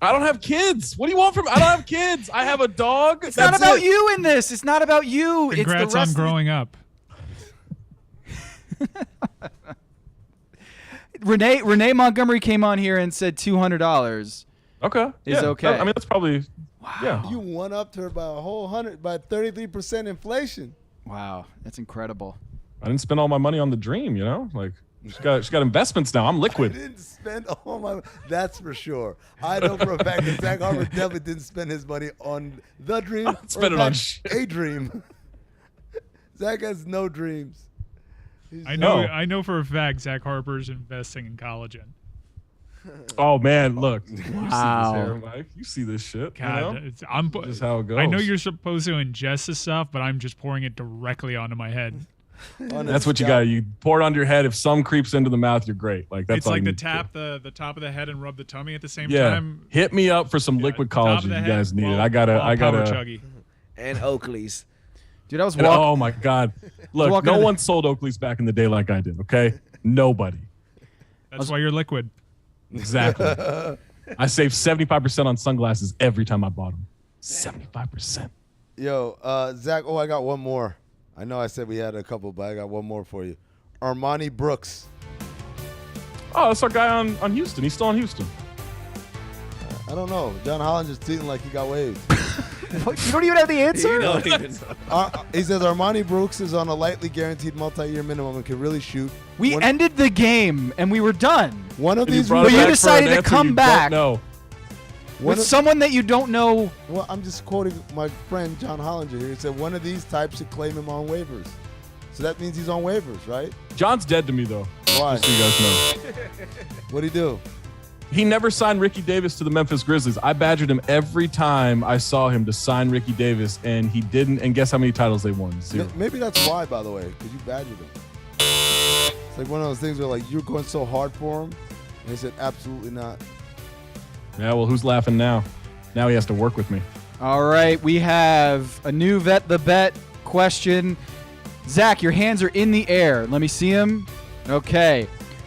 I don't have kids. What do you want from me? I don't have kids. I have a dog. It's not about you in this. It's not about you. Congrats it's the rest on growing up. Renee Montgomery came on here and said $200. Okay. Is okay. I mean, that's probably. Wow. Yeah. You won up to her by a whole 100 by 33% inflation. Wow, that's incredible. I didn't spend all my money on the dream, you know? Like, she's got investments now. I'm liquid. I didn't spend all my. That's for sure. I know for a fact that Zach Harper definitely didn't spend his money on the dream. Spend it on shit. A dream. Zach has no dreams. I know for a fact Zach Harper's investing in collagen. Oh man, look! You see Wow. this here, Mike. You see this shit? God, you know? I'm just how it goes. I know you're supposed to ingest this stuff, but I'm just pouring it directly onto my head. That's what you got. You pour it on your head. If some creeps into the mouth, you're great. Like that's It's all like you the need to tap do. the top of the head and rub the tummy at the same Yeah, time. hit me up for some liquid top of collagen. the You head guys need it. while- I gotta. while power gotta. chuggy. And Oakley's. Dude, I was And, walking. oh my God! Look, walking no in the- one sold Oakley's back in the day like I did. Okay, nobody. That's why you're liquid. Exactly. I saved 75% on sunglasses every time I bought them. 75%. Yo, Zach. Oh, I got one more. I know I said we had a couple, but I got one more for you. Armani Brooks. Oh, that's our guy on Houston. He's still on Houston. I don't know. John Holland just tweeting like he got waived. You don't even have the answer? You don't even know. He says Armani Brooks is on a lightly guaranteed multi-year minimum and can really shoot. We One- ended the game and we were done. One of And you these. brought But it you back for decided an to answer come you back. don't know. With someone that you don't know. Well, I'm just quoting my friend John Hollinger here. He said one of these types should claim him on waivers. So that means he's on waivers, right? John's dead to me, though. Why? Just so you guys know. What'd he do? He never signed Ricky Davis to the Memphis Grizzlies. I badgered him every time I saw him to sign Ricky Davis, and he didn't. And guess how many titles they won? 0. Maybe that's why, by the way, because you badgered him. It's like one of those things where like you're going so hard for him, and he said absolutely not. Yeah, well, who's laughing now? Now he has to work with me. All right, we have a new Vet the Bet question. Zach, your hands are in the air. Let me see them. Okay.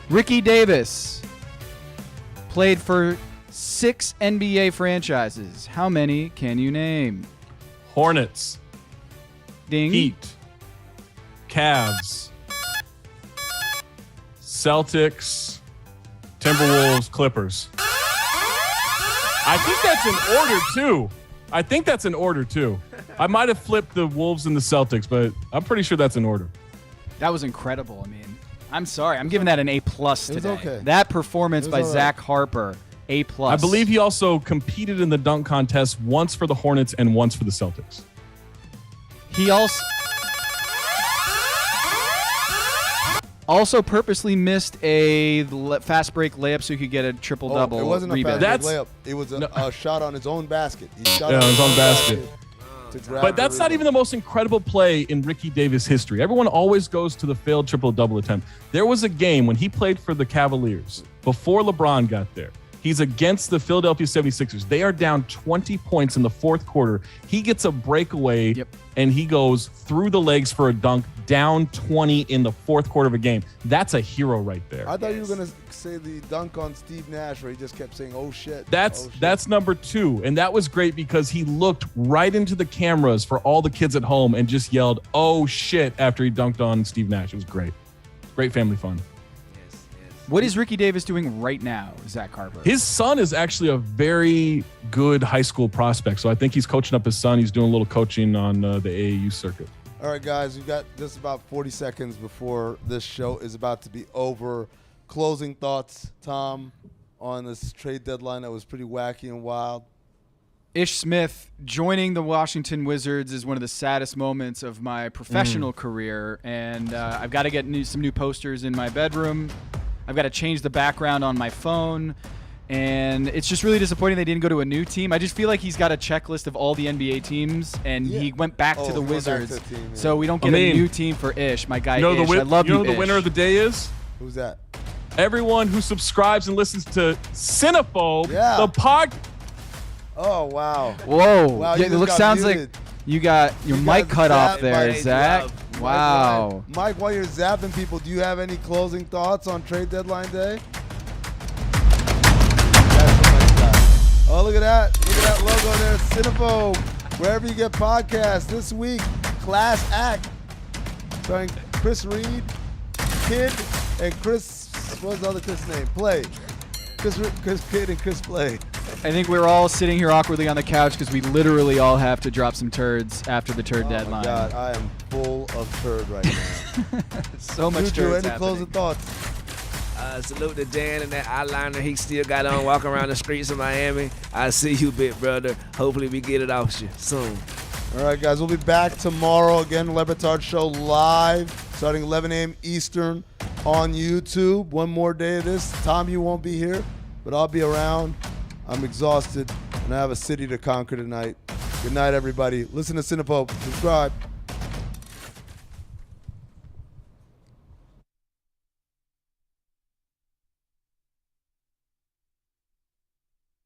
Ricky Davis played for 6 NBA franchises. How many can you name? Hornets. Ding. Heat. Cavs. Celtics. Timberwolves. Clippers. I think that's in order, too. I might have flipped the Wolves and the Celtics, but I'm pretty sure that's in order. That was incredible. I mean, I'm sorry. I'm giving that an A+ today. Okay. That performance by all right. Zach Harper, A+. I believe he also competed in the dunk contest once for the Hornets and once for the Celtics. He also purposely missed a fast break layup so he could get a triple-double It wasn't a rebound. fast break layup. It was a shot on his own basket. He shot Yeah, on his own basket. to grab But the that's not rebound. even the most incredible play in Ricky Davis history. Everyone always goes to the failed triple-double attempt. There was a game when he played for the Cavaliers before LeBron got there. He's against the Philadelphia 76ers. They are down 20 points in the fourth quarter. He gets a breakaway, and he goes through the legs for a dunk, down 20 in the fourth quarter of a game. That's a hero right there. I thought you were going to say the dunk on Steve Nash where he just kept saying, oh, shit. That's number 2. And that was great because he looked right into the cameras for all the kids at home and just yelled, oh, shit, after he dunked on Steve Nash. It was great. Great family fun. What is Ricky Davis doing right now, Zach Harper? His son is actually a very good high school prospect. So I think he's coaching up his son. He's doing a little coaching on the AAU circuit. All right, guys, we've got just about 40 seconds before this show is about to be over. Closing thoughts, Tom, on this trade deadline that was pretty wacky and wild. Ish Smith joining the Washington Wizards is one of the saddest moments of my professional career, and I've got to get some new posters in my bedroom. I've got to change the background on my phone, and it's just really disappointing they didn't go to a new team. I just feel like he's got a checklist of all the NBA teams, and he went back to the Wizards. So we don't get a new team for Ish, my guy Ish. I love you, know who the winner of the day is? Who's that? Everyone who subscribes and listens to Cinephobe, the pod. Oh, wow. Whoa. Wow, It sounds like you got your mic cut off there, Zach. Wow. Mike, while you're zapping people, do you have any closing thoughts on trade deadline day? Oh, look at that. Look at that logo there. Cinephobe. Wherever you get podcasts this week, Class Act. Starring Chris Reed, Kid, and Chris, what's the other Chris name? Play. Chris Kid and Chris Play. I think we're all sitting here awkwardly on the couch because we literally all have to drop some turds after the turd deadline. Oh, my God. I am full of turd right now. So much Juju, turds any closing thoughts? Salute to Dan and that eyeliner he still got on walking around the streets of Miami. I see you, big brother. Hopefully we get it off you soon. All right, guys, we'll be back tomorrow. Again, LeBatard Show live, starting 11 a.m. Eastern on YouTube. One more day of this. Tom, you won't be here, but I'll be around. I'm exhausted, and I have a city to conquer tonight. Good night, everybody. Listen to Cinephobe. Subscribe.